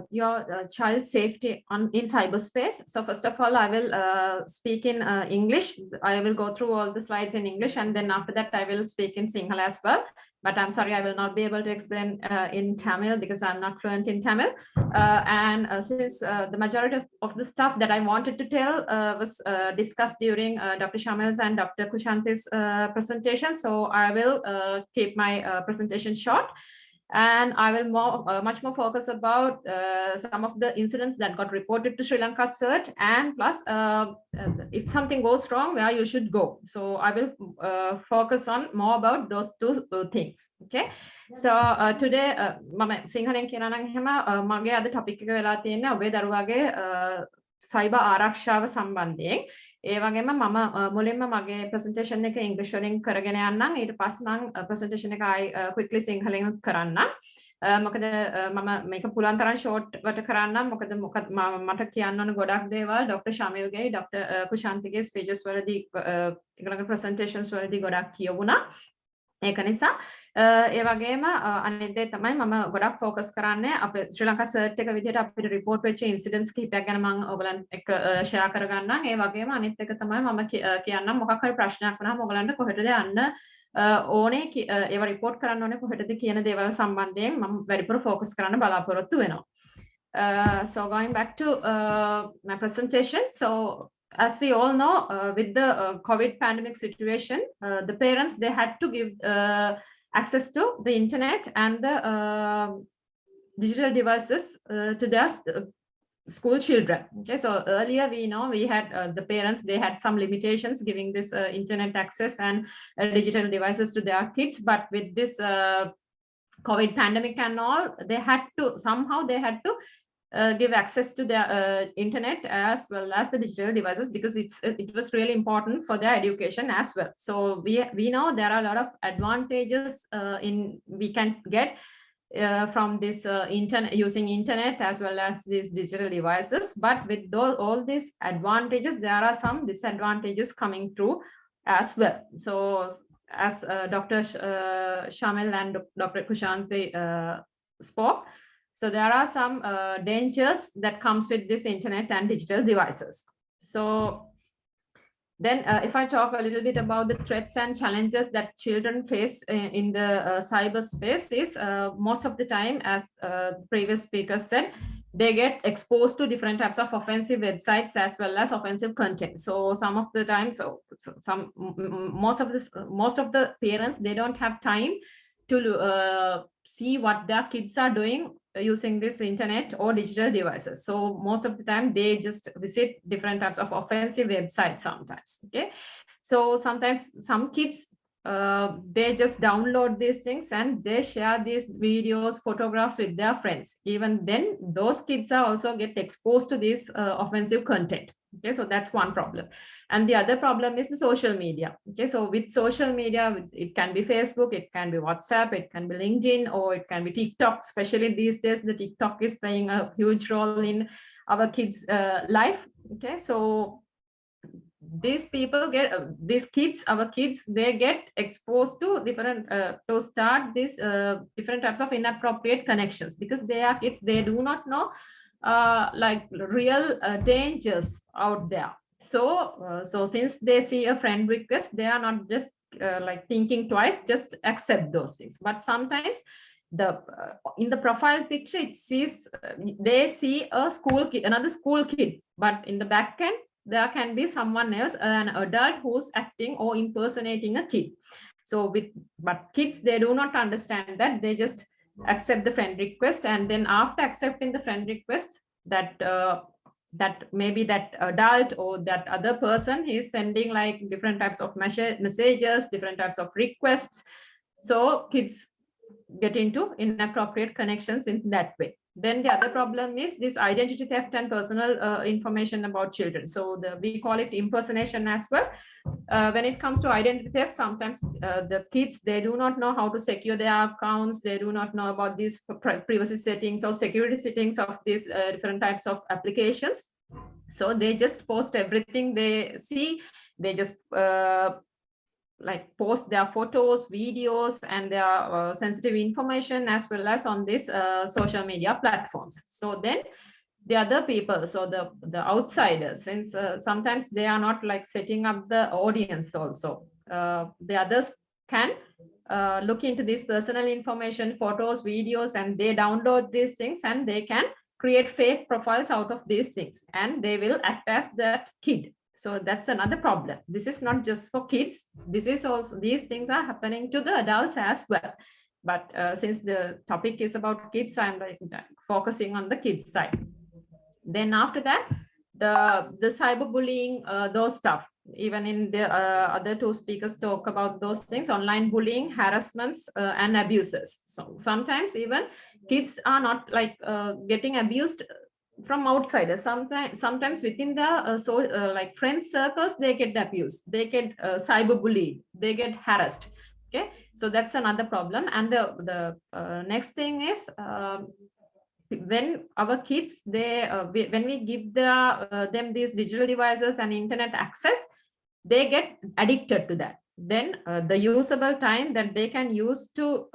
Speaker 5: your child safety in cyberspace. So first of all, I will speak in English. I will go through all the slides in English, and then after that I will speak in Sinhala as well. But I'm sorry, I will not be able to explain in Tamil because I'm not fluent in Tamil. Since the majority of the stuff that I wanted to tell was discussed during Dr. Shamil's and Dr. Kushanti's presentation, so I will keep my presentation short. And I will much more focus about some of the incidents that got reported to Sri Lanka CERT, and plus if something goes wrong, where you should go. So I will focus on more about those two things. Okay. So today, මම සිංහලෙන් කියනවා නම් එහෙම මගේ අද topic එක වෙලා තියෙන්නේ ඔබේ දරුවාගේ සයිබර් ආරක්ෂාව සම්බන්ධයෙන්. ඒ වගේම මම මුලින්ම මගේ ප්‍රසන්ටේෂන් එක ඉංග්‍රීසි වලින් කරගෙන යන්නම්. ඊට පස්සේ මම ප්‍රසන්ටේෂන් එක ආයි ක්වික්ලි සිංහලෙන් කරන්නම්. මොකද මම මේක පුළුවන් තරම් ෂෝට් වට කරන්නම්. මොකද මට කියන්න ඕන ගොඩක් දේවල් ડોક્ટર ශාමිල්ගේ ડોક્ટર කුෂාන්තිගේ ස්පීචස් වලදී ඒගොල්ලන්ගේ ප්‍රසන්ටේෂන්ස් වලදී ගොඩක් කියවුණා. ඒක නිසා ඒ වගේම අනිත් දේ තමයි මම ගොඩක් ફોකස් කරන්නේ අපේ ශ්‍රී ලංකා සර්ට් එක විදිහට අපිට රිපෝට් වෙච්ච ඉන්සිඩන්ට්ස් කිහිපයක් ගැන මම ඔයගලන්ට එක්ක ෂෙයා කරගන්නම්. ඒ වගේම අනිත් එක තමයි මම කියන්නම් මොකක් හරි ප්‍රශ්නයක් වුණාම ඔයගලන්ට කොහෙටද යන්න ඕනේ ඒව රිපෝට් කරන්න ඕනේ කොහෙටද කියන දේවල් සම්බන්ධයෙන් මම වැඩිපුර ફોකස් කරන්න බලාපොරොත්තු වෙනවා. So going back to my presentation. So as we all know, with the COVID pandemic situation, the parents, they had to give access to the internet and the digital devices to their school children. Okay, so earlier we know we had the parents, they had some limitations giving this internet access and digital devices to their kids, but with this COVID pandemic and all, they had to give access to the internet as well as the digital devices, because it was really important for their education as well. So we know there are a lot of advantages we can get from this using internet as well as these digital devices. But with all these advantages, there are some disadvantages coming through as well. So as Dr. Shamil and Dr. Kushanti spoke, so there are some dangers that comes with this internet and digital devices. So then if I talk a little bit about the threats and challenges that children face in the cyberspace is most of the time, as previous speaker said, they get exposed to different types of offensive websites as well as offensive content. So some of the time, most of the parents, they don't have time to see what their kids are doing using this internet or digital devices. So most of the time they just visit different types of offensive websites sometimes. Okay, so sometimes some kids they just download these things and they share these videos, photographs with their friends. Even then those kids are also get exposed to this offensive content. Okay, so that's one problem. And the other problem is the social media. Okay, so with social media, it can be Facebook, it can be WhatsApp, it can be LinkedIn, or it can be TikTok. Especially these days, the TikTok is playing a huge role in our kids' life. Okay, so these people get our kids, they get exposed to different to start these different types of inappropriate connections, because they are kids, they do not know like real dangers out there. So since they see a friend request, they are not just like thinking twice, just accept those things. But sometimes in the profile picture, it sees they see a school kid, another school kid, but in the back end there can be someone else, an adult who's acting or impersonating a kid. So but kids, they do not understand that. They just accept the friend request, and then after accepting the friend request, that maybe that adult or that other person is sending like different types of messages, different types of requests. So kids get into inappropriate connections in that way. Then the other problem is this identity theft and personal information about children. So we call it impersonation as well. When it comes to identity theft, sometimes the kids, they do not know how to secure their accounts. They do not know about these privacy settings or security settings of these different types of applications. So they just post everything they see. They just like post their photos, videos, and their sensitive information as well as on these social media platforms. So then the other people, so the outsiders, since sometimes they are not like setting up the audience also, the others can look into this personal information, photos, videos, and they download these things and they can create fake profiles out of these things, and they will act as that kid. So that's another problem. This is not just for kids. This is also, these things are happening to the adults as well. But since the topic is about kids, I'm like focusing on the kids side. Then after that, the cyberbullying, those stuff, even in the other two speakers talk about those things, online bullying, harassments, and abuses. So sometimes even kids are not like getting abused from outsiders. Sometimes within the like friend circles, they get abused, they get cyberbullied, they get harassed. Okay, so that's another problem. And the next thing is, when our kids, when we give them these digital devices and internet access, they get addicted to that. Then the usable time that they can use to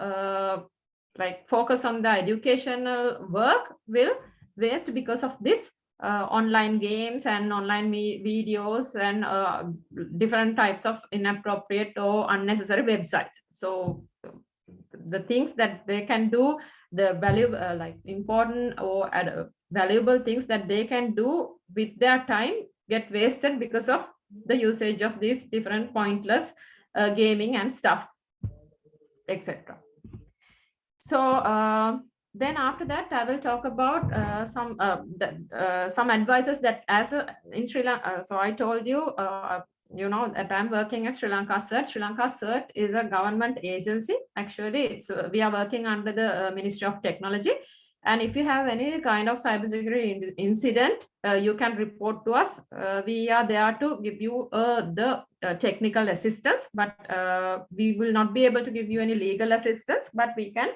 Speaker 5: like focus on the educational work will waste because of this online games and online videos and different types of inappropriate or unnecessary websites. So the things that they can do, the value like important or valuable things that they can do with their time get wasted because of the usage of these different pointless gaming and stuff, etc. So then after that, I will talk about some advices that in Sri Lanka. So I told you, you know, that I'm working at Sri Lanka CERT. Sri Lanka CERT is a government agency. Actually, it's we are working under the Ministry of Technology. And if you have any kind of cybersecurity incident, you can report to us. We are there to give you the technical assistance, but we will not be able to give you any legal assistance, but we can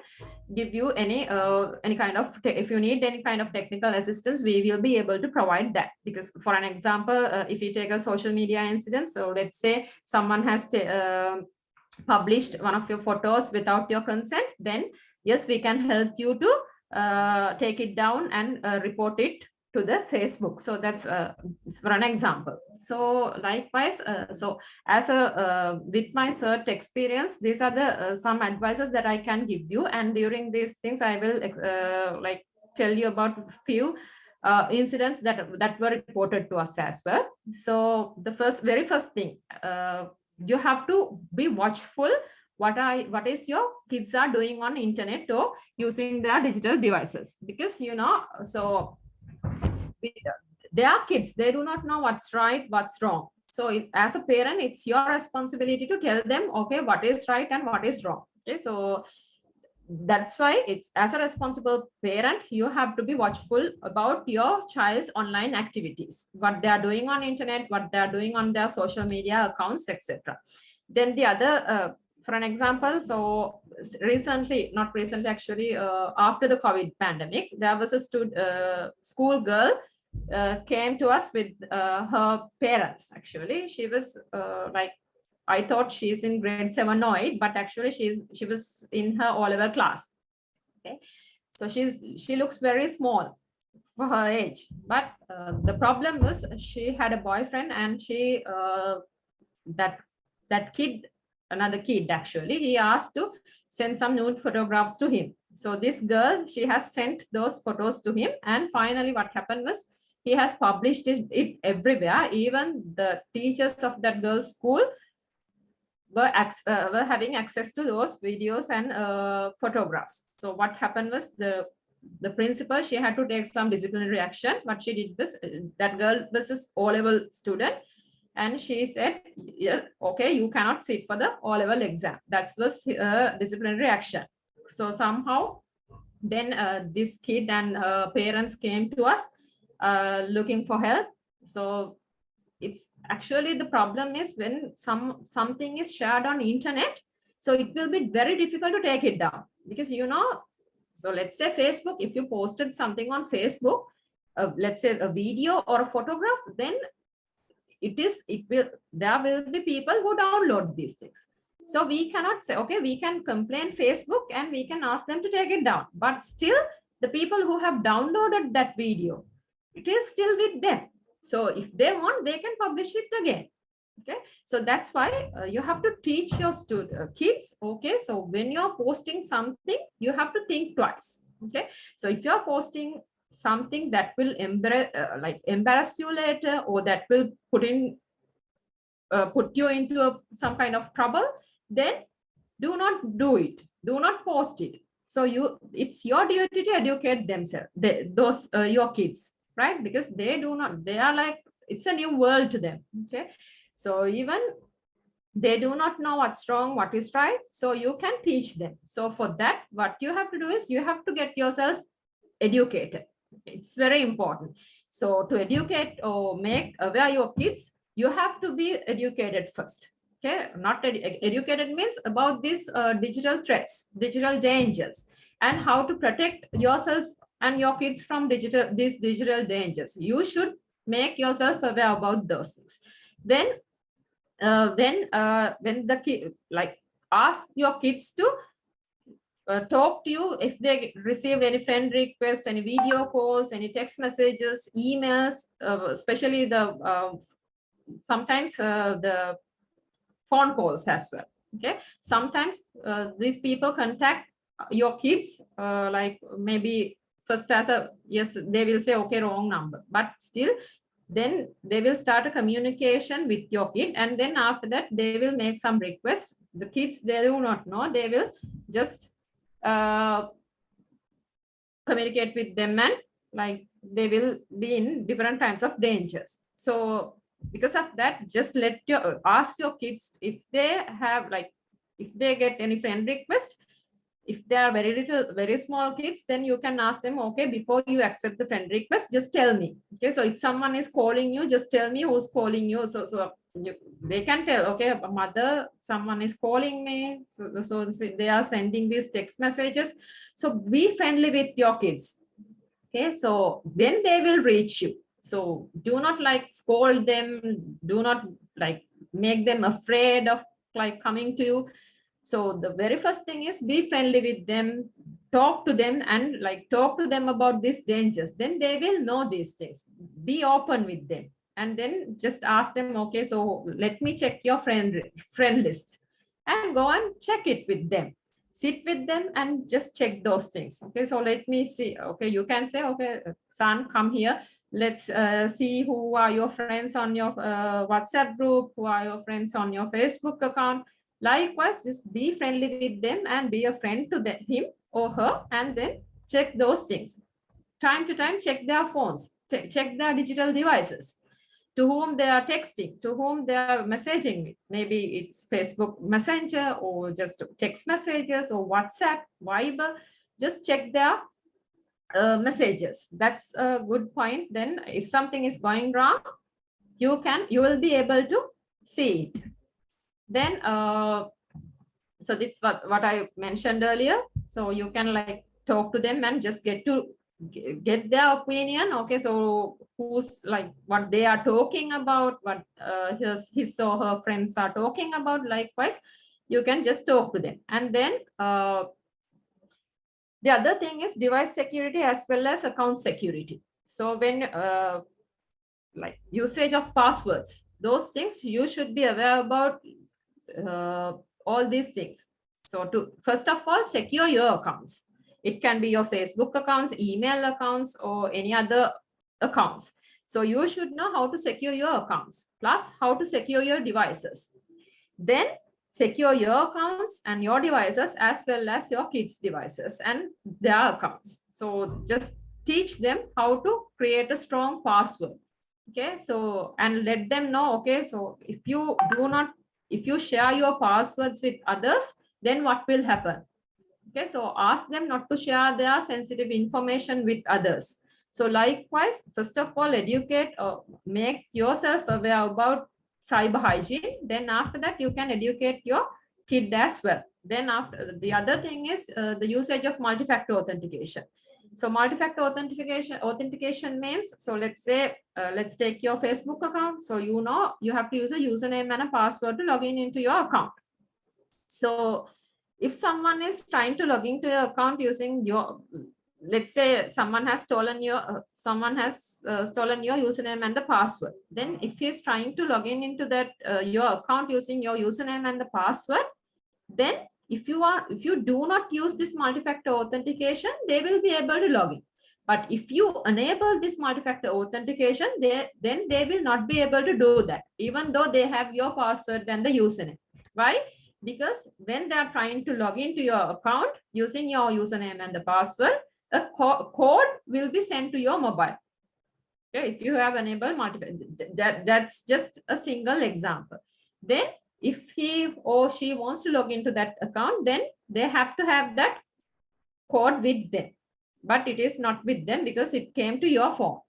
Speaker 5: give you any kind of, if you need any kind of technical assistance, we will be able to provide that. Because for an example, if you take a social media incident, so let's say someone has published one of your photos without your consent, then yes, we can help you to take it down and report it to the Facebook. So that's for an example. So likewise, so as a with my CERT experience, these are the some advices that I can give you. And during these things, I will like tell you about a few incidents that were reported to us as well. So the very first thing, you have to be watchful what is your kids are doing on internet or using their digital devices, because you know, so they are kids, they do not know what's right, what's wrong. So as a parent, it's your responsibility to tell them, okay, what is right and what is wrong. Okay, so that's why it's, as a responsible parent, you have to be watchful about your child's online activities, what they are doing on internet, what they are doing on their social media accounts, etc. Then the other, for an example, so recently, not recently actually, after the COVID pandemic, there was a school girl came to us with her parents. Actually, she was like, I thought she's in grade 7 or 8, but actually she was in her O-level class. Okay, so she looks very small for her age, but the problem was she had a boyfriend, and she that kid, another kid actually, he asked to send some nude photographs to him. So this girl, she has sent those photos to him, and finally what happened was he has published it everywhere. Even the teachers of that girl's school were having access to those videos and photographs. So what happened was the principal, she had to take some disciplinary action. What she did was, that girl was an O-level student, and she said, yeah, okay, you cannot sit for the O-level exam. That was disciplinary action. So somehow then this kid and parents came to us looking for help. So it's actually, the problem is when something is shared on internet, so it will be very difficult to take it down, because you know, so let's say Facebook, if you posted something on Facebook, let's say a video or a photograph, then there will be people who download these things. So we cannot say, okay, we can complain Facebook and we can ask them to take it down, but still the people who have downloaded that video, it is still with them. So if they want, they can publish it again. Okay, so that's why you have to teach your kids. Okay, so when you're posting something, you have to think twice. Okay, so if you're posting something that will embarrass you later, or that will put you into some kind of trouble, then do not do it. Do not post it. So it's your duty to educate themselves, your kids, right? Because they are like, it's a new world to them. Okay. So even they do not know what's wrong, what is right. So you can teach them. So for that, what you have to do is you have to get yourself educated. It's very important. So to educate or make aware your kids, you have to be educated first. Okay, not educated means about these digital threats, digital dangers, and how to protect yourself and your kids from these digital dangers. You should make yourself aware about those things. Then when the kid, like, ask your kids to talk to you if they received any friend requests, any video calls, any text messages, emails, especially sometimes the phone calls as well. Okay, sometimes these people contact your kids, like maybe first as a, yes, they will say, okay, wrong number, but still then they will start a communication with your kid, and then after that they will make some requests. The kids, they do not know, they will just communicate with them, and like they will be in different types of dangers. So because of that, just ask your kids if they have, like, if they get any friend request. If they are very small kids, then you can ask them, okay, before you accept the friend request, just tell me. Okay, so if someone is calling you, just tell me who's calling you. So they can tell, okay, mother, someone is calling me. So they are sending these text messages. So be friendly with your kids. Okay, so then they will reach you. So do not like scold them. Do not like make them afraid of like coming to you. So the very first thing is be friendly with them, talk to them, and like talk to them about these dangers. Then they will know these things. Be open with them, and then just ask them, okay, so let me check your friend list, and go and check it with them. Sit with them and just check those things. Okay, so let me see. Okay, you can say, okay, son, come here. Let's see who are your friends on your WhatsApp group, who are your friends on your Facebook account. Likewise, just be friendly with them and be a friend to him or her, and then check those things. Time to time, check their phones, check their digital devices, to whom they are texting, to whom they are messaging. Maybe it's Facebook Messenger or just text messages or WhatsApp, Viber. Just check their messages. That's a good point. Then if something is going wrong, you will be able to see it. Then so that's what I mentioned earlier. So you can like talk to them and just get their opinion. Okay, so who's like what they are talking about, what his or her friends are talking about. Likewise, you can just talk to them. And then the other thing is device security as well as account security. So when like usage of passwords, those things you should be aware about. All these things. So to first of all, secure your accounts. It can be your Facebook accounts, email accounts, or any other accounts. So you should know how to secure your accounts, plus how to secure your devices. Then secure your accounts and your devices as well as your kids' devices and their accounts. So just teach them how to create a strong password. Okay, so and let them know, okay, so if you share your passwords with others, then what will happen? Okay, so ask them not to share their sensitive information with others. So likewise, first of all, educate or make yourself aware about cyber hygiene. Then after that, you can educate your kid as well. Then after, the other thing is the usage of multi-factor authentication. So multi-factor authentication means, so let's say, let's take your Facebook account. So you have to use a username and a password to log into your account. So if someone is trying to log into your account using your, let's say someone has stolen your username and the password. Then if he's trying to log into that your account using your username and the password, then if you do not use this multi-factor authentication, they will be able to log in. But if you enable this multi-factor authentication, then they will not be able to do that, even though they have your password and the username. Why? because when they are trying to log into your account using your username and the password, a code will be sent to your mobile. Okay, if you have enabled multiple, that's just a single example. Then if he or she wants to log into that account, then they have to have that code with them, but it is not with them because it came to your phone,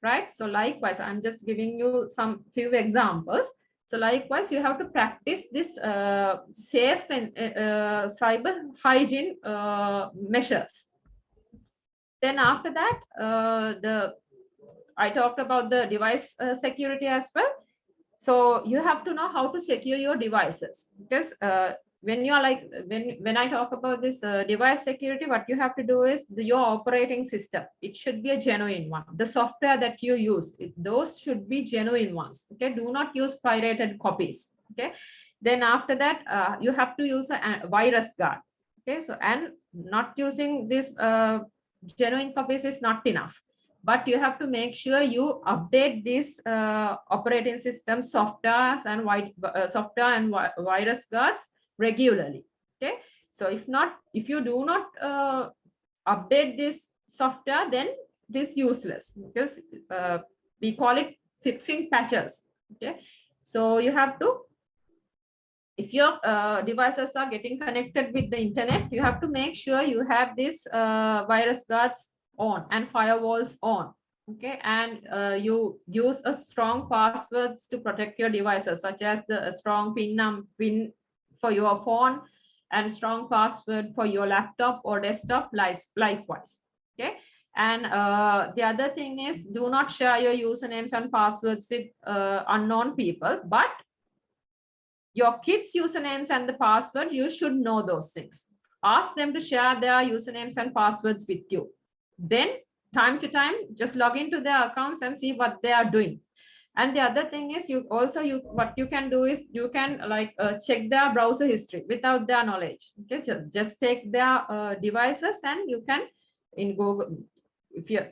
Speaker 5: right? So likewise, I'm just giving you some few examples. So likewise, you have to practice this safe and cyber hygiene measures. Then after that, I talked about the device security as well. So you have to know how to secure your devices, because when you are like, when I talk about this device security, what you have to do is your operating system, it should be a genuine one. The software that you use, those should be genuine ones. Okay, do not use pirated copies. Okay, then after that, you have to use a virus guard. Okay, so and not using this genuine copies is not enough, but you have to make sure you update this operating system software and virus guards regularly. Okay, so if you do not update this software, then it is useless, because we call it fixing patches. Okay, so you have to, if your devices are getting connected with the internet, you have to make sure you have this virus guards on and firewalls on. Okay, and you use a strong passwords to protect your devices, such as the strong pin for your phone and strong password for your laptop or desktop, likewise. Okay, and the other thing is, do not share your usernames and passwords with unknown people, but your kids' usernames and the password, you should know those things. Ask them to share their usernames and passwords with you. Then time to time, just log into their accounts and see what they are doing. And the other thing is, what you can do is, you can check their browser history without their knowledge. Okay, so just take their devices, and you can, in Google, if you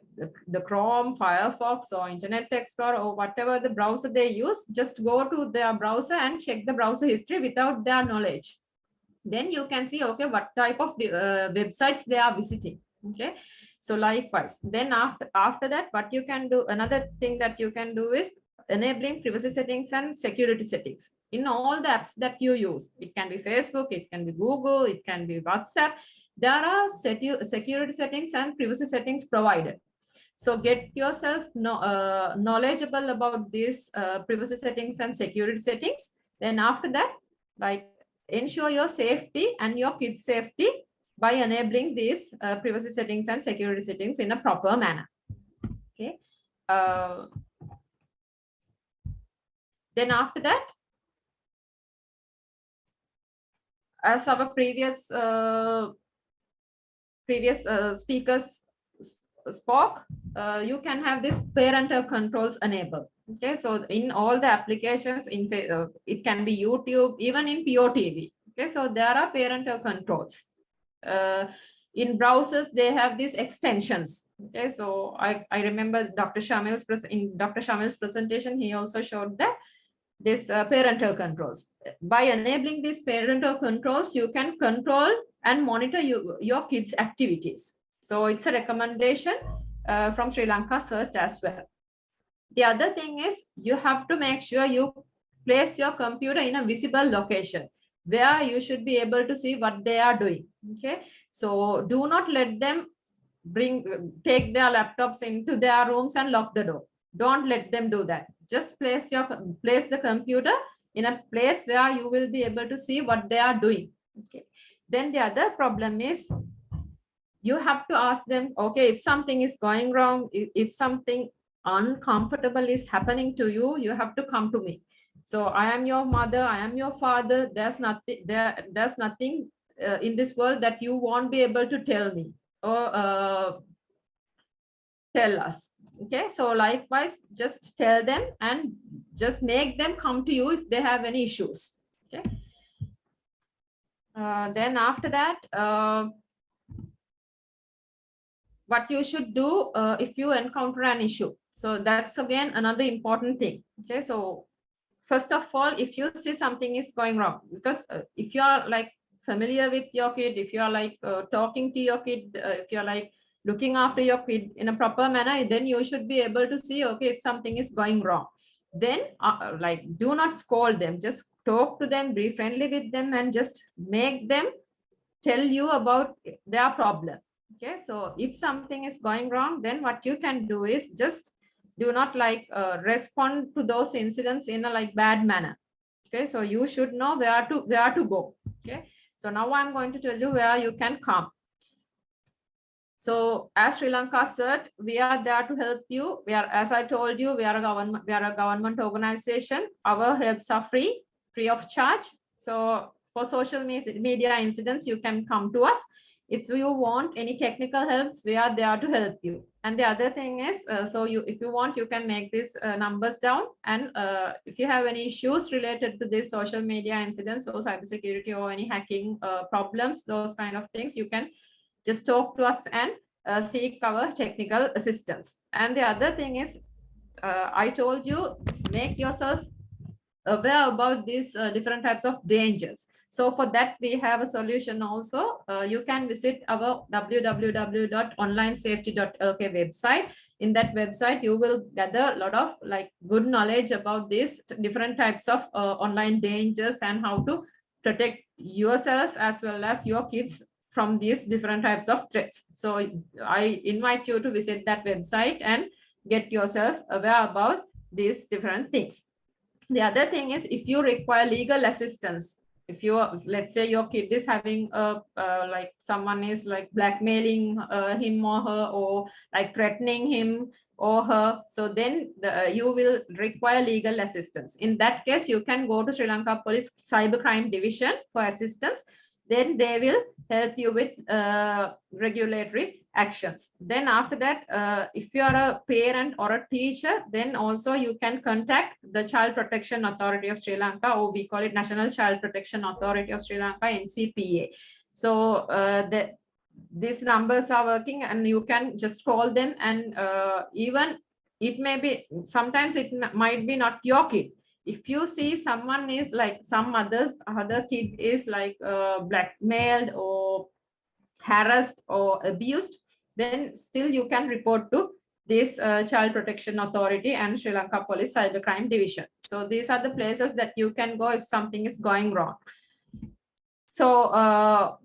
Speaker 5: the Chrome, Firefox, or Internet Explorer, or whatever the browser they use, just go to their browser and check the browser history without their knowledge. Then you can see, okay, what type of websites they are visiting. Okay, so likewise, then after that, what you can do, another thing that you can do is enabling privacy settings and security settings in all the apps that you use. It can be Facebook, it can be Google, it can be WhatsApp. There are security settings and privacy settings provided. So get yourself knowledgeable about these privacy settings and security settings. Then after that, like, ensure your safety and your kids' safety by enabling these privacy settings and security settings in a proper manner. Okay. Then after that, as our previous speakers spoke, you can have this parental controls enabled. Okay, so in all the applications, it can be YouTube, even in POTV. Okay, so there are parental controls. In browsers, they have these extensions. Okay, so I remember Dr. Shamil's presentation, he also showed that this parental controls. By enabling these parental controls, you can control and monitor your kids' activities. So it's a recommendation from Sri Lanka Search as well. The other thing is, you have to make sure you place your computer in a visible location where you should be able to see what they are doing. Okay, so do not let them take their laptops into their rooms and lock the door. Don't let them do that. Just place the computer in a place where you will be able to see what they are doing. Okay, then the other problem is, you have to ask them, okay, if something is going wrong, if something uncomfortable is happening to you, you have to come to me. So I am your mother, I am your father. There's nothing in this world that you won't be able to tell me or tell us. Okay, so likewise, just tell them and just make them come to you if they have any issues. Okay, then after that, what you should do if you encounter an issue. So that's again another important thing. Okay, so first of all, if you see something is going wrong, because if you are like familiar with your kid, if you are like talking to your kid, if you're like looking after your kid in a proper manner, then you should be able to see, okay, if something is going wrong. Then like do not scold them, just talk to them, be friendly with them, and just make them tell you about their problem. Okay, so if something is going wrong, then what you can do is just do not like respond to those incidents in a like bad manner. Okay, so you should know where to go. Okay, so now I'm going to tell you where you can come. So as Sri Lanka CERT, we are there to help you. We are, as I told you, we are a government organization. Our helps are free of charge. So for social media incidents, you can come to us. If you want any technical helps, we are there to help you. And the other thing is, if you want, you can make these numbers down. And if you have any issues related to this social media incidents or cybersecurity or any hacking problems, those kind of things, you can just talk to us and seek our technical assistance. And the other thing is, I told you, make yourself aware about these different types of dangers. So for that, we have a solution also. You can visit our www.onlinesafety.lk website. In that website, you will gather a lot of like good knowledge about these different types of online dangers and how to protect yourself as well as your kids from these different types of threats. So I invite you to visit that website and get yourself aware about these different things. The other thing is, if you require legal assistance, if you, let's say your kid is having like someone is like blackmailing him or her, or like threatening him or her, so then you will require legal assistance. In that case, you can go to Sri Lanka Police Cybercrime Division for assistance. Then they will help you with regulatory actions. Then after that, if you are a parent or a teacher, then also you can contact the Child Protection Authority of Sri Lanka, or we call it National Child Protection Authority of Sri Lanka, NCPA. So these numbers are working, and you can just call them, and even it may be, sometimes it might be not your kid. If you see someone is like some other kid is like blackmailed or harassed or abused, then still you can report to this Child Protection Authority and Sri Lanka Police Cybercrime Division. So these are the places that you can go if something is going wrong. So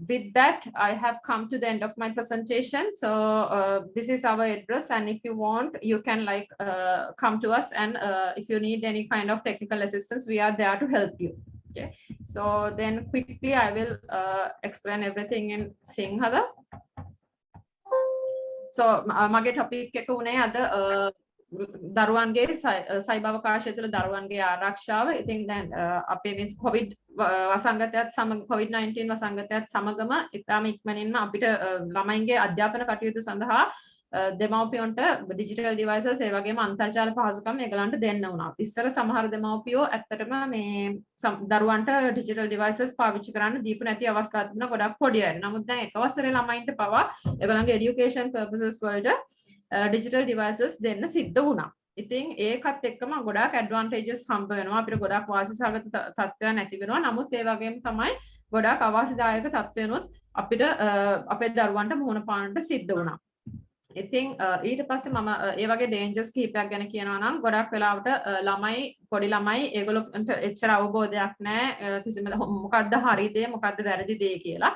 Speaker 5: with that, I have come to the end of my presentation. So this is our address, and if you want, you can like come to us, and if you need any kind of technical assistance, we are there to help you. Okay. So then quickly I will explain everything in Sinhala. So mage topic එක උනේ අද දරුවන්ගේ cyber අවකාශය තුළ දරුවන්ගේ ආරක්ෂාව. ඉතින් දැන් අපේ මේ කොවිඩ් වසංගතයත් සමග COVID-19 වසංගතයත් සමගම ඉතාම ඉක්මනින්ම අපිට ළමයින්ගේ අධ්‍යාපන කටයුතු සඳහා දෙමව්පියන්ට ඩිජිටල් ඩිවයිසස් ඒ වගේම අන්තර්ජාල පහසුකම් ඒගොල්ලන්ට දෙන්න වුණා. ඉස්සර සමහර දෙමව්පියෝ ඇත්තටම මේ දරුවන්ට ඩිජිටල් ඩිවයිසස් පාවිච්චි කරන්න දීපු නැති අවස්ථා තිබුණා ගොඩක් පොඩි අය. නමුත් දැන් එක වසරේ ළමයින්ට පවා ඒගොල්ලන්ගේ এডুকেෂන් පර්පසස් වලට ඩිජිටල් ඩිවයිසස් දෙන්න සිද්ධ වුණා. ඉතින් ඒකත් එක්කම ගොඩාක් ඇඩ්වාන්ටේජස් හම්බ වෙනවා. අපිට ගොඩාක් වාසිසහගත තත්ත්වයන් ඇති වෙනවා. නමුත් ඒ වගේම තමයි ගොඩාක් අවාසිදායක තත්ත්වයන්ොත් අපිට අපේ දරුවන්ට මුහුණ පාන්නට සිද්ධ වුණා. ඉතින් ඊට පස්සේ මම ඒ වගේ ඩේන්ජර්ස් කිහිපයක් ගැන කියනවා නම් ගොඩක් වෙලාවට ළමයි පොඩි ළමයි ඒගොල්ලන්ට එච්චර අවබෝධයක් නැහැ කිසිම මොකද්ද හරි දේ මොකද්ද වැරදි දේ කියලා.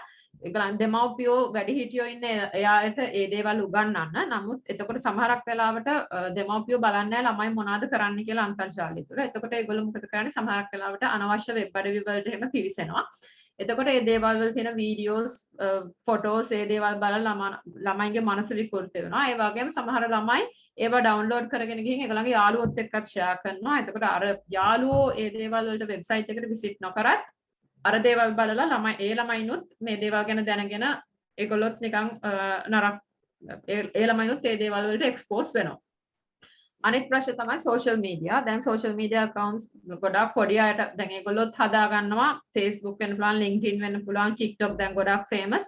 Speaker 5: ඒගොල්ලන් දෙමව්පියෝ වැඩිහිටියෝ ඉන්නේ එයාට ඒ දේවල් උගන්වන්න. නමුත් එතකොට සමහරක් වෙලාවට දෙමව්පියෝ බලන්නේ ළමයි මොනවද කරන්න කියලා අන්තර්ජාලය තුළ. එතකොට ඒගොල්ලෝ මොකද කරන්නේ සමහරක් වෙලාවට අනවශ්‍ය වෙබ් අඩවි වලට එහෙම පිවිසෙනවා. එතකොට ඒ දේවල් වල තියෙන වීඩියෝස් ෆොටෝස් ඒ දේවල් බලලා ළමයිගේ මනස විකෘති වෙනවා. ඒ වගේම සමහර ළමයි ඒවා ඩවුන්ලෝඩ් කරගෙන ගිහින් ඒගොල්ලන්ගේ යාළුවොත් එක්කත් ෂෙයා කරනවා. එතකොට අර යාළුවෝ ඒ දේවල් වලට වෙබ්සයිට් එකට විසිට් නොකරත් අර දේවල් බලලා ළමයිනුත් මේ දේවල් ගැන දැනගෙන ඒගොල්ලොත් නිකන් නරක ඒ ළමයිනුත් ඒ දේවල් වලට එක්ස්පෝස් වෙනවා. අනිත් ප්‍රශ්නේ තමයි social media. දැන් social media accounts ගොඩක් පොඩි අයට දැන් ඒගොල්ලොත් හදා ගන්නවා. Facebook වෙන්න පුළුවන්, LinkedIn වෙන්න පුළුවන්, TikTok දැන් ගොඩක් famous.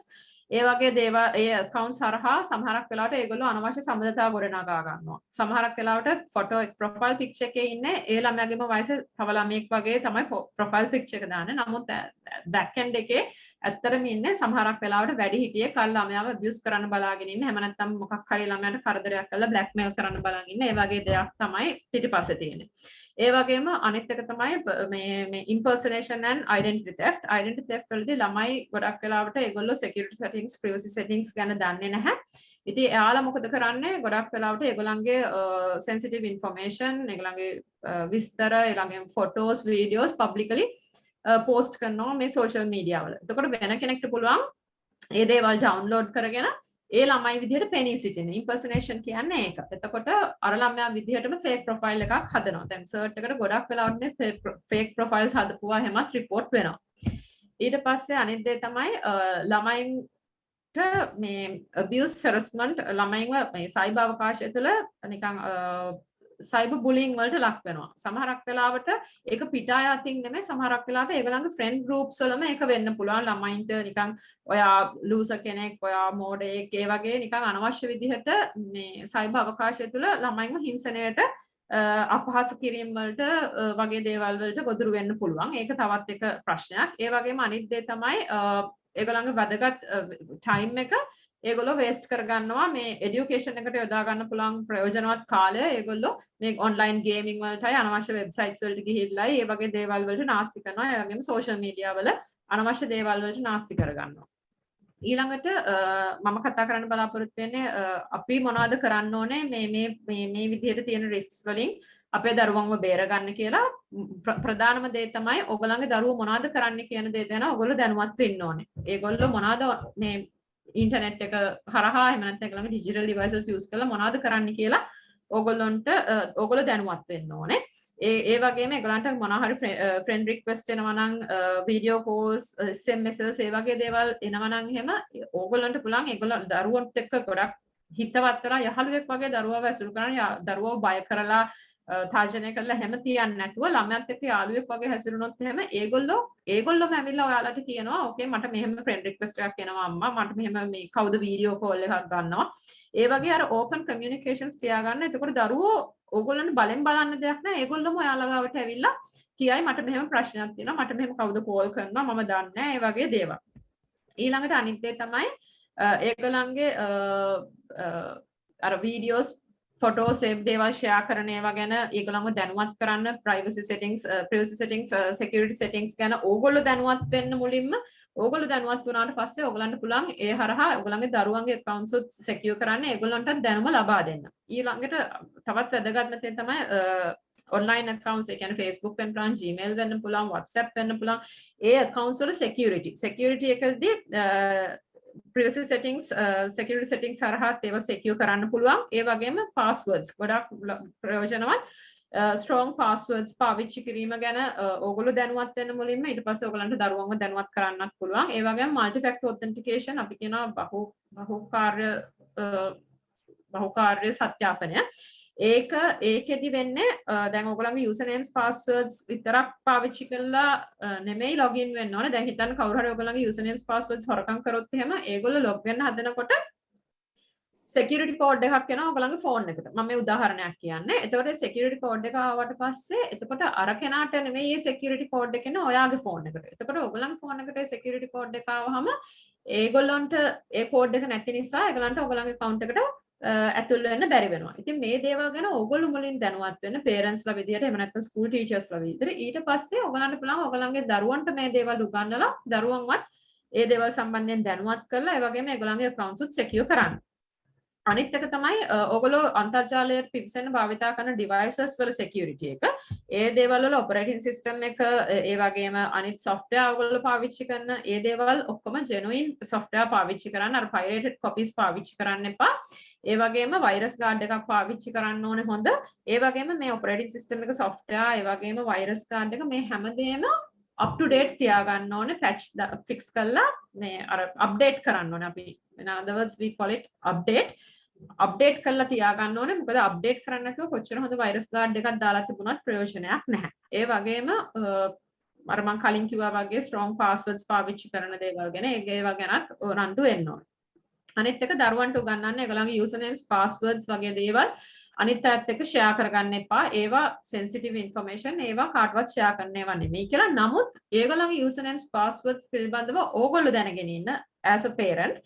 Speaker 5: ඒ වගේ දේවල් ඒ accounts හරහා සමහරක් වෙලාවට ඒගොල්ලෝ අනවශ්‍ය සම්බන්ධතා ගොඩනගා ගන්නවා. සමහරක් වෙලාවට ෆොටෝ ප්‍රොෆයිල් පික්චර් එකේ ඉන්නේ ඒ ළමයාගේම වයස තව ළමයෙක් වගේ තමයි ප්‍රොෆයිල් පික්චර් එක දාන්නේ. නමුත් බෑක් එන්ඩ් එකේ ඇත්තටම ඉන්නේ සමහරක් වෙලාවට වැඩි හිටියෙක් අර ළමයාව abuse කරන්න බලාගෙන ඉන්නේ. එහෙම නැත්නම් මොකක් හරි ළමයාට කරදරයක් කරලා blackmail කරන්න බලාගෙන ඉන්නේ. ඒ වගේ දෙයක් තමයි පිටිපස්සේ තියෙන්නේ. ඒ වගේම අනිත් එක තමයි මේ impersonation and identity theft. Identity theft වලදී ළමයි ගොඩක් වෙලාවට ඒගොල්ලෝ security settings, privacy settings ගැන දන්නේ නැහැ. ඉතින් එයාලා මොකද කරන්නේ? ගොඩක් වෙලාවට ඒගොල්ලන්ගේ sensitive information, ඒගොල්ලන්ගේ විස්තර, ඒගොල්ලන්ගේ photos, videos publicly post කරනවා මේ social media වල. එතකොට වෙන කෙනෙක්ට පුළුවන් ඒ දේවල් download කරගෙන ඒ ළමයි විදිහට පෙනී සිටින impersonation කියන්නේ ඒක. එතකොට අර ළමයා විදිහටම fake profile එකක් හදනවා. දැන් search එකට ගොඩක් වෙලාවට මේ fake profiles හදපුවා හැමත් report වෙනවා. ඊට පස්සේ අනිත් දේ තමයි ළමයින්ට මේ abuse harassment ළමයින්ව මේ cyber අවකාශය තුළ නිකන් cyber bullying වලට ලක් වෙනවා. සමහරක් වෙලාවට ඒක පිටාය අතින් නෙමෙයි සමහරක් වෙලාවට ඒගොල්ලන්ගේ friend groups වලම ඒක වෙන්න පුළුවන්. ළමයින්ට නිකන් ඔයා loser කෙනෙක්, ඔයා මෝඩයෙක් ඒ වගේ නිකන් අනවශ්‍ය විදිහට මේ cyber අවකාශය තුළ ළමයින්ව හිංසනයට අපහාස කිරීම වලට වගේ දේවල් වලට ගොදුරු වෙන්න පුළුවන්. ඒක තවත් එක ප්‍රශ්නයක්. ඒ වගේම අනිත් දේ තමයි ඒගොල්ලන්ගේ වැදගත් time එක ඒගොල්ලෝ waste කරගන්නවා මේ education එකට යොදා ගන්න පුළුවන් ප්‍රයෝජනවත් කාලය ඒගොල්ලෝ මේ online gaming වලටයි අනවශ්‍ය websites වලට ගිහිල්ලායි ඒ වගේ දේවල් වලට නාස්ති කරනවා. ඒ වගේම social media වල අනවශ්‍ය දේවල් වලට නාස්ති කරගන්නවා. ඊළඟට මම කතා කරන්න බලාපොරොත්තු වෙන්නේ අපි මොනවද කරන්න ඕනේ මේ විදිහට තියෙන risks වලින් අපේ දරුවන්ව බේරගන්න කියලා. ප්‍රධානම දේ තමයි ඔයගොල්ලන්ගේ දරුවෝ මොනවද කරන්න කියන දේ ගැන ඔයගොල්ලෝ දැනුවත් වෙන්න ඕනේ. ඒගොල්ලෝ මොනවද මේ ඉන්ටර්නෙට් එක හරහා එහෙම නැත්නම් ඒගොල්ලන්ගේ digital devices use කරලා මොනවද කරන්න කියලා ඔයගොල්ලෝ දැනුවත් වෙන්න ඕනේ. ඒ වගේම ඒගොල්ලන්ට මොනවා හරි friend request එනවා නම් video calls SMSs ඒ වගේ දේවල් එනවා නම් එහෙම ඕගොල්ලන්ට පුළුවන් ඒගොල්ලෝ දරුවන්ට එක්ක ගොඩක් හිතවත් කරලා යහළුවෙක් වගේ දරුවව ඇසුරු කරන දරුවව බය කරලා තාජනය කරලා හැම තියන්නේ නැතුව ළමයාත් එක්ක යාළුවෙක් වගේ හැසිරුණොත් එහෙම ඒගොල්ලෝම ඇවිල්ලා ඔයාලට කියනවා ඕකේ මට මෙහෙම friend request එකක් එනවා අම්මා මට මෙහෙම මේ කවුද video call එකක් ගන්නවා. ඒ වගේ අර open communications තියාගන්න. එතකොට දරුවෝ ඕගොල්ලන්ට බලෙන් බලන්න දෙයක් නැහැ. ඒගොල්ලෝම ඔයාලා ගාවට ඇවිල්ලා කියයි මට මෙහෙම ප්‍රශ්නයක් තියෙනවා මට මෙහෙම කවුද call කරනවා මම දන්නේ නැහැ. ඒ වගේ දේවල්. ඊළඟට අනිත් දේ තමයි ඒගොල්ලන්ගේ අර videos photos save දේවල් share කරන ඒවා ගැන ඒගොල්ලන්ව දැනුවත් කරන්න privacy settings security settings ගැන ඕගොල්ලෝ දැනුවත් වෙන්න මුලින්ම ඕගොල්ලෝ දැනුවත් වුණාට පස්සේ ඕගොල්ලන්ට පුළුවන් ඒ හරහා ඕගොල්ලන්ගේ දරුවන්ගේ accounts උත් secure කරන්න ඒගොල්ලන්ට දැනුම ලබා දෙන්න. ඊළඟට තවත් වැදගත්ම දේ තමයි online accounts ඒ කියන්නේ Facebook වෙන්න පුළුවන් Gmail වෙන්න පුළුවන් WhatsApp වෙන්න පුළුවන් ඒ accounts වල security එකදී privacy settings security settings හරහාත් ඒවා secure කරන්න පුළුවන්. ඒ වගේම passwords ගොඩක් ප්‍රයෝජනවත් strong passwords පාවිච්චි කිරීම ගැන ඕගොල්ලෝ දැනුවත් වෙන්න මුලින්ම ඊට පස්සේ ඕගොල්ලන්ට දරුවන්ව දැනුවත් කරන්නත් පුළුවන්. ඒ වගේම multi factor authentication අපි කියනවා බහුකාර්ය සත්‍යාපනය. ඒකෙදි වෙන්නේ දැන් ඔයගොල්ලන්ගේ user names passwords විතරක් පාවිච්චි කරලා නෙමෙයි login වෙන්න ඕනේ. දැන් හිතන්න කවුරු හරි ඔයගොල්ලන්ගේ user names passwords හොරකම් කරොත් එහෙම ඒගොල්ලෝ log වෙන්න හදනකොට security code එකක් එනවා ඔයගොල්ලන්ගේ phone එකට. මම මේ උදාහරණයක් කියන්නේ. එතකොට security code එක ආවට පස්සේ එතකොට අර කෙනාට නෙමෙයි මේ security code එක එන්නේ ඔයාගේ phone එකට. එතකොට ඔයගොල්ලන්ගේ phone එකට security code එක ආවහම ඒගොල්ලන්ට ඒ code එක නැති නිසා ඒගොල්ලන්ට ඔයගොල්ලන්ගේ account එකට ඇතුල් වෙන්න බැරි වෙනවා. ඉතින් මේ දේවල් ගැන ඕගොල්ලෝ මුලින් දැනුවත් වෙන්න parents ලා විදියට එහෙම නැත්නම් school teachers ලා විදියට ඊට පස්සේ ඔයගොල්ලන්ට පුළුවන් ඔයගොල්ලන්ගේ දරුවන්ට මේ දේවල් උගන්වලා දරුවන්වත් ඒ දේවල් සම්බන්ධයෙන් දැනුවත් කරලා ඒ වගේම ඒගොල්ලන්ගේ accounts උත් secure කරන්න. අනිත් එක තමයි ඔයගොල්ලෝ අන්තර්ජාලයට පිවිසෙන්න භාවිතා කරන devices වල security එක. ඒ දේවල් වල operating system එක ඒ වගේම අනිත් software ඔයගොල්ලෝ පාවිච්චි කරන ඒ දේවල් ඔක්කොම genuine software පාවිච්චි කරන්න. අර pirated copies පාවිච්චි කරන්න එපා. ඒ වගේම virus guard එකක් පාවිච්චි කරන්න ඕනේ හොඳ. ඒ වගේම මේ operating system එක software ඒ වගේම virus guard එක මේ හැමදේම up to date තියාගන්න ඕනේ. patch fix කරලා මේ අර update කරන්න ඕනේ. අපි in other words we call it update කරලා තියාගන්න ඕනේ. මොකද update කරන්නේ නැතුව කොච්චර හොඳ virus guard එකක් දාලා තිබුණත් ප්‍රයෝජනයක් නැහැ. ඒ වගේම අර මම කලින් කිව්වා වගේ strong passwords පාවිච්චි කරන දේවල් ගැන ඒවා ගැනත් උනන්දු වෙන්න ඕනේ. අනිත් එක දරුවන්ට උගන්වන්න ඒගොල්ලන්ගේ usernames passwords වගේ දේවල් අනිත් අයත් එක්ක share කරගන්න එපා. ඒවා sensitive information ඒවා කාටවත් share කරන්න ඒවා නෙමෙයි කියලා. නමුත් ඒගොල්ලන්ගේ usernames passwords පිළිබඳව ඕගොල්ලෝ දැනගෙන ඉන්න as a parent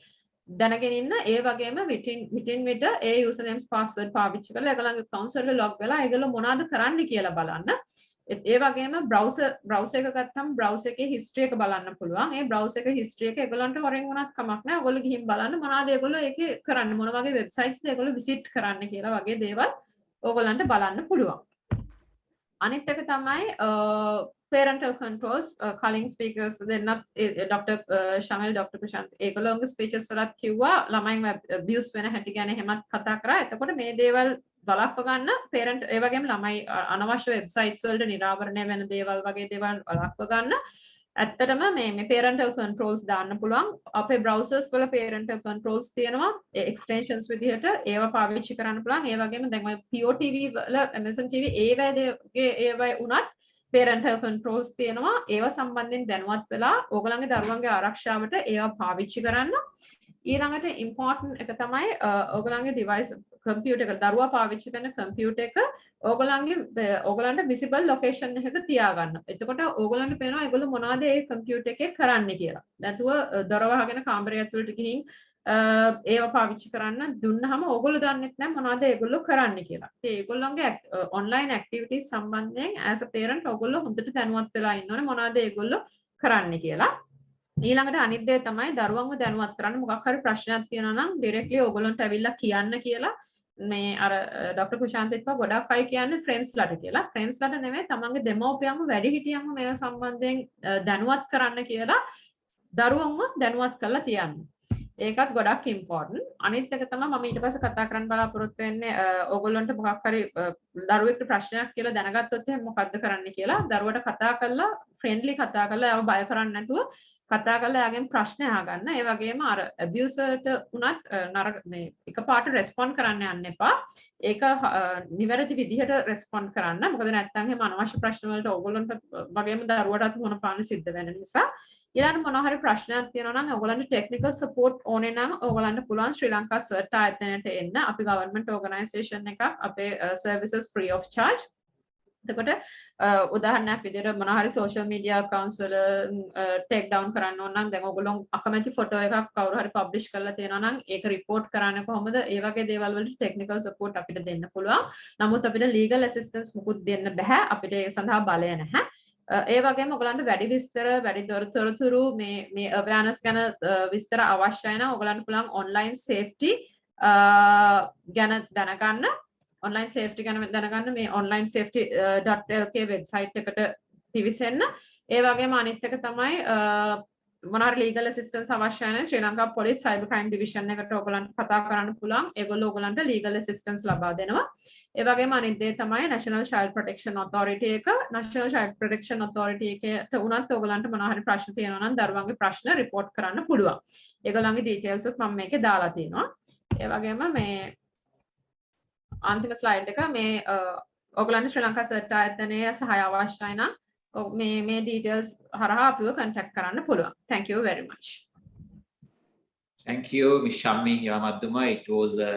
Speaker 5: දැනගෙන ඉන්න ඒ වගේම විටින් විට ඒ usernames password පාවිච්චි කරලා ඒගොල්ලන්ගේ accounts වල log වෙලා ඒගොල්ලෝ මොනවද කරන්න කියලා බලන්න. ඒ වගේම browser එක ගත්තම browser එකේ history එක බලන්න පුළුවන්. ඒ browser එක history එක ඒගොල්ලන්ට වරෙන් වුණත් කමක් නැහැ. ඔයගොල්ලෝ ගිහින් බලන්න මොනවද ඒගොල්ලෝ ඒකේ කරන්නේ මොන වගේ websites ද ඒගොල්ලෝ visit කරන්න කියලා වගේ දේවල් ඕගොල්ලන්ට බලන්න පුළුවන්. අනිත් එක තමයි parental controls කලින් speakers දෙන්නත් Dr. Shamil Dr. Prashant ඒගොල්ලෝගේ speeches වලත් කිව්වා ළමයින් abuse වෙන හැටි ගැන එහෙමත් කතා කරා. එතකොට මේ දේවල් වළක්ව ගන්න parent ඒ වගේම ළමයි අනවශ්‍ය websites වලට නිරාවරණය වෙන දේවල් වගේ දේවල් වළක්ව ගන්න ඇත්තටම මේ parental controls දාන්න පුළුවන්. අපේ browsers වල parental controls තියෙනවා extensions විදිහට ඒවා පාවිච්චි කරන්න පුළුවන්. ඒ වගේම දැන් ඔය POTV වල Amazon TV ඒවයි උනත් parental controls තියෙනවා. ඒවා සම්බන්ධයෙන් දැනුවත් වෙලා ඕගොල්ලන්ගේ දරුවන්ගේ ආරක්ෂාවට ඒවා පාවිච්චි කරන්න. ඊළඟට important එක තමයි ඕගොල්ලන්ගේ device computer එක දරුවා පාවිච්චි කරන computer එක ඕගොල්ලන්ට visible location එකක තියාගන්න. එතකොට ඕගොල්ලන්ට පේනවා ඒගොල්ලෝ මොනවද ඒ computer එකේ කරන්නේ කියලා. නැතුව දොර වහගෙන කාමරය ඇතුළට ගිහින් ඒවා පාවිච්චි කරන්න දුන්නාම ඕගොල්ලෝ දන්නෙත් නැහැ මොනවද ඒගොල්ලෝ කරන්නේ කියලා. ඒගොල්ලන්ගේ online activities සම්බන්ධයෙන් as a parent ඕගොල්ලෝ හොඳට දැනුවත් වෙලා ඉන්න ඕනේ මොනවද ඒගොල්ලෝ කරන්නේ කියලා. ඊළඟට අනිත් දේ තමයි දරුවන්ව දැනුවත් කරන්න මොකක් හරි ප්‍රශ්නයක් තියෙනවා නම් ඩිරෙක්ට්ලි ඕගොල්ලන්ට ඇවිල්ලා කියන්න කියලා මේ අර ડોક્ટર කුෂාන්ත එක්ක ගොඩක් අය කියන්නේ ෆ්‍රෙන්ඩ්ස්ලාට කියලා. ෆ්‍රෙන්ඩ්ස්ලාට නෙමෙයි තමන්ගේ දෙමව්පියන්ව වැඩිහිටියන්ව මේවා සම්බන්ධයෙන් දැනුවත් කරන්න කියලා දරුවන්ව දැනුවත් කරලා තියන්න. ඒකත් ගොඩක් ඉම්පෝටන්ට්. අනිත් එක තමයි මම ඊට පස්සේ කතා කරන්න බලාපොරොත්තු වෙන්නේ ඕගොල්ලන්ට මොකක් හරි දරුවෙක්ට ප්‍රශ්නයක් කියලා දැනගත්තොත් එහෙනම් මොකද්ද කරන්න කියලා දරුවට කතා කරලා ෆ්‍රෙන්ඩ්ලි කතා කරලා ඒව බය කරන්නේ නැතුව කතා කරලා එයාගෙන් ප්‍රශ්න අහගන්න. ඒ වගේම අර ඇබියුසර්ට උනත් නරක මේ එකපාරට රෙස්පොන්ඩ් කරන්න යන්න එපා. ඒක නිවැරදි විදිහට රෙස්පොන්ඩ් කරන්න. මොකද නැත්නම් එහෙම අනවශ්‍ය ප්‍රශ්න වලට ඕගොල්ලන්ට වගේම දරුවටත් මොන පාන සිද්ධ වෙන නිසා. ඊළඟ මොන හරි ප්‍රශ්නයක් තියෙනවා නම් ඕගොල්ලන්ට ටෙක්නිකල් සපෝට් ඕනේ නම් ඕගොල්ලන්ට පුළුවන් ශ්‍රී ලංකා සර්ට් ආයතනයට එන්න. අපි ගවර්න්මන්ට් ඕගනයිසේෂන් එකක්. අපේ සර්විසස් free of charge. එතකොට උදාහරණයක් විදිහට මොන හරි social media accounts වල take down කරන්න ඕන නම් දැන් ඔයගොල්ලෝ අකමැති ෆොටෝ එකක් කවුරු හරි publish කරලා තියෙනවා නම් ඒක report කරන්න කොහොමද ඒ වගේ දේවල් වලට technical support අපිට දෙන්න පුළුවන්. නමුත් අපිට legal assistance මුකුත් දෙන්න බෑ. අපිට ඒ සඳහා බලය නැහැ. ඒ වගේම ඔයගලන්ට වැඩි විස්තර වැඩි තොරතුරු මේ awareness ගැන විස්තර අවශ්‍යයි නම් ඔයගලන්ට පුළුවන් online safety ගැන දැනගන්න. online safety ගැන දැනගන්න මේ onlinesafety.lk website එකට පිවිසෙන්න. ඒ වගේම අනිත් එක තමයි මොන හරි legal assistance අවශ්‍ය නැහැ ශ්‍රී Lanka police cyber crime division එකට ඔයගලන්ට කතා කරන්න පුළුවන්. ඒගොල්ලෝ ඔයගලන්ට legal assistance ලබා දෙනවා. ඒ වගේම අනිත් දේ තමයි national child protection authority එක. national child protection authority එකට උනත් ඔයගලන්ට මොන හරි ප්‍රශ්න තියෙනවා නම් දරුවන්ගේ ප්‍රශ්න report කරන්න පුළුවන්. ඒගොල්ලන්ගේ details උත් මම මේකේ දාලා තියෙනවා. ඒ වගේම මේ අන්තිම ස්ලයිඩ් එක මේ ඔයගලන්ට ශ්‍රී ලංකා සර්ට් ආයතනයේ සහාය අවශ්‍යයි නම් මේ details හරහා අපිව contact කරන්න පුළුවන්. Thank you very much.
Speaker 1: Thank you, Ms. Shammi Yamadduma. It was a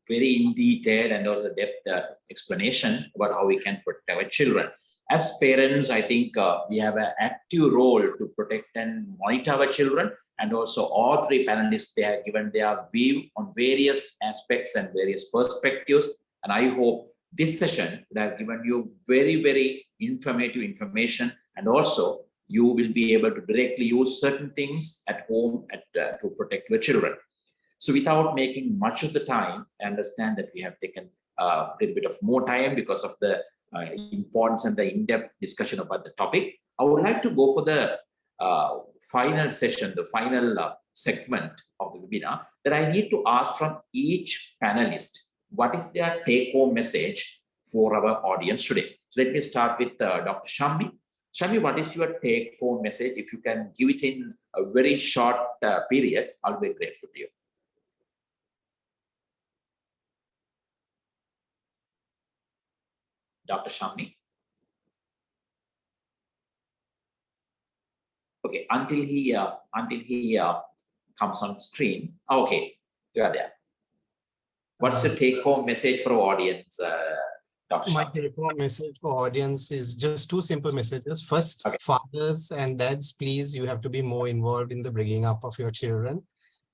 Speaker 1: very in detail and also depth explanation about how we can protect our children. As parents, I think we have an active role to protect and monitor our children. And also all three panelists, they have given their view on various aspects and various perspectives. And I hope this session would have given you very, very informative information. And also you will be able to directly use certain things at home to protect your children. So without making much of the time, I understand that we have taken a little bit of more time because of the importance and the in-depth discussion about the topic. I would like to go for the final session, the final segment of the webinar, that I need to ask from each panelist, what is their take-home message for our audience today? So let me start with Dr. Shammi. Shammi, what is your take-home message? If you can give it in a very short period, I'll be grateful to you. Dr. Shammi. Okay, until he comes on screen. Okay, you are there. What's the take-home message for our audience, Dr.
Speaker 3: My
Speaker 1: Shah?
Speaker 3: take-home message for audience is just two simple messages. First,
Speaker 1: Okay.
Speaker 3: fathers and dads, please, you have to be more involved in the bringing up of your children.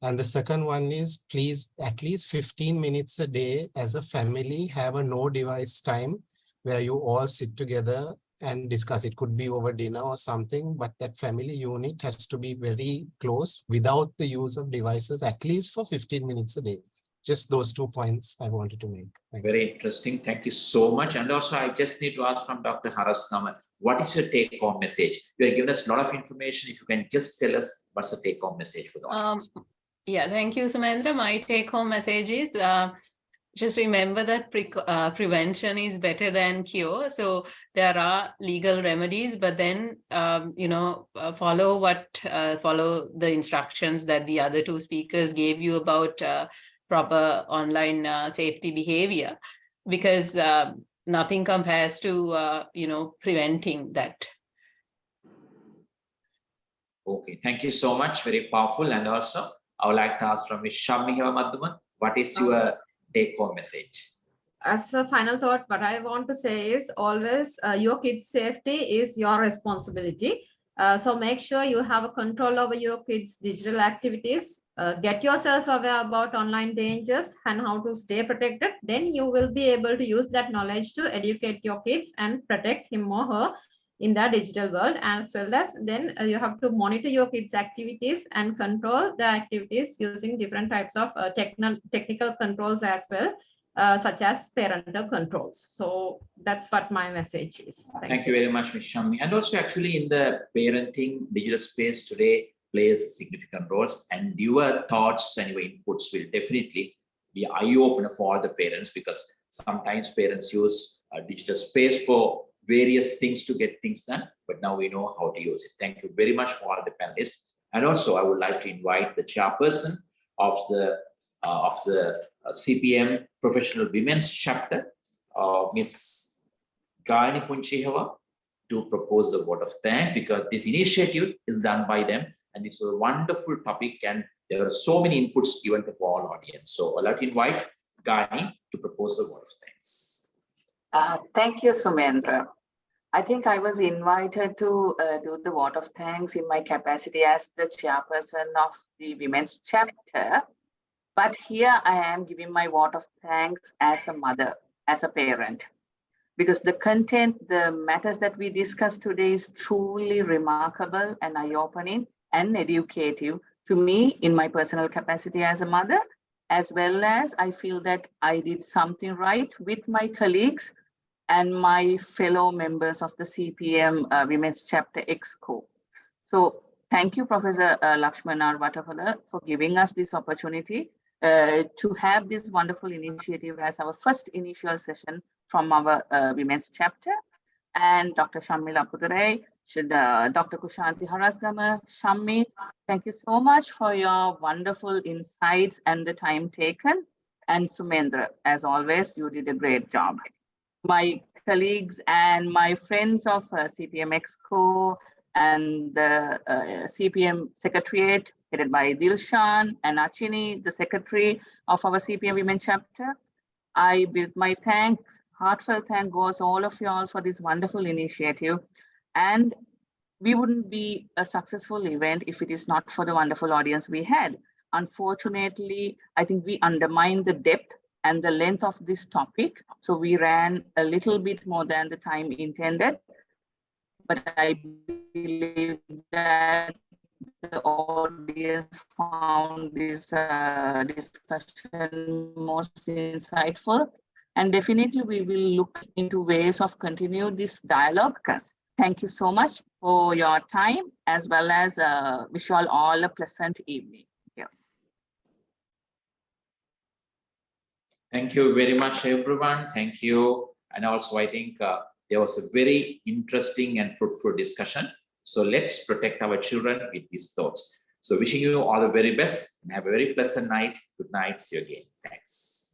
Speaker 3: And the second one is, please, at least 15 minutes a day as a family, have a no device time where you all sit together and discuss. It could be over dinner or something, but that family unit has to be very close without the use of devices, at least for 15 minutes a day. Just those 2 points I wanted to make. Thank you.
Speaker 1: Very interesting. Thank you so much. And also, I just need to ask from Dr. Haraskaman, what is your take-home message? You have given us a lot of information. If you can just tell us what's the take-home message for the audience.
Speaker 4: Yeah, thank you, Sumendra. My take-home message is just remember that prevention is better than cure. So there are legal remedies, but then follow the instructions that the other two speakers gave you about proper online safety behavior, because nothing compares to preventing that.
Speaker 1: Okay, thank you so much. Very powerful. And also, I would like to ask from Ms. Shammi Madhuman, what is your take-home message?
Speaker 5: As a final thought, what I want to say is always your kids' safety is your responsibility. So make sure you have a control over your kids' digital activities. Get yourself aware about online dangers and how to stay protected. Then you will be able to use that knowledge to educate your kids and protect him or her in the digital world. As well as then you have to monitor your kids' activities and control the activities using different types of technical controls as well. Such as parental controls. So that's what my message is.
Speaker 1: Thank you very much, Ms. Shammi. And also, actually, in the parenting digital space today plays significant roles, and your thoughts and your inputs will definitely be eye-opener for all the parents, because sometimes parents use digital space for various things to get things done, but now we know how to use it. Thank you very much for all the panelists. And also, I would like to invite the chairperson of the CPM Professional Women's Chapter, Ms. Gaini Punchihava, to propose the vote of thanks, because this initiative is done by them and it's a wonderful topic and there are so many inputs given to all audience. So I'd like to invite Gaini to propose the vote of thanks.
Speaker 6: Thank you, Sumendra. I think I was invited to do the vote of thanks in my capacity as the chairperson of the Women's Chapter. But here I am giving my vote of thanks as a mother, as a parent, because the content, the matters that we discussed today is truly remarkable and eye-opening and educative to me in my personal capacity as a mother, as well as I feel that I did something right with my colleagues and my fellow members of the CPM Women's Chapter Exco. So thank you, Professor Lakshmana Vattapala, for giving us this opportunity to have this wonderful initiative as our first initial session from our Women's Chapter. And Dr. Shamila Pudurai, Dr. Kushanti Harasgama, Shammi, thank you so much for your wonderful insights and the time taken. And Sumendra, as always, you did a great job. My colleagues and my friends of CPM Exco and the CPM Secretariat, headed by Dilshan and Achini, the secretary of our CPM Women Chapter. I build my thanks, heartfelt thank goes all of you all for this wonderful initiative. And we wouldn't be a successful event if it is not for the wonderful audience we had. Unfortunately, I think we undermined the depth and the length of this topic. So we ran a little bit more than the time intended. But I believe that the audience found this discussion most insightful, and definitely we will look into ways of continue this dialogue. Thank you so much for your time, as well as wish you all a pleasant evening.
Speaker 1: Thank you very much, everyone. Thank you. And also, I think there was a very interesting and fruitful discussion. So let's protect our children with these thoughts. So wishing you all the very best and have a very pleasant night. Good night. See you again. Thanks.